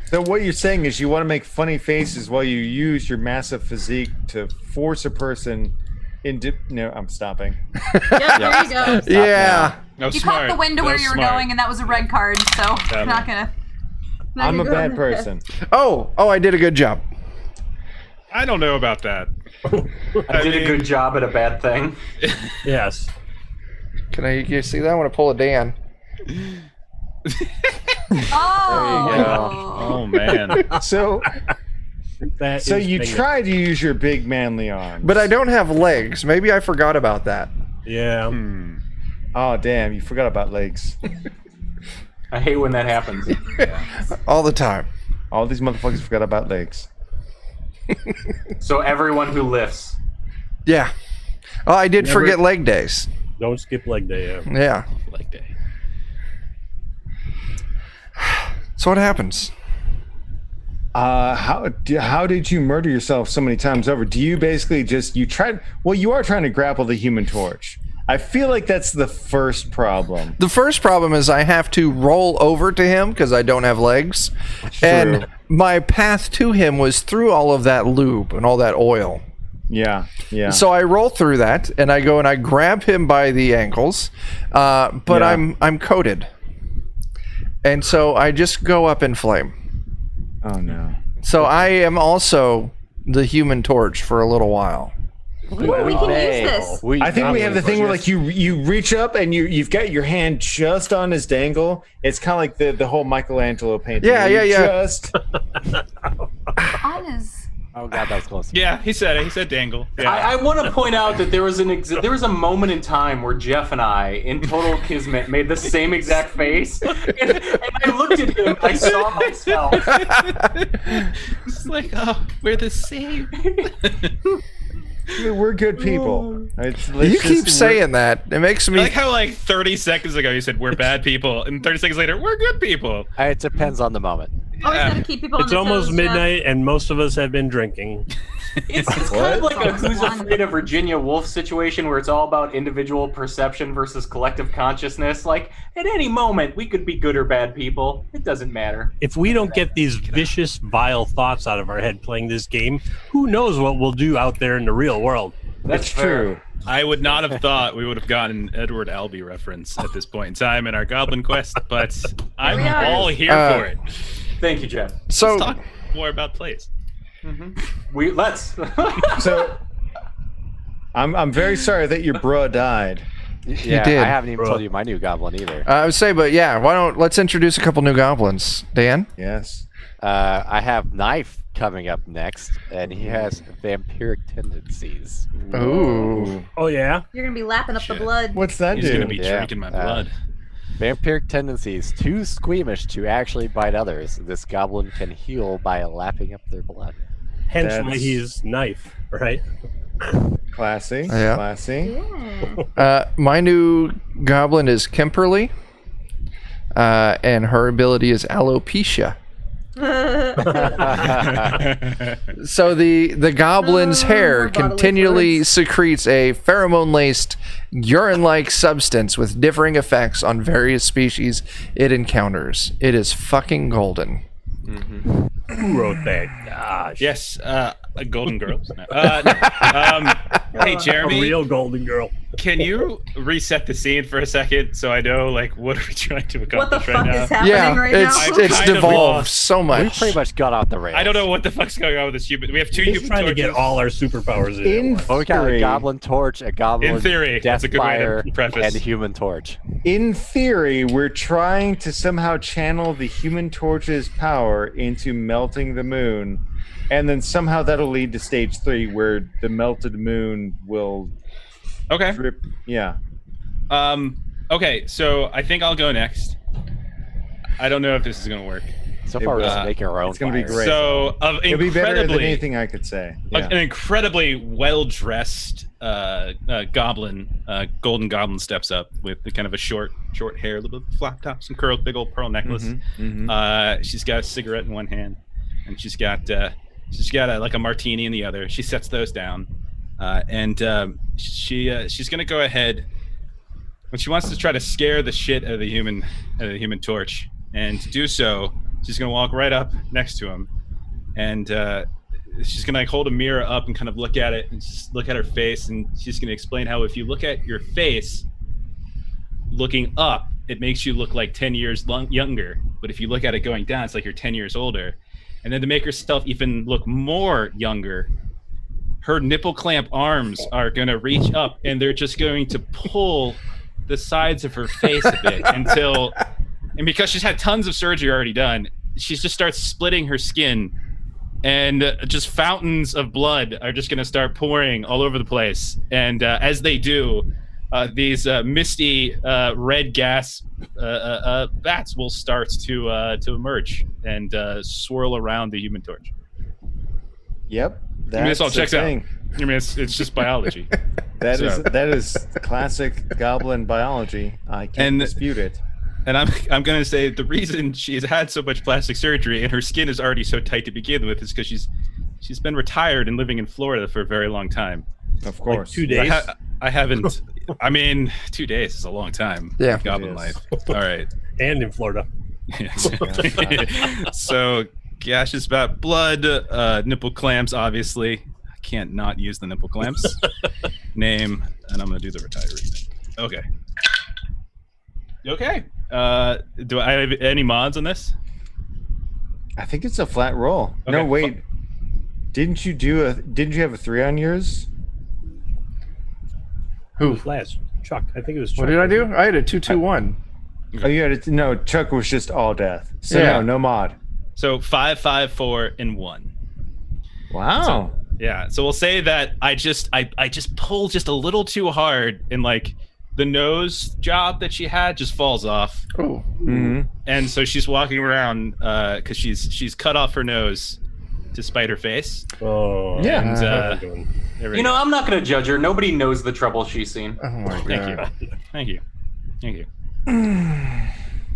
So what you're saying is you want to make funny faces while you use your massive physique to force a person No, I'm stopping. Yep, there you go. Yeah. No, You smart. caught the wind to where That was you were smart. going, and that was a red card, so Yeah. not gonna. I'm a bad person. Oh, I did a good job. I don't know about that. I did a good job at a bad thing. Yes. Can you see that? I want to pull a Dan. Oh. Oh man. So That so is you big. try to use your big manly arms. But I don't have legs. Maybe I forgot about that. Yeah. Oh damn, you forgot about legs. I hate when that happens. All the time. All these motherfuckers forgot about legs. So everyone who lifts. Yeah. Oh, I did Never- forget leg days. Don't skip leg day. Yeah. Like that. So what happens? How did you murder yourself so many times over? Do you basically you are trying to grapple the Human Torch. I feel like that's the first problem. The first problem is I have to roll over to him because I don't have legs. And my path to him was through all of that lube and all that oil. Yeah. So I roll through that and I go and I grab him by the ankles, but Yeah. I'm coated. And so I just go up in flame. Oh no. So I am also the Human Torch for a little while. Ooh, we can use this. I think we have the thing where like you reach up and you've got your hand just on his dangle. It's kind of like the whole Michelangelo painting. Yeah. Just On his. Oh god, that was close. Yeah, he said it. He said dangle. Yeah. I want to point out that there was a moment in time where Jeff and I, in total kismet, made the same exact face, and I looked at him. I saw myself. It's like, oh, we're the same. we're good people. You keep saying that. It makes I me. like how like 30 seconds ago you said we're bad people, and 30 seconds later we're good people. It depends on the moment. Always gotta keep people on It's their almost toes, Jeff. midnight, and most of us have been drinking. It's kind of like a Who's Afraid of Virginia Woolf situation where it's all about individual perception versus collective consciousness. Like, at any moment, we could be good or bad people. It doesn't matter. If we don't get these vicious, vile thoughts out of our head playing this game, who knows what we'll do out there in the real world? That's It's true. I would not have thought we would have gotten an Edward Albee reference at this point in time in our Goblin Quest, but I'm we are. all here for it. Thank you, Jeff. So Let's talk more about plays. Let's. So I'm very sorry that your bruh died. Yeah, did. I haven't even told you my new goblin either. I would say, but yeah, let's introduce a couple new goblins. Dan? Yes. I have Knife coming up next, and he has vampiric tendencies. Ooh. Oh, yeah? You're gonna be lapping up the blood. What's that He's do? gonna be Yeah, drinking my blood. Vampiric tendencies, too squeamish to actually bite others. This goblin can heal by lapping up their blood. Hence why That's- he's knife, right? Classy. Yeah. Classy. Yeah. My new goblin is Kimberly, and her ability is alopecia. So the goblin's hair more bodily continually fluids. secretes a pheromone-laced, urine-like substance with differing effects on various species it encounters. It is fucking golden. Who wrote that? Gosh. Yes, a golden girl. No. Hey, A Jeremy, real golden girl. can you reset the scene for a second so I know, like, what are we trying to What the accomplish fuck right now? is happening Yeah, right it's now? it's kind of devolved lost. so We much. pretty much got off the rails. I don't know what the fuck's going on with this human. We have two He's human trying to torches. get all our superpowers in. In Well, we got a theory, goblin torch, a goblin In theory, that's a good way to Deathfire, preface. and human torch. in theory, we're trying to somehow channel the Human Torch's power into melting the moon, and then somehow that'll lead to stage 3, where the melted moon will Okay. drip. Yeah. Okay, so I think I'll go next. I don't know if this is gonna work. So far, we're just will. making our own It's gonna be fire. great. So, It'll be better than incredibly, anything I could say. Yeah. an incredibly well-dressed goblin, golden goblin, steps up with the kind of a short hair, a little bit of flop top, some curls, big old pearl necklace. She's got a cigarette in one hand, and she's got like a martini in the other. She sets those down, and she's gonna go ahead. When she wants to try to scare the shit out of the human torch, and to do so, she's gonna walk right up next to him, and she's gonna like hold a mirror up and kind of look at it and just look at her face, and she's gonna explain how if you look at your face looking up, it makes you look like 10 years younger, but if you look at it going down, it's like you're 10 years older. And then to make herself even look more younger, her nipple clamp arms are gonna reach up and they're just going to pull the sides of her face a bit until, and because she's had tons of surgery already done, she just starts splitting her skin, and just fountains of blood are just going to start pouring all over the place. And as they do, these misty red gas bats will start to emerge and swirl around the Human Torch. Yep. I mean, this all that's the checks out. thing. I mean, it's just biology. That So- is classic goblin biology. I can't And- dispute it. And I'm going to say the reason she has had so much plastic surgery and her skin is already so tight to begin with is because she's been retired and living in Florida for a very long time. Of course. 2 days. I haven't. I mean, 2 days is a long time. Yeah. Goblin It life. is. All right. And in Florida. So gashes about blood, nipple clamps. Obviously, I can't not use the nipple clamps. Name, and I'm going to do the retiree thing. Okay. Okay. Do I have any mods on this? I think it's a flat roll. Okay. No, wait. Didn't you have a 3 on yours? Who? Last. Chuck. I think it was Chuck. What did I do? I had a 2-2-1. Oh, you had it. No, Chuck was just all death. So Yeah. no mod. So 5, 5, 4, and 1. Wow. Yeah. So we'll say that I just pulled just a little too hard, and like the nose job that she had just falls off. Oh. Mhm. And so she's walking around because she's cut off her nose to spite her face. Oh. Yeah. And there we You know, go. I'm not going to judge her. Nobody knows the trouble she's seen. Oh my Thank god. you. Thank you. Thank you.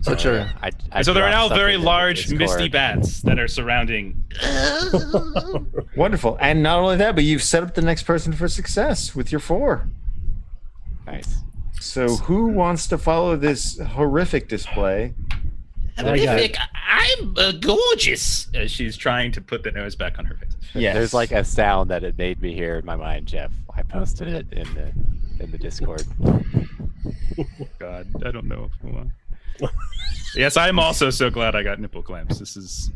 Such a I So there are now dropped very something in the large Discord. misty bats that are surrounding. Wonderful. And not only that, but you've set up the next person for success with your 4. Nice. So who wants to follow this horrific display? Horrific. I'm gorgeous. As she's trying to put the nose back on her face. Yes. There's like a sound that it made me hear in my mind, Jeff. I posted it in the Discord. God, I don't know. Yes, I'm also so glad I got nipple clamps. This is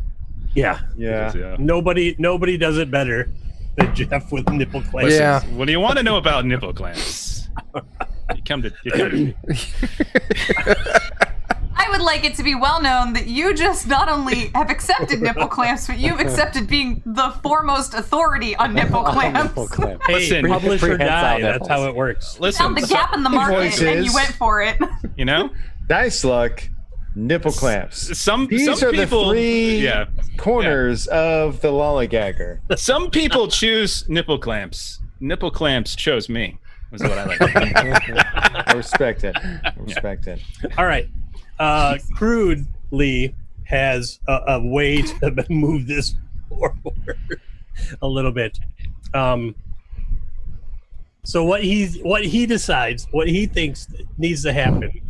Yeah. Yeah. Nobody does it better than Jeff with nipple clamps. Yeah. What do you want to know about nipple clamps? You come to me. I would like it to be well known that you just not only have accepted nipple clamps, but you've accepted being the foremost authority on nipple clamps. Nipple clamp. Hey, Listen, publish or die. prehensile That's how nipples. it works. Listen, Found the gap in the market and you went for it. you know, Nice luck. Nipple clamps. some These some are people, the 3 yeah, corners of the lollygagger. some people choose nipple clamps. Nipple clamps chose me. Was what I like. to think. I respect it. I respect it. All right. Crudely has a way to move this forward a little bit. So what he decides, what he thinks needs to happen,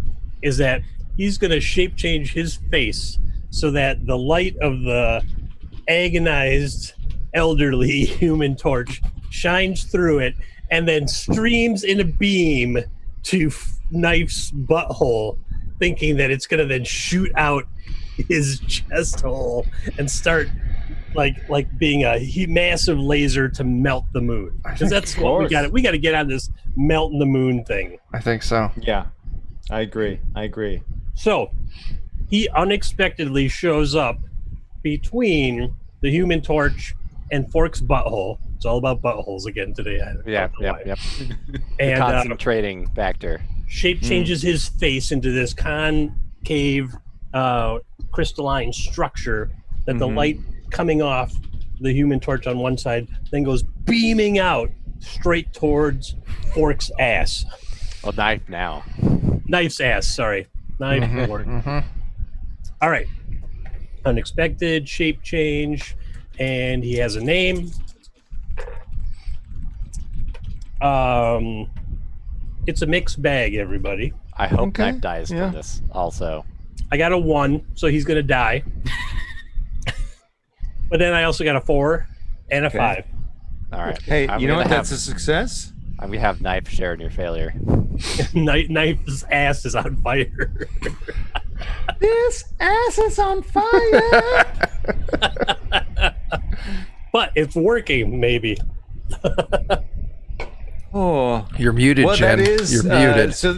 is that he's going to shape change his face so that the light of the agonized elderly Human Torch shines through it and then streams in a beam to Knife's butthole, thinking that it's going to then shoot out his chest hole and start like being a massive laser to melt the moon. Because that's what we got. We got to get on this melting the moon thing. I think so. Yeah. I agree. So he unexpectedly shows up between the Human Torch and Fork's butthole. It's all about buttholes again today. I don't know Yep. why. The And concentrating factor. shape changes his face into this concave crystalline structure that the light coming off the Human Torch on one side then goes beaming out straight towards Fork's ass. Well, knife now. Knife's ass, sorry. Knife Fork. All right. Unexpected shape change, and he has a name. It's a mixed bag, everybody. I hope Okay, knife dies yeah. from this also. I got a 1, so he's gonna die. But then I also got a 4 And a Okay. 5. All right. Hey, I'm you know gonna what? That's have- a success. I'm gonna have Knife share in your failure. Knife's ass is on fire. This ass is on fire. But it's working, maybe. Oh, You're muted, well, Jen. that is You're muted. So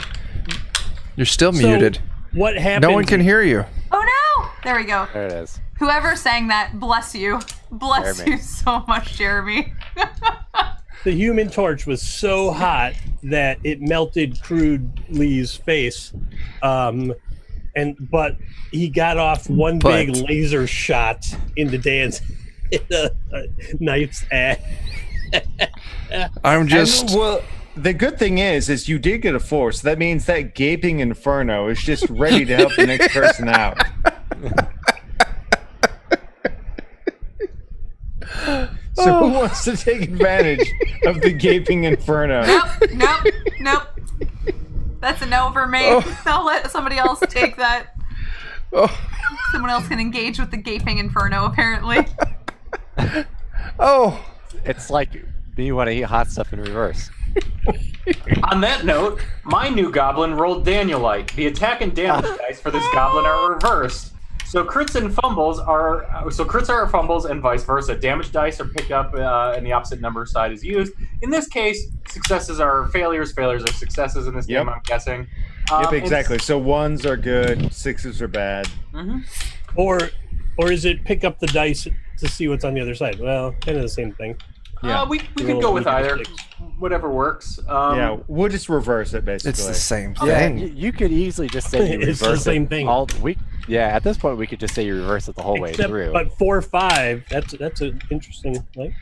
You're still So, muted. What happens? No one can hear you. Oh no! There we go. There it is. Whoever sang that, bless you. Bless Jeremy. you so much, Jeremy. The Human Torch was so hot that it melted Crude Lee's face, but he got off one big But- laser shot into Dan's Knife's ass. I'm just. well, the good thing is you did get a 4, so that means that gaping inferno is just ready to help the next person out. So who wants to take advantage of the gaping inferno? Nope. That's a no for me. I'll let somebody else take that. Oh, Someone else can engage with the gaping inferno, apparently. oh. It's like me want to eat hot stuff in reverse. On that note, my new goblin rolled Danielite. The attack and damage dice for this goblin are reversed. So crits are fumbles and vice versa. Damage dice are picked up and the opposite number side is used. In this case, successes are failures, failures are successes in this Yep. game, I'm guessing. Yep, exactly. So 1s are good, 6s are bad. Or is it pick up the dice to see what's on the other side? Well, kind of the same thing. Yeah. We could go with either. Whatever works. Yeah, we'll just reverse it basically. It's the same Yeah, thing. you could easily just say you It's reverse the same it thing. At this point, we could just say you reverse it the whole way Except, through. but 4-5, that's an interesting. Like,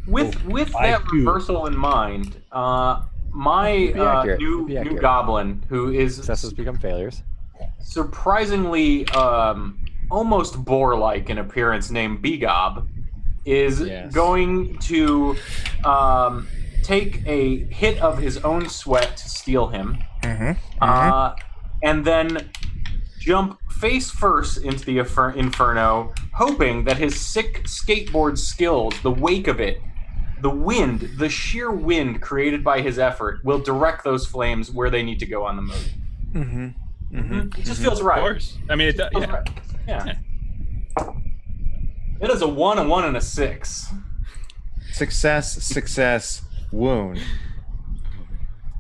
With that 5-2. reversal in mind, my It'd be accurate. new It'd be accurate. goblin, who is Successes become failures. surprisingly almost boar-like in appearance, named Begob, is Yes. going to take a hit of his own sweat to steal him, and then jump face first into the inferno, hoping that his sick skateboard skills, the wake of it, the wind, the sheer wind created by his effort, will direct those flames where they need to go on the moon. It just feels right. Of course. I mean, Feels yeah. right. Yeah. It is a 1, a 1, and a 6. Success, wound.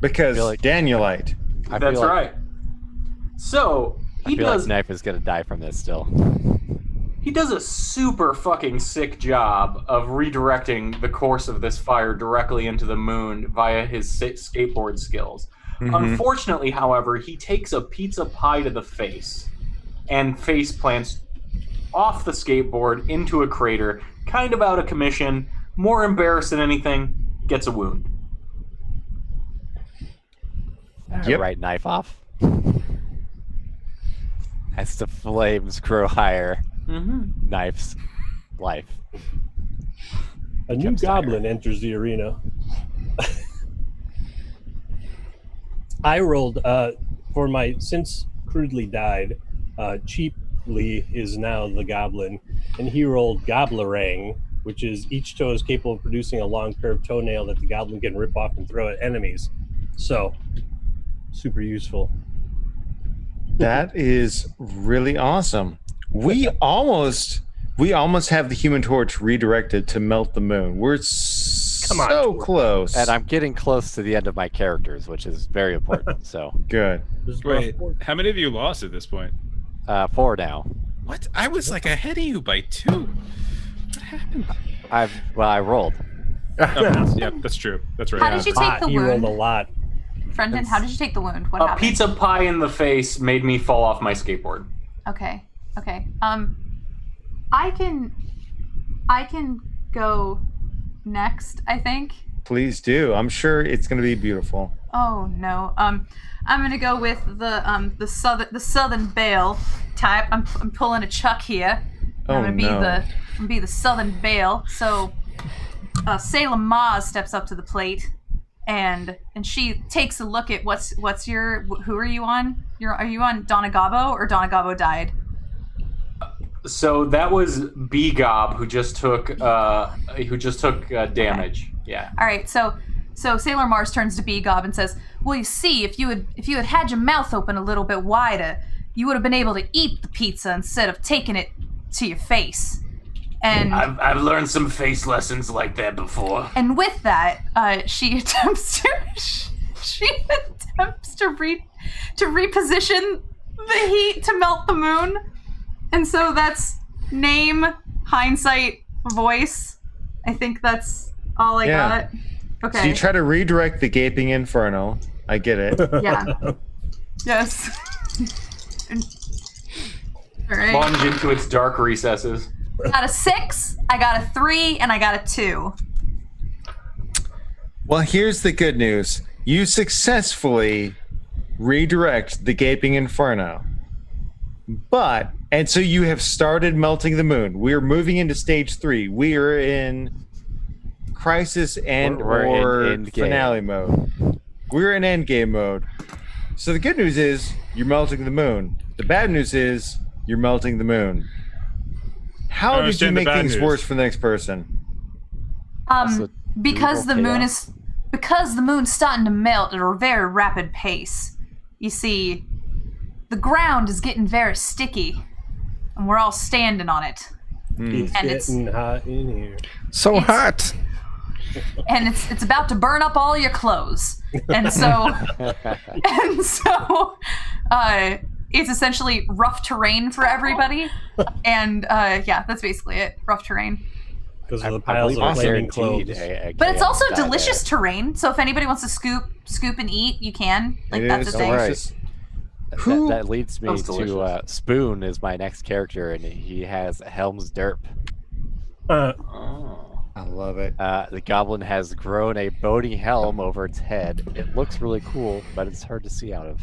Because feel like- Danielite. I That's feel like, right. So I he feel does like Knife is gonna die from this still. he does a super fucking sick job of redirecting the course of this fire directly into the moon via his skateboard skills. Unfortunately, however, he takes a pizza pie to the face and face plants off the skateboard into a crater, kind of out of commission, more embarrassed than anything, gets a wound. Yep. Right knife off. As the flames grow higher, Knife's life. a new goblin enters the arena. I rolled for my since Crudely died. Cheap Lee is now the goblin, and he rolled Goblerang, which is each toe is capable of producing a long curved toenail that the goblin can rip off and throw at enemies. So, super useful. That is really awesome. We almost have the Human Torch redirected to melt the moon. We're Come on, so Torch. close. And I'm getting close to the end of my characters, which is very important. So, Good. This is Wait, rough. how many of you lost at this point? 4 now. What? I was like ahead of you by 2. What happened? I rolled. Oh, yeah, that's true. That's right. How did you take the He rolled a wound? lot. Brendan, how did you take the wound? What A happened? pizza pie in the face made me fall off my skateboard. Okay. I can go next, I think. Please do. I'm sure it's going to be beautiful. Oh no. I'm gonna go with the southern bale type. I'm pulling a Chuck here. Oh, I'm gonna no. be the southern bale. So Salem Maz steps up to the plate and she takes a look at who are you on? Are you on Donagabo or Donagabo died? So that was B-Gob who just took damage. Yeah. All right, so Sailor Mars turns to B-Gob and says, "Well, you see, if you had your mouth open a little bit wider, you would have been able to eat the pizza instead of taking it to your face." And I've learned some face lessons like that before. And with that, she attempts to reposition the heat to melt the moon. And so that's name, hindsight, voice. I think that's all I got. Okay. So you try to redirect the gaping inferno. I get it. Yeah. Yes. All right. Plunge into its dark recesses. I got a 6, I got a 3, and I got a 2. Well, here's the good news. You successfully redirect the gaping inferno. And so you have started melting the moon. We're moving into stage 3. We are in crisis or in finale mode. We're in endgame mode. So the good news is you're melting the moon. The bad news is you're melting the moon. How did you make things worse for the next person? Because the moon's starting to melt at a very rapid pace. You see, the ground is getting very sticky, and we're all standing on it. It's getting hot in here. So hot. And it's about to burn up all your clothes. And so it's essentially rough terrain for everybody. And that's basically it. Rough terrain. Because of the piles of flaming clothes. But it's also delicious terrain. So if anybody wants to scoop and eat, you can. Like, that's a thing. Delicious. That leads me to Spoon is my next character, and he has Helm's Derp. I love it. The goblin has grown a boating helm over its head. It looks really cool, but it's hard to see out of.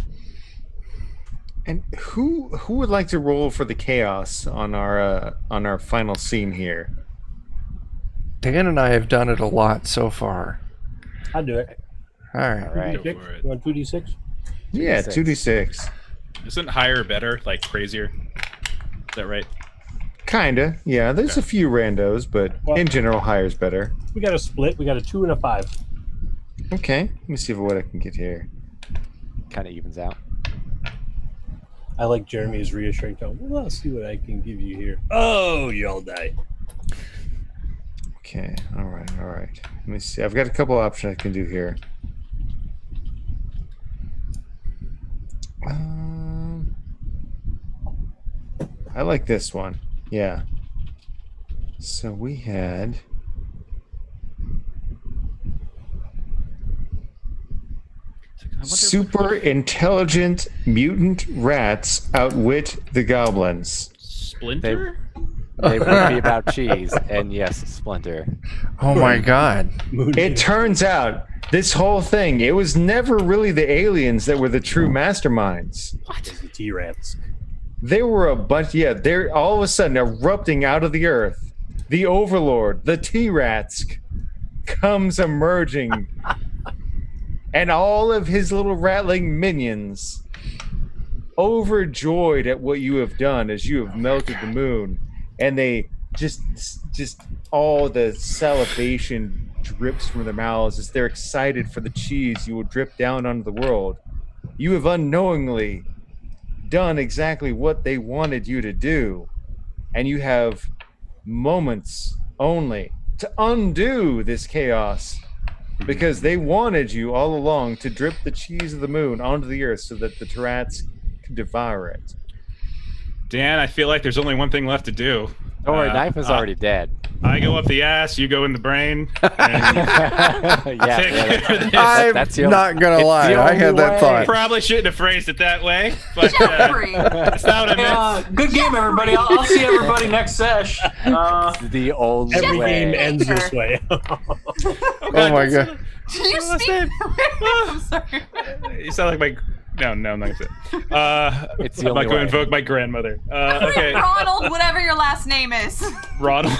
And who would like to roll for the chaos on our final scene here? Dan and I have done it a lot so far. I'll do it. All right. Go for it. You want 2d6? Yeah, 2d6. Isn't higher better, like crazier? Is that right? Kinda. Yeah, there's a few randos, but in general, higher's better. We got a split. We got a 2 and a 5. Okay, let me see what I can get here. Kind of evens out. I like Jeremy's reassuring tone. Well, I'll see what I can give you here. Oh, you all die. Okay, all right. Let me see. I've got a couple options I can do here. I like this one. Yeah. So we had... super intelligent mutant rats outwit the goblins. Splinter? They would be about cheese, and yes, Splinter. Oh my god. It turns out this whole thing, it was never really the aliens that were the true masterminds. What? The T-Rats. They were a bunch, they're all of a sudden erupting out of the earth. The Overlord, the T-Rats, comes emerging. And all of his little rattling minions, overjoyed at what you have done as you have melted the moon. And they just all the salivation drips from their mouths as they're excited for the cheese you will drip down onto the world. You have unknowingly done exactly what they wanted you to do. And you have moments only to undo this chaos. Because they wanted you all along to drip the cheese of the moon onto the earth so that the Turats could devour it. Dan, I feel like there's only one thing left to do. Don't worry, Knife is already dead. I go up the ass, you go in the brain. And I'm not gonna lie, I had that thought. Probably shouldn't have phrased it that way, but that's not what I meant. Good game, everybody. I'll see everybody next sesh. The only Every way. game ends this way. Oh my god. Did you speak? I'm sorry. You sound like my... No, I'm not gonna say it. It's the I'm not only going way. to invoke my grandmother. Okay. Ronald, whatever your last name is. Ronald.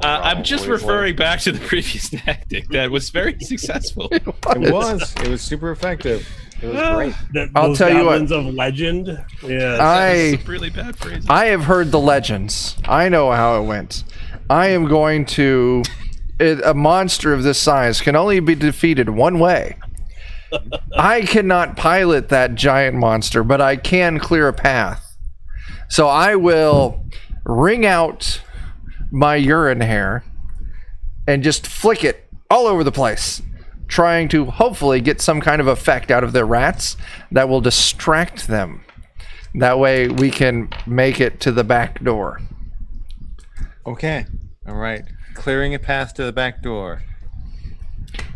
I'm just referring back to the previous tactic that was very successful. It was super effective. It was great. I'll tell you what. Goblins of legend. Yeah. I Really bad phrase. have heard the legends. I know how it went. I am going to. A monster of this size can only be defeated one way. I cannot pilot that giant monster, but I can clear a path. So I will wring out my urine hair and just flick it all over the place, trying to hopefully get some kind of effect out of the rats that will distract them. That way we can make it to the back door. Okay. All right. Clearing a path to the back door.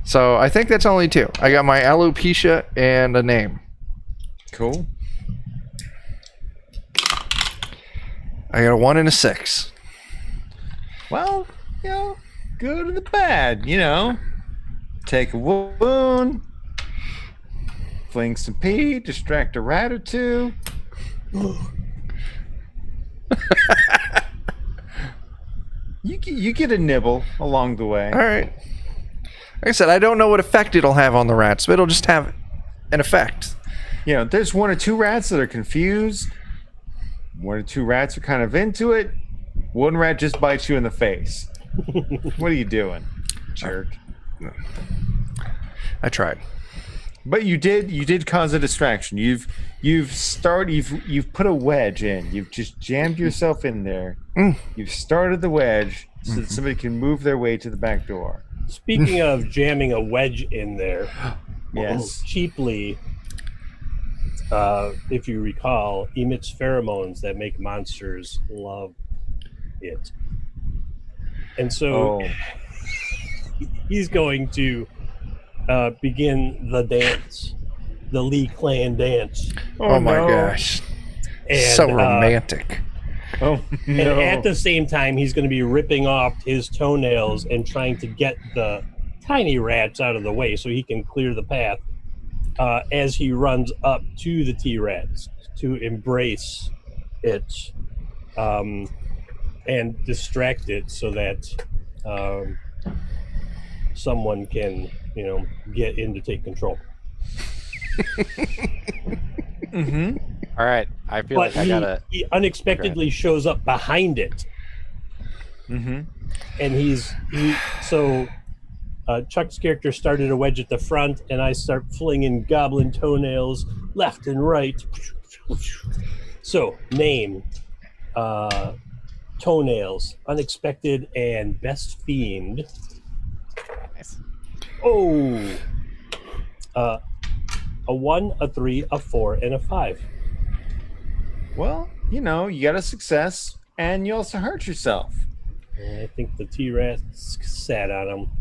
So I think that's only 2. I got my alopecia and a name. Cool. I got a 1 and a 6. Well, good and the bad, Take a wound, fling some pee, distract a rat or two. You get a nibble along the way. All right. Like I said, I don't know what effect it'll have on the rats, but it'll just have an effect. There's 1 or 2 rats that are confused. 1 or 2 rats are kind of into it. 1 rat just bites you in the face. What are you doing, jerk? I tried. But you did cause a distraction. You've put a wedge in. You've just jammed yourself in there. You've started the wedge so that somebody can move their way to the back door. Speaking of jamming a wedge in there, Yes. cheaply, if you recall, emits pheromones that make monsters love it. And so he's going to begin the dance, the Lee Clan dance. Oh my gosh. And, So romantic. And at the same time, he's going to be ripping off his toenails and trying to get the tiny rats out of the way so he can clear the path as he runs up to the T-Rats to embrace it and distract it so that someone can, get in to take control. All right, I feel like I gotta. He unexpectedly shows up behind it, and Chuck's character started a wedge at the front, and I start flinging goblin toenails left and right. So name, toenails, unexpected, and best fiend. Nice. A 1, a 3, a 4, and a 5. Well, you got a success, and you also hurt yourself. And I think the T-Rats sat on him.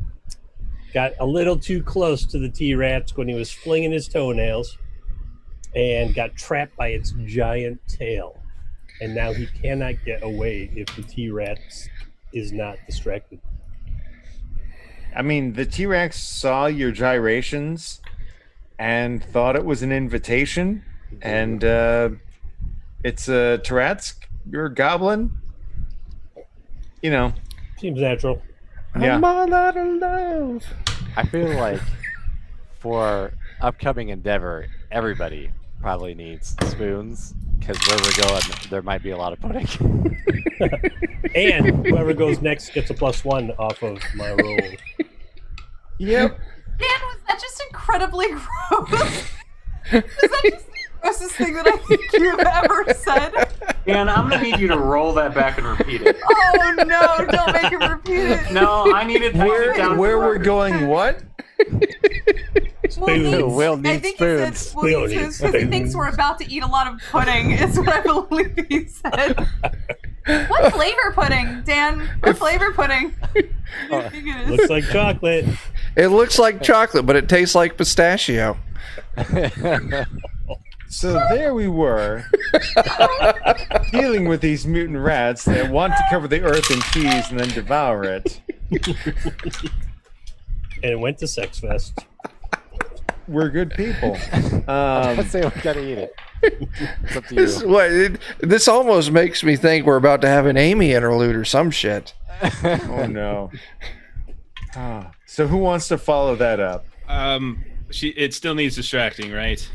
Got a little too close to the T-Rats when he was flinging his toenails and got trapped by its giant tail. And now he cannot get away if the T-Rats is not distracted. I mean, the T-Rex saw your gyrations and thought it was an invitation, and it's a Taratsk, you're a goblin. Seems natural. Yeah. I'm all out of love. I feel like for upcoming endeavor, everybody probably needs spoons because where we're going, there might be a lot of pudding. And whoever goes next gets a +1 off of my roll. Yep. Dan, was that just incredibly gross? Was that just the grossest thing that I think you've ever said? Dan, I'm gonna need you to roll that back and repeat it. Oh no, don't make him repeat it. No, I need it down. Where we're going? What? We'll I need think spoons. he said we'll need spoons because he thinks we're about to eat a lot of pudding, is what I believe he said. What flavor pudding, Dan? What flavor pudding? I think it is. Looks like chocolate. It looks like chocolate, but it tastes like pistachio. So there we were, dealing with these mutant rats that want to cover the earth in cheese and then devour it. And it went to Sex Fest. We're good people. Let's say we gotta eat it. It's up to you. This almost makes me think we're about to have an Amy interlude or some shit. Oh no. So who wants to follow that up? it still needs distracting, right?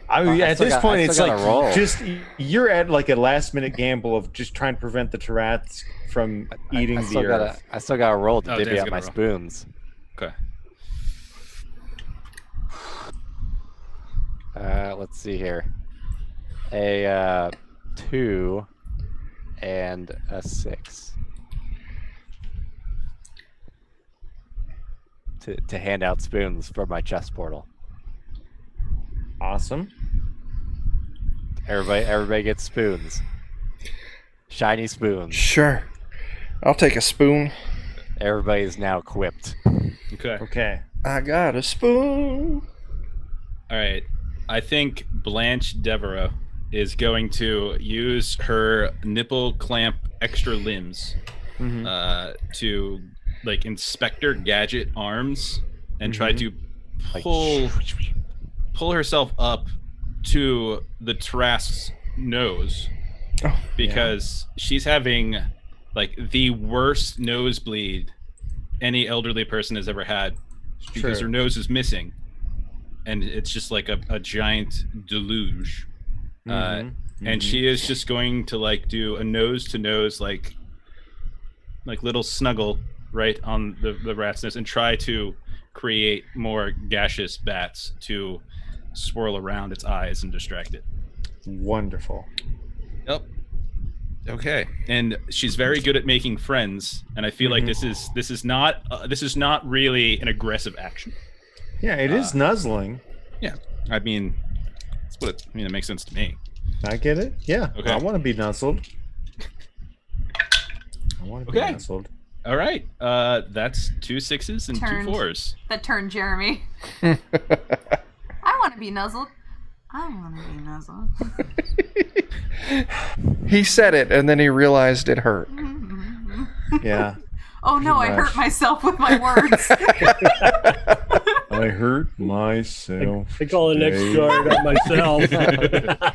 I mean, at this point, it's like roll. just you're at like a last minute gamble of just trying to prevent the Tarats from eating I the still earth. I still got to roll to Oh, divvy Dan's up gonna my roll. spoons. Okay. Let's see here. A 2 and a 6. To hand out spoons from my chest portal. Awesome. Everybody gets spoons. Shiny spoons. Sure. I'll take a spoon. Everybody's now equipped. Okay. Okay. I got a spoon. All right. I think Blanche Devereaux is going to use her nipple clamp extra limbs to like Inspector Gadget arms and try to pull herself up to the Trask's nose because she's having like the worst nosebleed any elderly person has ever had because her nose is missing and it's just like a giant deluge. And she is just going to like do a nose to nose like little snuggle right on the rat's nose and try to create more gaseous bats to swirl around its eyes and distract it. Wonderful. Yep. Okay. And she's very good at making friends, and I feel like this is not really an aggressive action. Yeah, it is nuzzling. Yeah. I mean, it makes sense to me. I get it. Yeah. Okay. I want to be nuzzled. Okay. All right. That's 2 6s and Turned. 2 4s. That turned Jeremy. I want to be nuzzled. I want to be nuzzled. He said it, and then he realized it hurt. Yeah. Oh no, I hurt myself with my words. I hurt myself. I call the next jar on myself.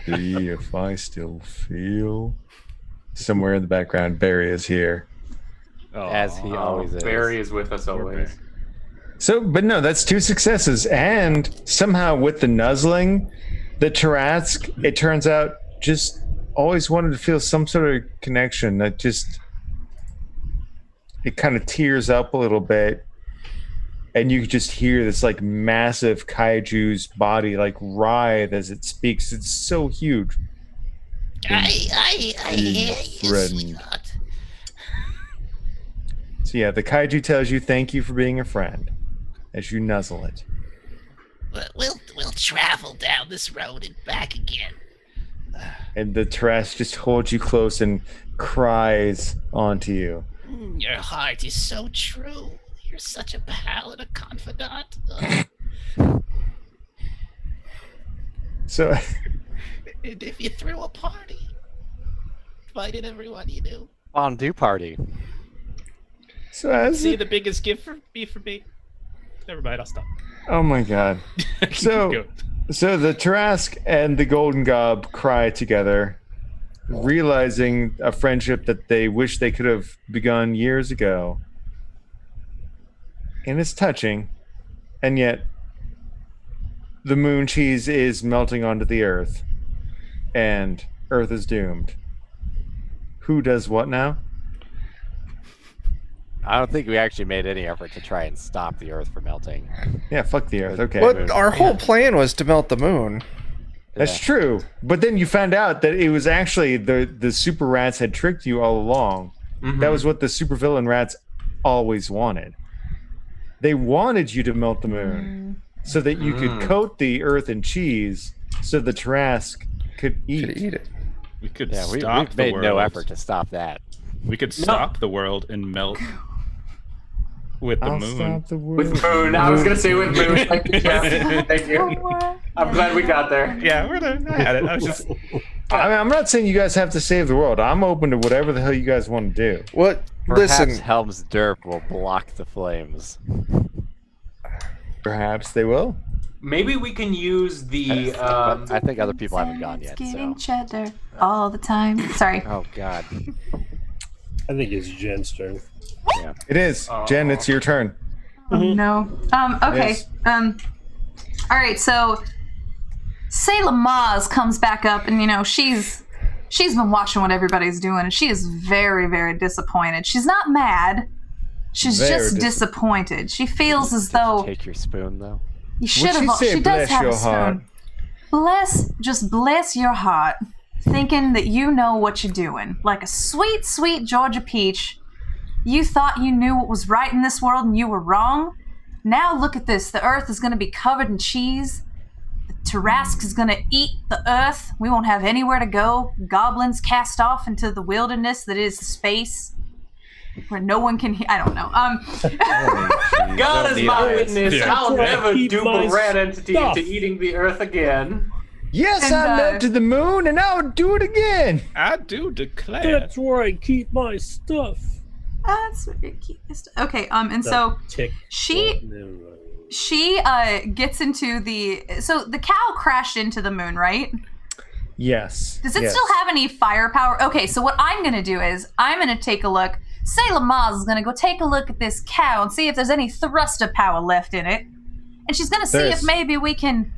See if I still feel. Somewhere in the background, Barry is here. As he always is. Barry is with us always. So, but no, that's 2 successes. And somehow with the nuzzling, the Tarask, it turns out, just always wanted to feel some sort of connection. That just, it kind of tears up a little bit. And you just hear this like massive kaiju's body like writhe as it speaks. It's so huge. I hear you, Friend. sweetheart. So yeah, the kaiju tells you thank you for being a friend as you nuzzle it. We'll travel down this road and back again. And the Tarask just holds you close and cries onto you. Your heart is so true. You're such a pal and a confidant. So And if you threw a party, invited everyone you knew. Fondue party. So as See the biggest gift for me. Never mind, I'll stop. oh my god. So Go. so the Tarask and the Golden Gob cry together, realizing a friendship that they wish they could have begun years ago. And it's touching, and yet the moon cheese is melting onto the earth, and Earth is doomed. Who does what now? I don't think we actually made any effort to try and stop the Earth from melting. Yeah, fuck the Earth. Okay. But our whole plan was to melt the moon. That's true. But then you found out that it was actually the super rats had tricked you all along. That was what the supervillain rats always wanted. They wanted you to melt the moon so that you could coat the Earth in cheese so the Tarask could eat. Could eat it. We could Yeah, stop we've the made world. no effort to stop that. We could stop the world and melt with the I'll moon. stop the world. With Moon. I was going to say with Moon. Thank you, Jeff. Thank you. I'm glad we got there. Yeah, I had it. I was just I mean, I'm not saying you guys have to save the world. I'm open to whatever the hell you guys want to do. What? Perhaps Listen, Helm's Derp will block the flames. Perhaps they will. Maybe we can use the. But I think other people haven't gone yet, so. Thanksgiving cheddar all the time. Sorry. Oh, God. I think it's Jen's turn. Yeah. It is. Jen, it's your turn. Oh no. Okay. Yes. All right, so Sailor Maz comes back up, and she's been watching what everybody's doing, and she is very, very disappointed. She's not mad. She's just disappointed. She feels as though Take your spoon, though. you should have. She does have a spoon. Bless your heart, thinking that you know what you're doing. Like a sweet, sweet Georgia peach, you thought you knew what was right in this world and you were wrong. Now look at this. The earth is going to be covered in cheese. The Tarask is going to eat the earth. We won't have anywhere to go. Goblins cast off into the wilderness that is space, where no one can hear. I don't know. God is my witness. Yeah. I'll never Keep dupe my a rat entity stuff. into eating the earth again. Yes, And, I love to the moon, and I'll do it again. I do declare. That's where I keep my stuff. That's what you keep. Okay. And so she gets into so the cow crashed into the moon, right? Yes. Does it yes. still have any firepower? Okay, so what I'm gonna do is I'm gonna take a look. Sailor Maz is gonna go take a look at this cow and see if there's any thruster power left in it, and she's gonna see if maybe we can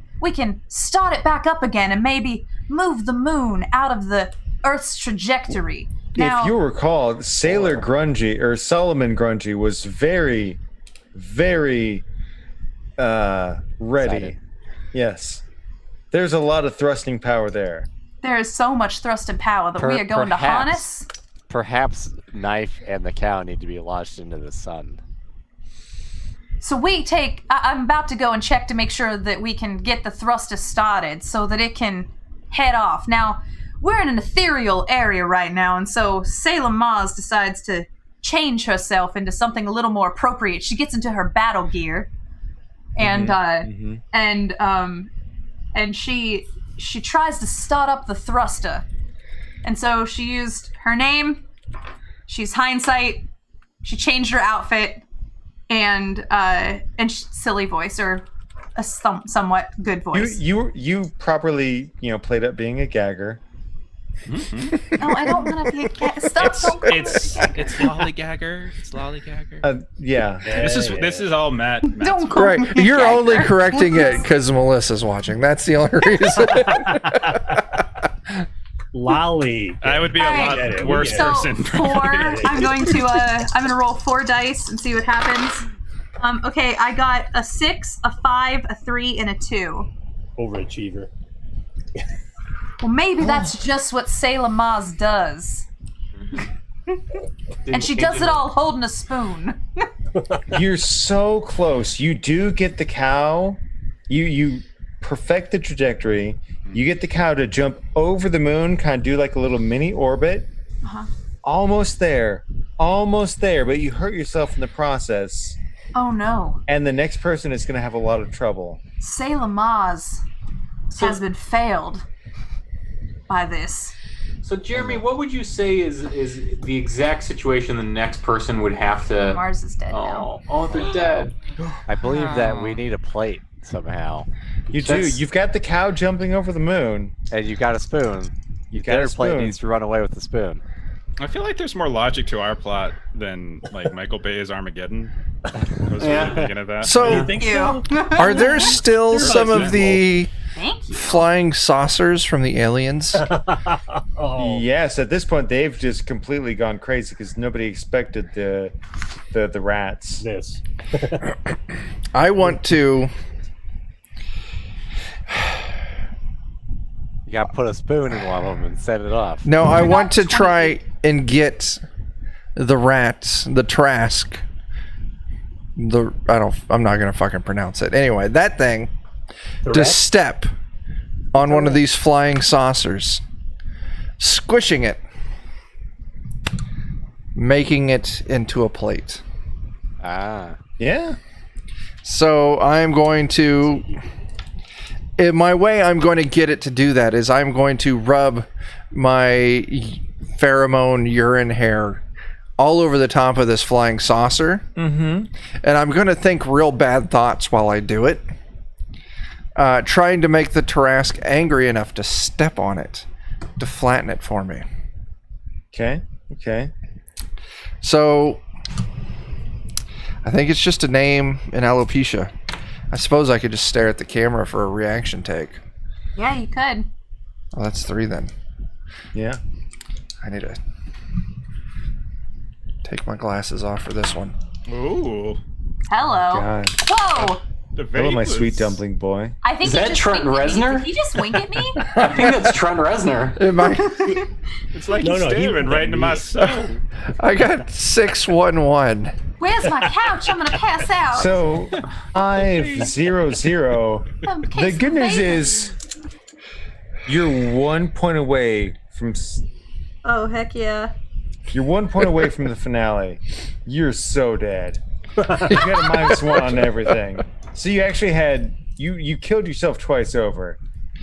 start it back up again and maybe move the moon out of the Earth's trajectory. Now, if you recall, Sailor Grungy or Solomon Grungy was very, very ready. Excited. Yes. There's a lot of thrusting power there. there is so much thrust and power that we are going to harness. Perhaps Knife and the cow need to be launched into the sun. So I'm about to go and check to make sure that we can get the thruster started so that it can head off. Now, we're in an ethereal area right now, and so Salem Maz decides to change herself into something a little more appropriate. She gets into her battle gear, and she tries to start up the thruster. And so she used her name, she's hindsight, she changed her outfit, and silly voice, or a somewhat good voice. You properly played up being a gagger. No, I don't want to be a cat. Stop! It's lollygagger. It's lollygagger. Yeah. This is all Matt. Don't call Right, me a you're gagger, only correcting it please. because Melissa's watching. That's the only reason. Lolly. I would be a lot Alright. worse So person. 4. I'm going to roll 4 dice and see what happens. Okay, I got a 6, a 5, a 3, and a 2. Overachiever. Well, maybe that's just what Salem Maz does. And she does it all holding a spoon. You're so close. You do get the cow. You perfect the trajectory. You get the cow to jump over the moon, kind of do like a little mini orbit. Uh-huh. Almost there, but you hurt yourself in the process. Oh no. And the next person is going to have a lot of trouble. Salem Maz has been failed by this. So, Jeremy, what would you say is the exact situation the next person would have to... Mars is dead now. Oh, they're dead. I believe that we need a plate somehow. You do. You've got the cow jumping over the moon. And you got a spoon. got a plate spoon. needs to run away with the spoon. I feel like there's more logic to our plot than like Michael Bay's Armageddon. I was really thinking of that. So, Think Ew. so? are there still some of the Thank you. flying saucers from the aliens? Oh. Yes, at this point they've just completely gone crazy because nobody expected the rats. This. I want to. You gotta put a spoon in one of them and set it off. No, I want to 20 try and get the rats, the Trask. I'm not gonna fucking pronounce it. Anyway, that thing to step on one of these flying saucers, squishing it, making it into a plate. Ah. Yeah. So I'm going to, in my way I'm going to get it to do that is I'm going to rub my pheromone urine hair all over the top of this flying saucer. And I'm going to think real bad thoughts while I do it. Trying to make the Tarask angry enough to step on it, to flatten it for me. Okay. So I think it's just a name in alopecia. I suppose I could just stare at the camera for a reaction take. Yeah, you could. Oh, that's 3 then. Yeah. I need to take my glasses off for this one. Ooh. Hello. God. Whoa! The Hello, my vape sweet was- dumpling boy. I think Is he that just Trent winked at me. Reznor? Did he just wink at me? I think that's Trent Reznor. Am I? It's like No, he's no, he staring went right at into me. my soul. I got 611. Where's my couch? I'm gonna pass out. So 500. The good news is you're 1 point away from Oh, heck yeah. you're 1 point away from the finale. You're so dead. You got a -1 on everything. So you actually had you killed yourself twice over.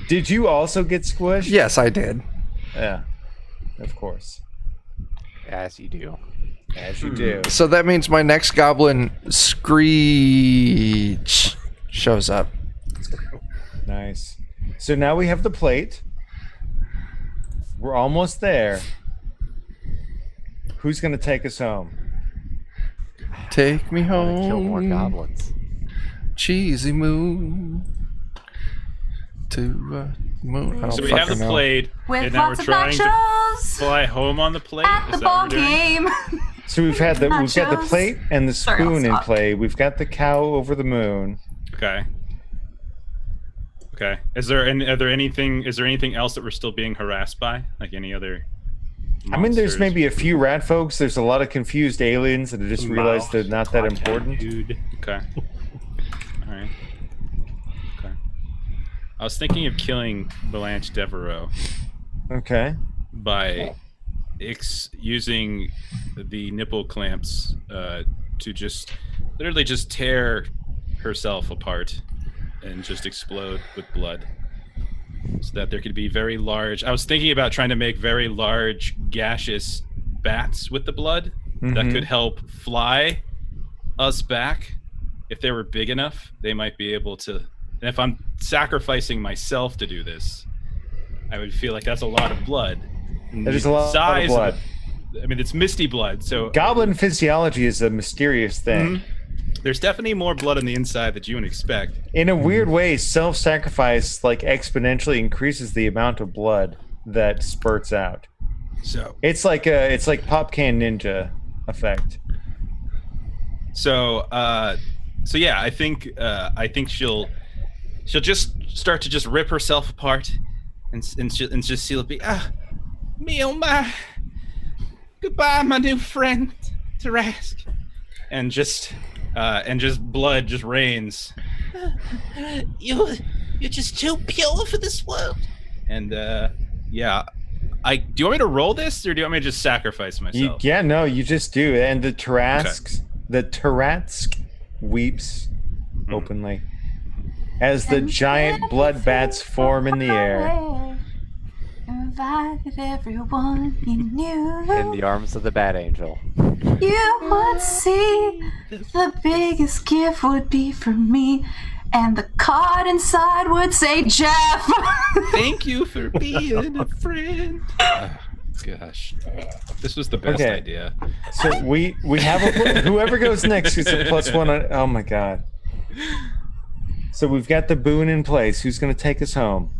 Did you also get squished? Yes, I did. Yeah. Of course. As you do. As you do. So that means my next goblin Screech shows up. Nice. So now we have the plate. We're almost there. Who's gonna take us home? Take me I want to kill more home, goblins. cheesy moon. To moon. I don't So we have the fucking know. plate, With and now we're lots of trying to nachos fly home on the plate. at the Is that what ball we're doing? game. So we've got the Nachos. plate and the Sorry, I'll spoon in stop. play. We've got the cow over the moon. Okay. Okay. Is there anything else that we're still being harassed by? Like any other? I mean, there's monsters? maybe a few rat folks. There's a lot of confused aliens that have just realized they're not that important. Dude. Okay. All right. Okay. I was thinking of killing Blanche Devereaux Okay. by using the nipple clamps to just literally just tear herself apart and just explode with blood, so that there could be very large. I was thinking about trying to make very large gaseous bats with the blood that could help fly us back. If they were big enough, they might be able to. And if I'm sacrificing myself to do this, I would feel like that's a lot of blood. And That is the a lot of size blood. I mean, it's misty blood, so Goblin physiology is a mysterious thing. there's definitely more blood on the inside that you would expect. In a weird way, self-sacrifice like exponentially increases the amount of blood that spurts out. So, It's like Pop Can Ninja effect. so yeah, I think she'll just start to just rip herself apart, and just she'll be me oh my, goodbye my new friend Tarask, and just blood just rains. You're just too pure for this world. And yeah, do you want me to roll this, or do you want me to just sacrifice myself? Yeah, no, you just do. And the Tarask weeps openly as the giant blood bats form in the air. Invited everyone you knew. In the arms of the Bat Angel. You would see the biggest gift would be from me, and the card inside would say Jeff. Thank you for being a friend. Gosh, this was the best Okay. idea. So we have whoever goes next gets a +1 on. Oh my god. So we've got the boon in place. Who's going to take us home?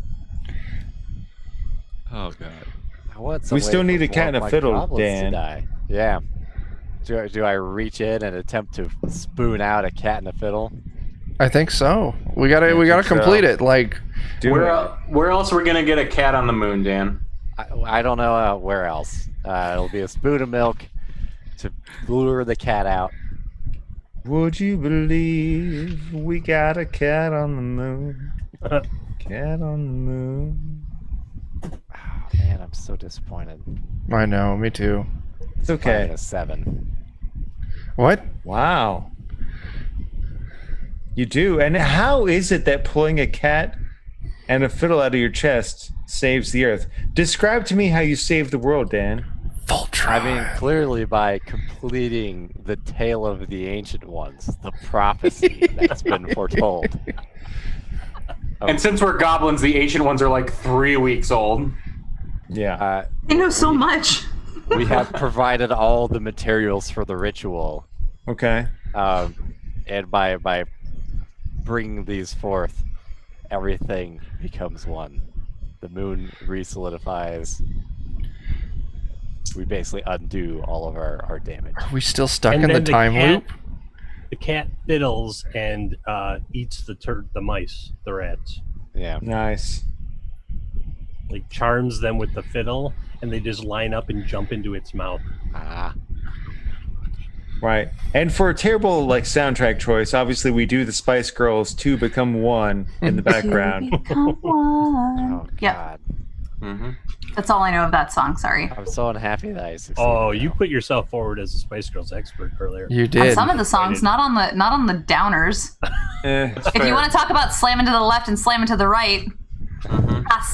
Oh god. I want some We still way need for a cat and more a of my fiddle, goblins to Dan. die. Yeah. Do I reach in and attempt to spoon out a cat and a fiddle? I think so. We gotta think so. complete it. Like, Do it. Where else are we gonna get a cat on the moon, Dan? I don't know where else. It'll be a spoon of milk to lure the cat out. Would you believe we got a cat on the moon? Cat on the moon. Oh, man, I'm so disappointed. I know, me too. It's Playing okay. a 7. What? Wow. You do. And how is it that pulling a cat and a fiddle out of your chest saves the earth? Describe to me how you save the world, Dan. Voltron. I mean, clearly by completing the tale of the ancient ones, the prophecy that's been foretold. And since we're goblins, the ancient ones are like 3 weeks old. Yeah. I know so much. We have provided all the materials for the ritual, Okay. and by bring these forth, everything becomes one. The moon re-solidifies. We basically undo all of our damage. Are we still stuck And in the then time loop? The cat fiddles and eats the mice, the rats. Yeah. Nice. Like charms them with the fiddle, and they just line up and jump into its mouth. Ah. Right. And for a terrible soundtrack choice, obviously we do the Spice Girls 2 Become One in the background. Become one. Oh, Yep. God. Mm-hmm. That's all I know of that song. Sorry. I'm so unhappy that I succeeded. Oh, you now. put yourself forward as a Spice Girls expert earlier. You On did. some of the songs, not on the downers. If you want to talk about slamming to the left and slamming to the right,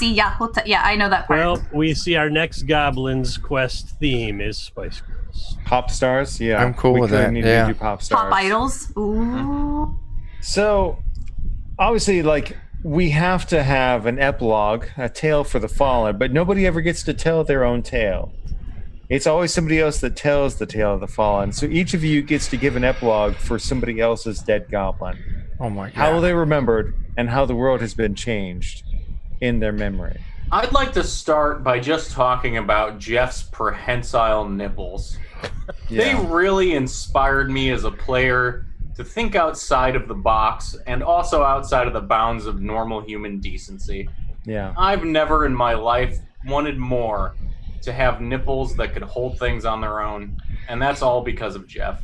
yeah, I know that part. Well, we see our next Goblin's Quest theme is Spice Girls. Pop stars? Yeah. I'm cool we with kinda that, need yeah. to do pop stars. Pop idols. Ooh. So, obviously, we have to have an epilogue, a tale for the fallen, but nobody ever gets to tell their own tale. It's always somebody else that tells the tale of the fallen. So each of you gets to give an epilogue for somebody else's dead goblin. Oh my god. How they remembered and how the world has been changed in their memory. I'd like to start by just talking about Jeff's prehensile nipples. They really inspired me as a player to think outside of the box and also outside of the bounds of normal human decency. Yeah. I've never in my life wanted more to have nipples that could hold things on their own, and that's all because of Jeff.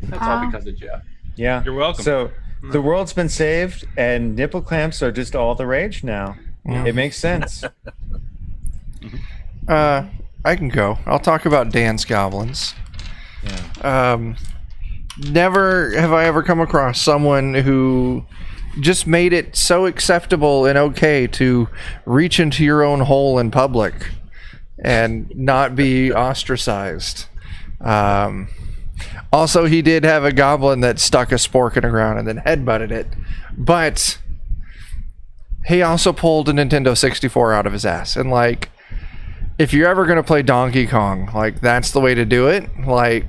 That's all because of Jeff. Yeah. You're welcome. So the world's been saved, and nipple clamps are just all the rage now. Yeah. It makes sense. I can go. I'll talk about Dan's goblins. Yeah. Never have I ever come across someone who just made it so acceptable and okay to reach into your own hole in public and not be ostracized. Also, he did have a goblin that stuck a spork in the ground and then headbutted it. But he also pulled a Nintendo 64 out of his ass. And, if you're ever going to play Donkey Kong, that's the way to do it. That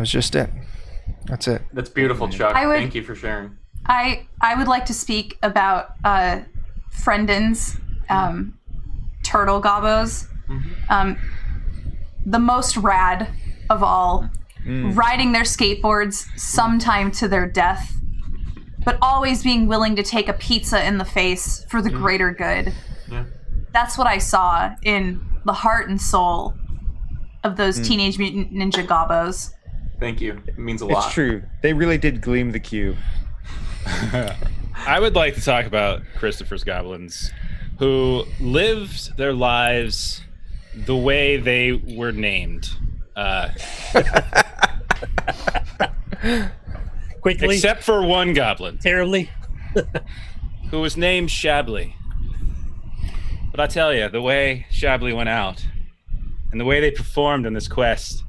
was just it. That's it. That's beautiful, Chuck. Thank you for sharing. I would like to speak about Friendin's turtle gobbos. The most rad of all, riding their skateboards sometime to their death, but always being willing to take a pizza in the face for the greater good. Yeah. That's what I saw in the heart and soul of those Teenage Mutant Ninja gobbos. Thank you. It means a lot. It's true. They really did gleam the cube. I would like to talk about Christopher's goblins, who lived their lives the way they were named. Quickly, Except for one goblin, terribly. who was named Shabley. But I tell you, the way Shabley went out, and the way they performed on this quest,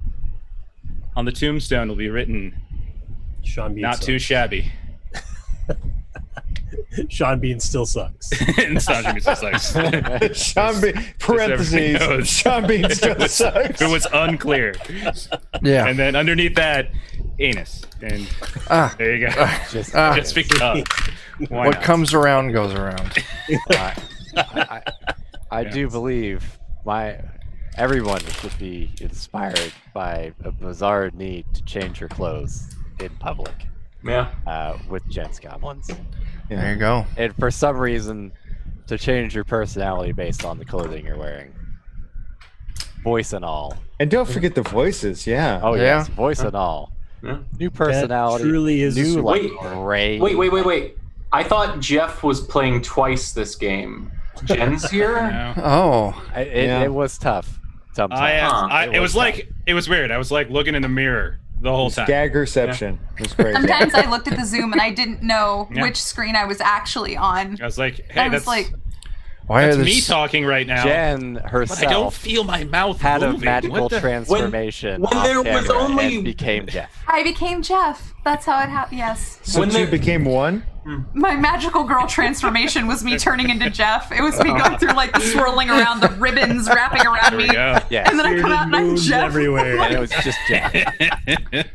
on the tombstone will be written, Sean Bean not sucks. too shabby. Sean Bean still sucks. And Sean Bean still sucks. Sean Bean, parentheses, knows. Sean Bean still sucks. It was unclear. Yeah. And then underneath that, anus. And there you go. Just because. Why What not? comes around goes around. I do believe everyone should be inspired by a bizarre need to change your clothes in public Yeah. with Jen's goblins. There you go. And for some reason, to change your personality based on the clothing you're wearing. Voice and all. And don't forget the voices, yeah. Oh, Yeah. yes, voice and all. Yeah. New personality. truly is a new, superpower. gray. Wait. I thought Jeff was playing twice this game. Jen's here? No. Oh. It was tough. Sometimes. It was like, it was weird. I was like looking in the mirror the whole time. Gag reception was crazy. Sometimes I looked at the Zoom and I didn't know Yeah. which screen I was actually on. I was like, hey, I was that's like, Why That's are me this? talking right now. Jen But I don't herself feel my mouth had a moving. magical What the- transformation when off there was camera only- and became Jeff. I became Jeff. That's how it happened. Yes. So When two there- became one? My magical girl transformation was me turning into Jeff. It was me going through like the swirling around, the ribbons wrapping around There we me. go. Yeah. And then I come out and I'm Moons Jeff. everywhere. And it was just Jeff.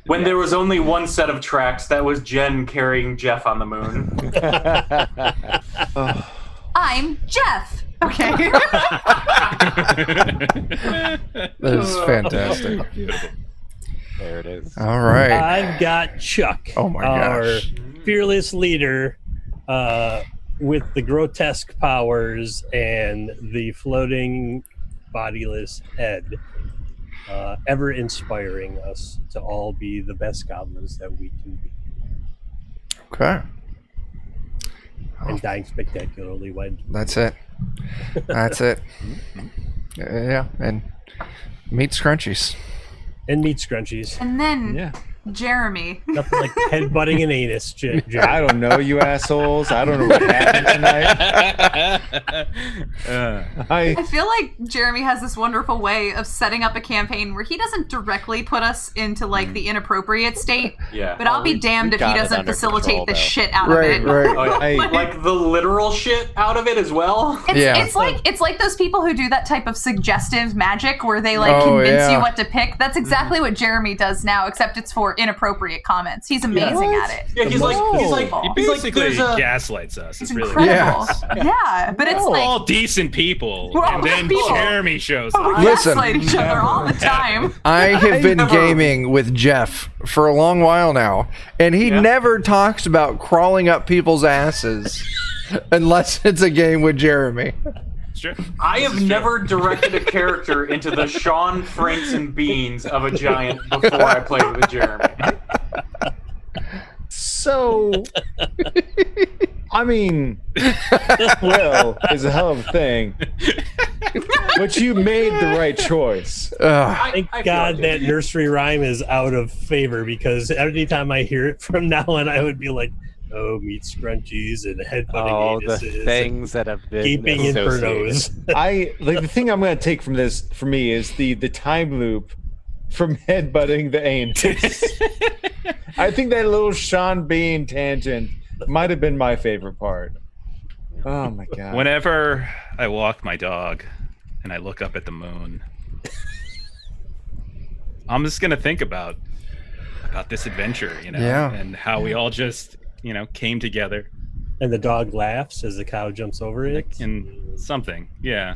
When there was only one set of tracks, that was Jen carrying Jeff on the moon. I'm Jeff. Okay. That is fantastic. There it is. All right. I've got Chuck, Oh my our gosh. fearless leader, with the grotesque powers and the floating, bodiless head, ever inspiring us to all be the best goblins that we can be, Okay. and dying spectacularly when. That's it. That's it. Yeah, and meat scrunchies. And meat scrunchies. And then Yeah. Jeremy. Nothing like headbutting an anus, I don't know, you assholes. I don't know what happened tonight. I feel like Jeremy has this wonderful way of setting up a campaign where he doesn't directly put us into like the inappropriate state, Yeah. but I'll be damned if he got it doesn't under facilitate control, the though. shit out Right, of it. right. Oh, yeah. I- Like the literal shit out of it as well. Yeah. It's like those people who do that type of suggestive magic where they like Oh, convince yeah. you what to pick. That's exactly what Jeremy does now, except it's for inappropriate comments. He's amazing at it. Yeah, he's like, Oh. He basically there's a, gaslights us. It's It's really incredible. Yeah. Yeah, but it's We're like all decent people, We're all and then good people. Jeremy shows we up. Listen. gaslight each other all the time. I have been never- gaming with Jeff for a long while now, and he Yeah. never talks about crawling up people's asses unless it's a game with Jeremy. It's true. I have never directed a character into the Sean Franks and Beans of a giant before I played with Jeremy. So, I mean, well, is a hell of a thing. But you made the right choice. Ugh. Thank I feel God like that nursery rhyme is out of favor, because every time I hear it from now on, I would be like, oh, meat scrunchies and headbutting Oh, the anuses things that have been gaping associated. infernos. I like the thing I'm going to take from this for me is the time loop from headbutting the anus. I think that little Sean Bean tangent might have been my favorite part. Oh my god! Whenever I walk my dog and I look up at the moon, I'm just gonna think about this adventure, Yeah. and how we all just, came together And the dog laughs as the cow jumps over it. in something. Yeah.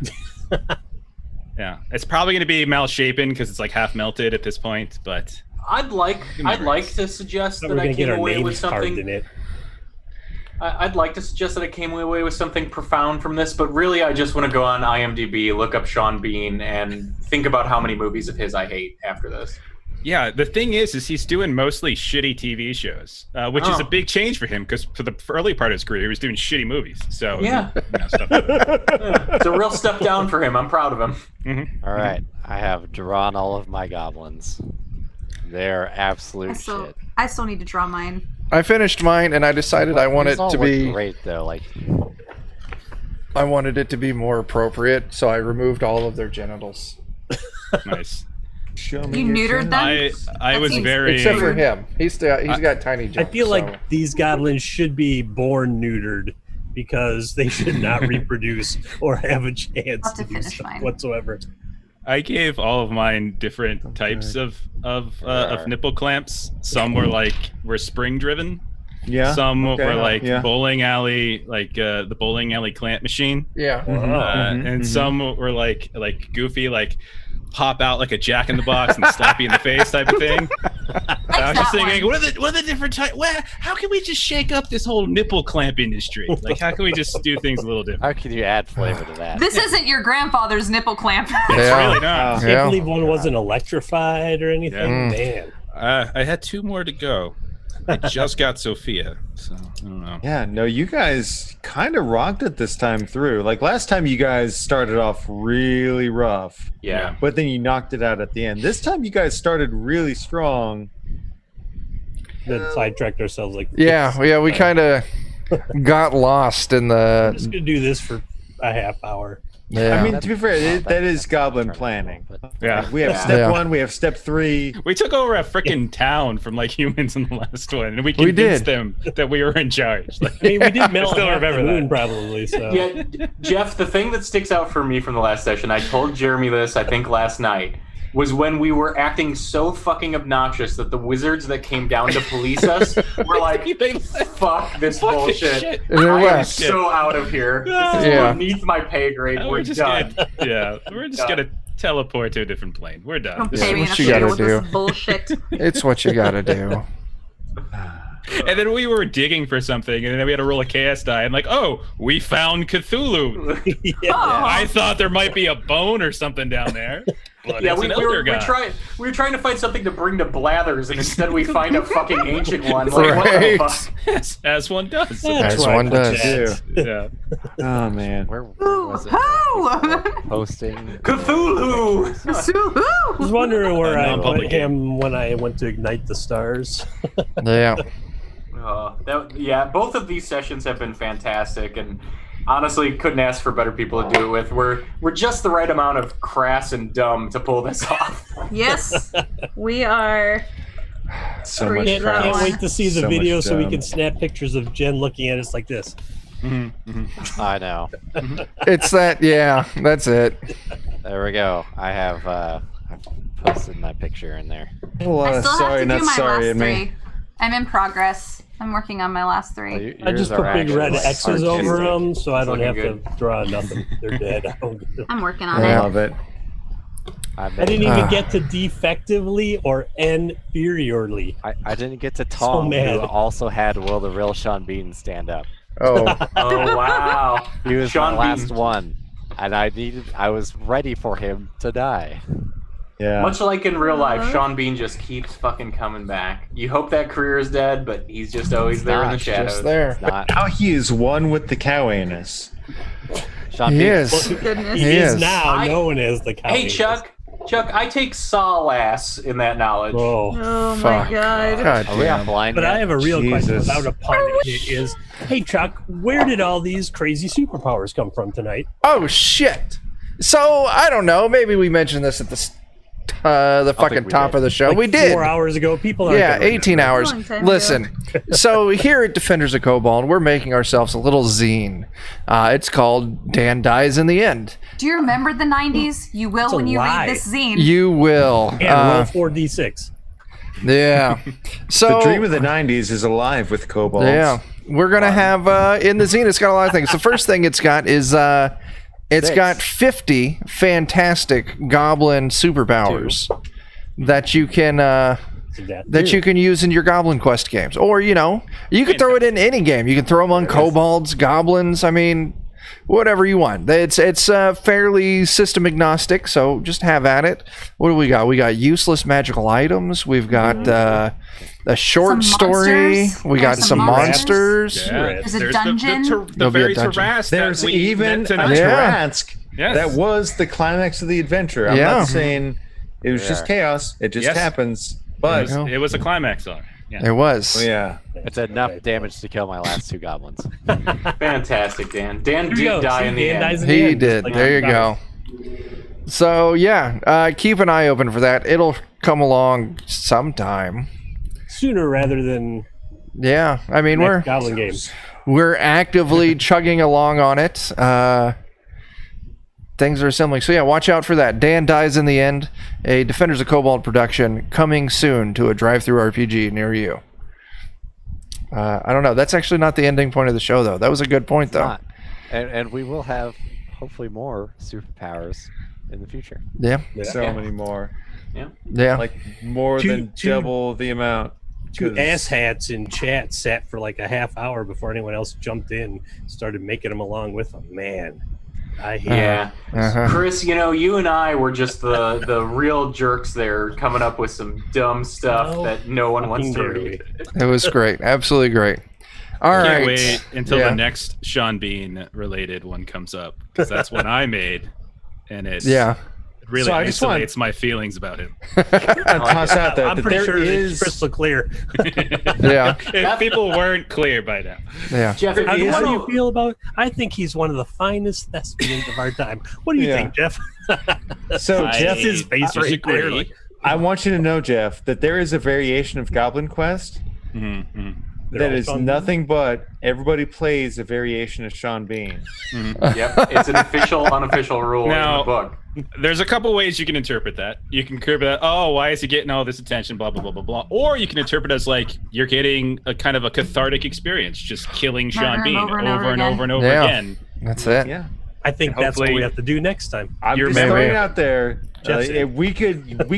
Yeah. It's probably gonna be malshapen because it's like half melted at this point, but I'd like to suggest But that we're I gonna get came our away with names carved in something. it. I'd like to suggest that I came away with something profound from this, but really I just want to go on IMDb, look up Sean Bean, and think about how many movies of his I hate after this. yeah, the thing is he's doing mostly shitty TV shows, which is a Oh. big change for him because for the early part of his career, he was doing shitty movies. So Yeah. stuff. It's a real step down for him. I'm proud of him. All right, I have drawn all of my goblins. They're absolute shit. I still need to draw mine. I finished mine, and I decided I want These it all to look be. great though. Like, I wanted it to be more appropriate, so I removed all of their genitals, Nice. Show me You your neutered genitals. them? I That was seems- very except for him. He's got tiny I junk. feel so- like these goblins should be born neutered because they should not reproduce or have a chance I'll have to to do finish stuff mine. whatsoever. I gave all of mine different types of nipple clamps. Some were spring driven. Yeah. Some okay, were like yeah. bowling alley, the bowling alley clamp machine. yeah. And some were like goofy, like pop out like a Jack in the Box and slap you in the face type of thing. I was just that thinking, one. what are the different types? How can we just shake up this whole nipple clamp industry? Like, how can we just do things a little different? how can you add flavor to that? This isn't your grandfather's nipple clamp. It's Yeah. really not. I can't Yeah. believe one wasn't electrified or anything. Man. I had 2 more to go. I just got Sophia, so I don't know. Yeah, no, you guys kind of rocked it this time through. Like last time, you guys started off really rough, Yeah. but then you knocked it out at the end. This time, you guys started really strong. Then sidetracked ourselves like Yeah, we kind of got lost in I'm the. just gonna do this for a half hour. Yeah. I mean, to be fair, Well, that is that's goblin not planning. but- Yeah. We have Yeah. step Yeah. 1, we have step 3. We took over a freaking town from like humans in the last one, and we We convinced did. them that we were in charge. Like, I mean, we did melt still half the remember moon that. probably. So Yeah, Jeff, the thing that sticks out for me from the last session, I told Jeremy this, I think, last night, was when we were acting so fucking obnoxious that the wizards that came down to police us were like, fuck this Fuck this bullshit. shit. And they I am left. so out of here. This is Yeah. beneath my pay grade. Oh, We're just done. we're just gonna teleport to a different plane. We're done. Don't This pay is me what enough you to deal gotta with do. this bullshit. It's what you gotta do. And then we were digging for something, and then we had to roll a chaos die, and like, oh, we found Cthulhu. yeah. I thought there might be a bone or something down there. But Yeah, it's we an were elder guy. trying to find something to bring to Blathers, and instead we find a fucking ancient one. Like, what the Right. fuck? Yes, as one does. That's As right, one does. Jack. Yeah. Oh, man. Where Ooh, was it? hoo! Posting. Cthulhu! I was wondering where I put Non-public him when I went to ignite the stars. Yeah. Yeah, both of these sessions have been fantastic, and honestly, couldn't ask for better people to do it with. We're just the right amount of crass and dumb to pull this off. Yes, we are. So Can't- much Can't crap. Can't wait to see the So much video so we dumb. can snap pictures of Jen looking at us like this. I know. It's that. Yeah. That's it. There we go. I've posted my picture in there. Well, I still sorry, have to not do my sorry, last I mean, 3. I'm in progress. I'm working on my last 3. Well, I just yours put are big red actually X's artistic. over them so I don't have looking to draw nothing. They're dead. I'm working on I Yeah. it. love it. I I didn't even Ah. get to defectively or inferiorly. I didn't get to Tom, mad. who also had Will the Real Sean Bean stand up. Oh. Oh wow! He was Sean my last Bean. one, and I was ready for him to die. Yeah. Much like in real life, Sean Bean just keeps fucking coming back. You hope that career is dead, but he's just always there in the not, shadows. Just there. It's not Now he is one with the cow anus. Sean He Bean. is. Goodness. He He is is. now known as the cow. Hey Chuck, I take solace in that knowledge. Oh. Oh my Fuck. god. God Are we damn. on blind? But yet? I have a real question Jesus. without a pun. It is, hey Chuck, where did all these crazy superpowers come from tonight? Oh shit. So I don't know. Maybe we mentioned this at the fucking we top did. of the show. Like we did. 4 hours ago. People aren't Yeah, gonna 18 remember. hours. Long time Listen, so here at Defenders of Kobold, we're making ourselves a little zine. It's called Dan Dies in the End. Do you remember the 90s? You will It's a when you lie. read this zine. You will. And roll 4d6. Yeah. So The dream of the 90s is alive with kobolds. yeah, we're gonna have in the zine. It's got a lot of things. The first thing it's got is it's Six. got 50 fantastic goblin superpowers that you can that you can use in your Goblin Quest games, or you can throw it in any game. You can throw them on kobolds, goblins. I mean, whatever you want. It's fairly system agnostic, so just have at it. What do we got? We got useless magical items. We've got a short Some story. monsters. We got There's some some monsters. Yeah. There's a the dungeon. the There'll be a very dungeon. Tarrasque There's that we even met a tonight. Yeah. Tarrasque. Yes. That was the climax of the adventure. I'm Yeah. not saying it was just Yeah. chaos. It just Yes. happens. It But was, it was a climax on. Yeah. It was. oh, yeah. It's enough damage to kill my last 2 goblins. Fantastic, Dan. Dan Here you go. did die See, in the Dan end. dies in the He end, did. like There you go. So yeah, keep an eye open for that. It'll come along sometime. Sooner rather than Yeah, I mean next Goblin game. we're actively chugging along on it. Things are assembling. So yeah, watch out for that. Dan Dies in the End, a Defenders of Kobold production coming soon to a drive-through RPG near you. I don't know. That's actually not the ending point of the show, though. That was a good point, though. Not. And we will have hopefully more superpowers in the future. Yeah, So many more. yeah. Like more than double the amount. Two 'Cause- asshats in chat sat for like a half hour before anyone else jumped in, started making them along with them. Man, I hate Yeah. Uh-huh. Chris, you and I were just the real jerks there, coming up with some dumb stuff No that no one wants to fucking dare read. It was great. Absolutely great. All right. Can't wait until Yeah. the next Sean Bean related one comes up, because that's one I made, and it's Yeah. It really So I just want- isolates my feelings about him. Toss out I'm that pretty there sure is it's crystal clear. Yeah. If people weren't clear by now. Yeah. Jeff, How is do you feel about? I think he's one of the finest thespians of our time. What do you Yeah. think, Jeff? So Jeff Jeff is face right there. disagree. Like, I want you to know, Jeff, that there is a variation of Goblin Quest Mhm. that all is Sean nothing but everybody plays a variation of Sean Bean. Yep, it's an official, unofficial rule in Now- the book. There's a couple ways you can interpret that. You can interpret that, oh, why is he getting all this attention, blah, blah, blah, blah, blah. Or you can interpret it as like you're getting a kind of a cathartic experience, just killing Sean Murder him Bean over and over over and again. over and over Yeah. again. That's it. Yeah, I think that's what Hopefully- we have to do next time. I'm You're just maybe- throwing it out there. Jeff's If we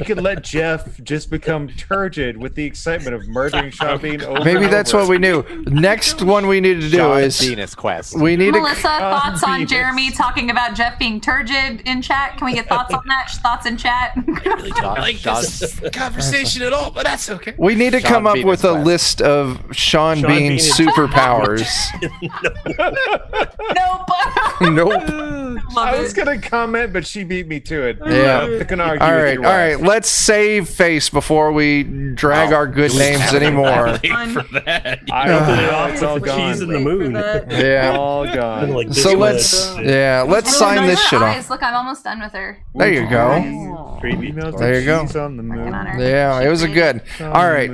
could let Jeff just become turgid with the excitement of murdering Sean Bean over. Maybe and that's over. what we knew. Next one we need to do Sean is Venus Quest. we need Melissa, to. thoughts on Venus. Jeremy talking about Jeff being turgid in chat? Can we get thoughts on that? Thoughts in chat? Really don't like this conversation at all, but that's okay. We need to Sean come up Venus with a Quest. list of Sean Sean Bean Bean is- superpowers. Nope. Nope. Love I was it. gonna comment, but she beat me to it. Yeah. I can argue All with right, your all wife. right. Let's save face before we drag our good names anymore. Wait for that. I Ugh. don't Put it know. off It's with all the cheese gone. in the moon. Yeah. All And gone. like this So one, let's Oh, sign no, this her shit eyes. off. Look, I'm almost done with her. There you go. Creepy. There you go. On the Working moon. on her. Yeah, it was a good. All right.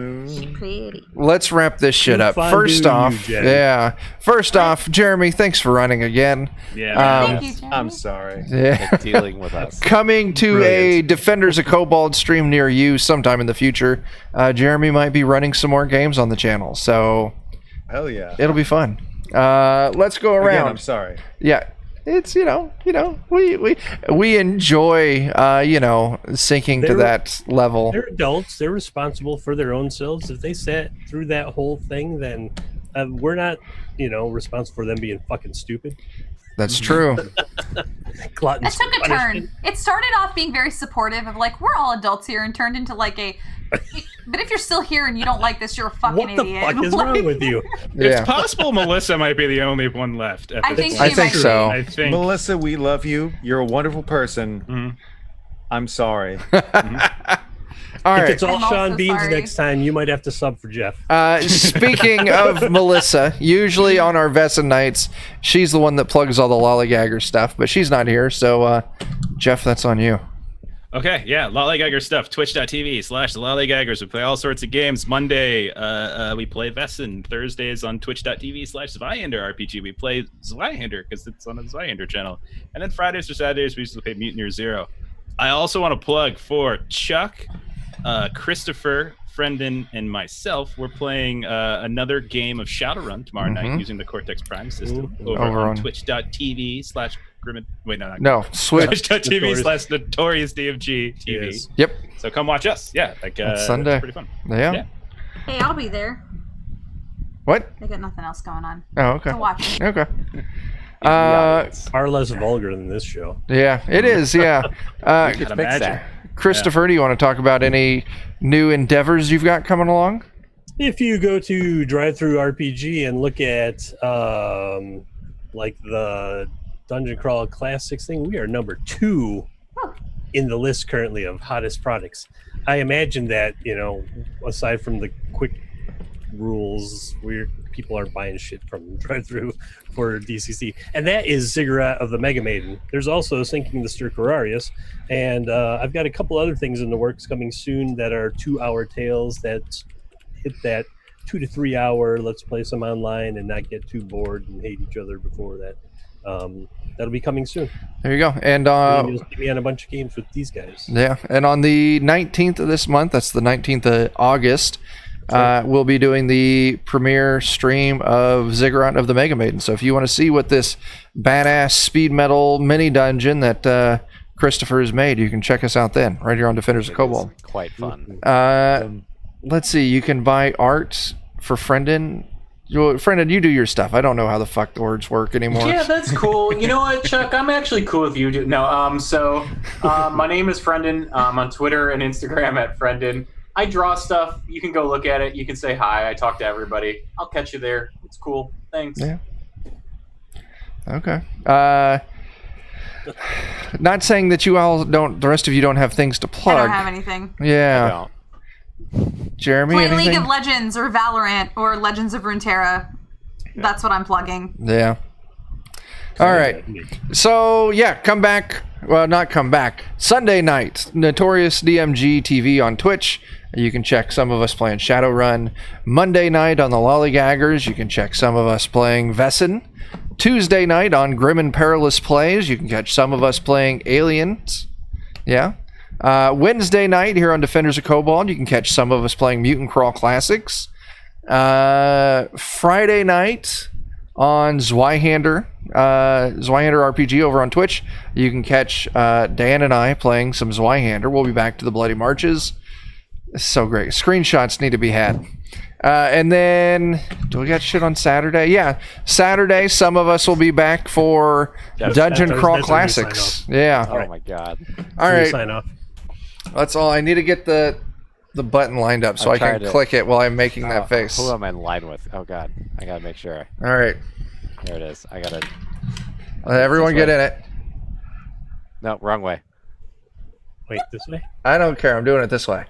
Pretty. Let's wrap this shit up. Fondue First you, off, Jen. yeah. First off, Jeremy, thanks for running again. Yeah. Thank you, Jeremy. I'm sorry. Yeah. And dealing with us. Coming to a Brilliant. Defenders of Kobold stream near you sometime in the future. Jeremy might be running some more games on the channel, so Hell yeah. it'll be fun. Let's go Again, around. I'm sorry. Yeah, it's we enjoy sinking to They're- that level. They're adults. They're responsible for their own selves. If they sat through that whole thing, then we're not, responsible for them being fucking stupid. That's true. Gluttons It took for a turn. punishment. It started off being very supportive of like we're all adults here, and turned into like a. But if you're still here and you don't like this, you're a fucking What the idiot. fuck is Like, wrong with you? Yeah, It's possible Melissa might be the only one left at I this think point. she I think might so. I think. Melissa, we love you. You're a wonderful person. Mhm. I'm sorry. all If right. it's all I'm also Sean Beans sorry. next time, you might have to sub for Jeff. Speaking of Melissa, usually on our Vesson nights, she's the one that plugs all the lollygagger stuff, but she's not here, so Jeff, that's on you. Okay, yeah, Lollygagger stuff. Twitch.tv/Lollygaggers. We play all sorts of games. Monday, we play Vesson. Thursdays on Twitch.tv/Zweihander RPG. We play Zweihander because it's on the Zweihander channel. And then Fridays or Saturdays, we usually play Mutineer Zero. I also want to plug for Chuck, Christopher, Friendin, and myself. We're playing another game of Shadowrun tomorrow night using the Cortex Prime system over Over on on- Twitch.tv/Grim. Wait, no, not No, switch. Twitch.tv/Notorious DFG TV. Yes. Yep. So come watch us. Yeah, It's Sunday. It's pretty fun. Yeah. Yeah. Hey, I'll be there. What? I got nothing else going on. Oh, okay. To watch. Okay. Far less vulgar than this show. Yeah, it is. Yeah. Could Gotta fix imagine. that. Christopher, do you want to talk about any new endeavors you've got coming along? If you go to Drive-Thru RPG and look at like the Dungeon Crawl Classics thing, we are number 2 in the list currently of hottest products. I imagine that, aside from the quick rules, people aren't buying shit from Drive-Thru for DCC. And that is Ziggurat of the Mega Maiden. There's also Sinking the Stercorarius. And I've got a couple other things in the works coming soon that are 2-hour tales that hit that 2 to 3 hour, let's play some online and not get too bored and hate each other before that. That'll be coming soon. There you go. And You'll see me on a bunch of games with these guys. yeah, and on the 19th of this month, that's the 19th of August, we'll be doing the premiere stream of Ziggurat of the Mega Maiden. So if you want to see what this badass speed metal mini dungeon that Christopher has made, you can check us out then, right here on Defenders of It Kobold. is quite fun. Let's see, you can buy art for Friendin. Friendin, you do your stuff. I don't know how the fuck the words work anymore. Yeah, that's cool. You know what, Chuck? I'm actually cool if you do. No, my name is Friendin. On Twitter and Instagram at Friendin. I draw stuff. You can go look at it. You can say hi. I talk to everybody. I'll catch you there. It's cool. Thanks. Yeah. Okay. Not saying that you all don't. The rest of you don't have things to I plug. don't have anything. Yeah. Jeremy, Play anything? League of Legends or Valorant or Legends of Runeterra. That's what I'm plugging. Yeah. All right. So, yeah, come back. Well, not come back. Sunday night, Notorious DMG TV on Twitch. You can check some of us playing Shadowrun. Monday night on the Lollygaggers, you can check some of us playing Vesson. Tuesday night on Grim Perilous Plays, you can catch some of us playing Aliens. Yeah. Wednesday night here on Defenders of Kobold, you can catch some of us playing Mutant Crawl Classics. Friday night on Zweihander RPG over on Twitch, you can catch Dan and I playing some Zweihander. We'll be back to the Bloody Marches. It's so great. Screenshots need to be had. And then, do we got shit on Saturday? Yeah, Saturday, some of us will be back for Dungeon Crawl that's when we sign Classics. Yeah. Oh my god. All right. Sign off. That's all. I need to get the button lined up so I'm I can trying to- click it while I'm making that face. Who All am I in line with? Oh god, I gotta make sure. right. There it is. I gotta. Everyone This get way. in it. No, wrong way. Wait, this way? I don't care. I'm doing it this way.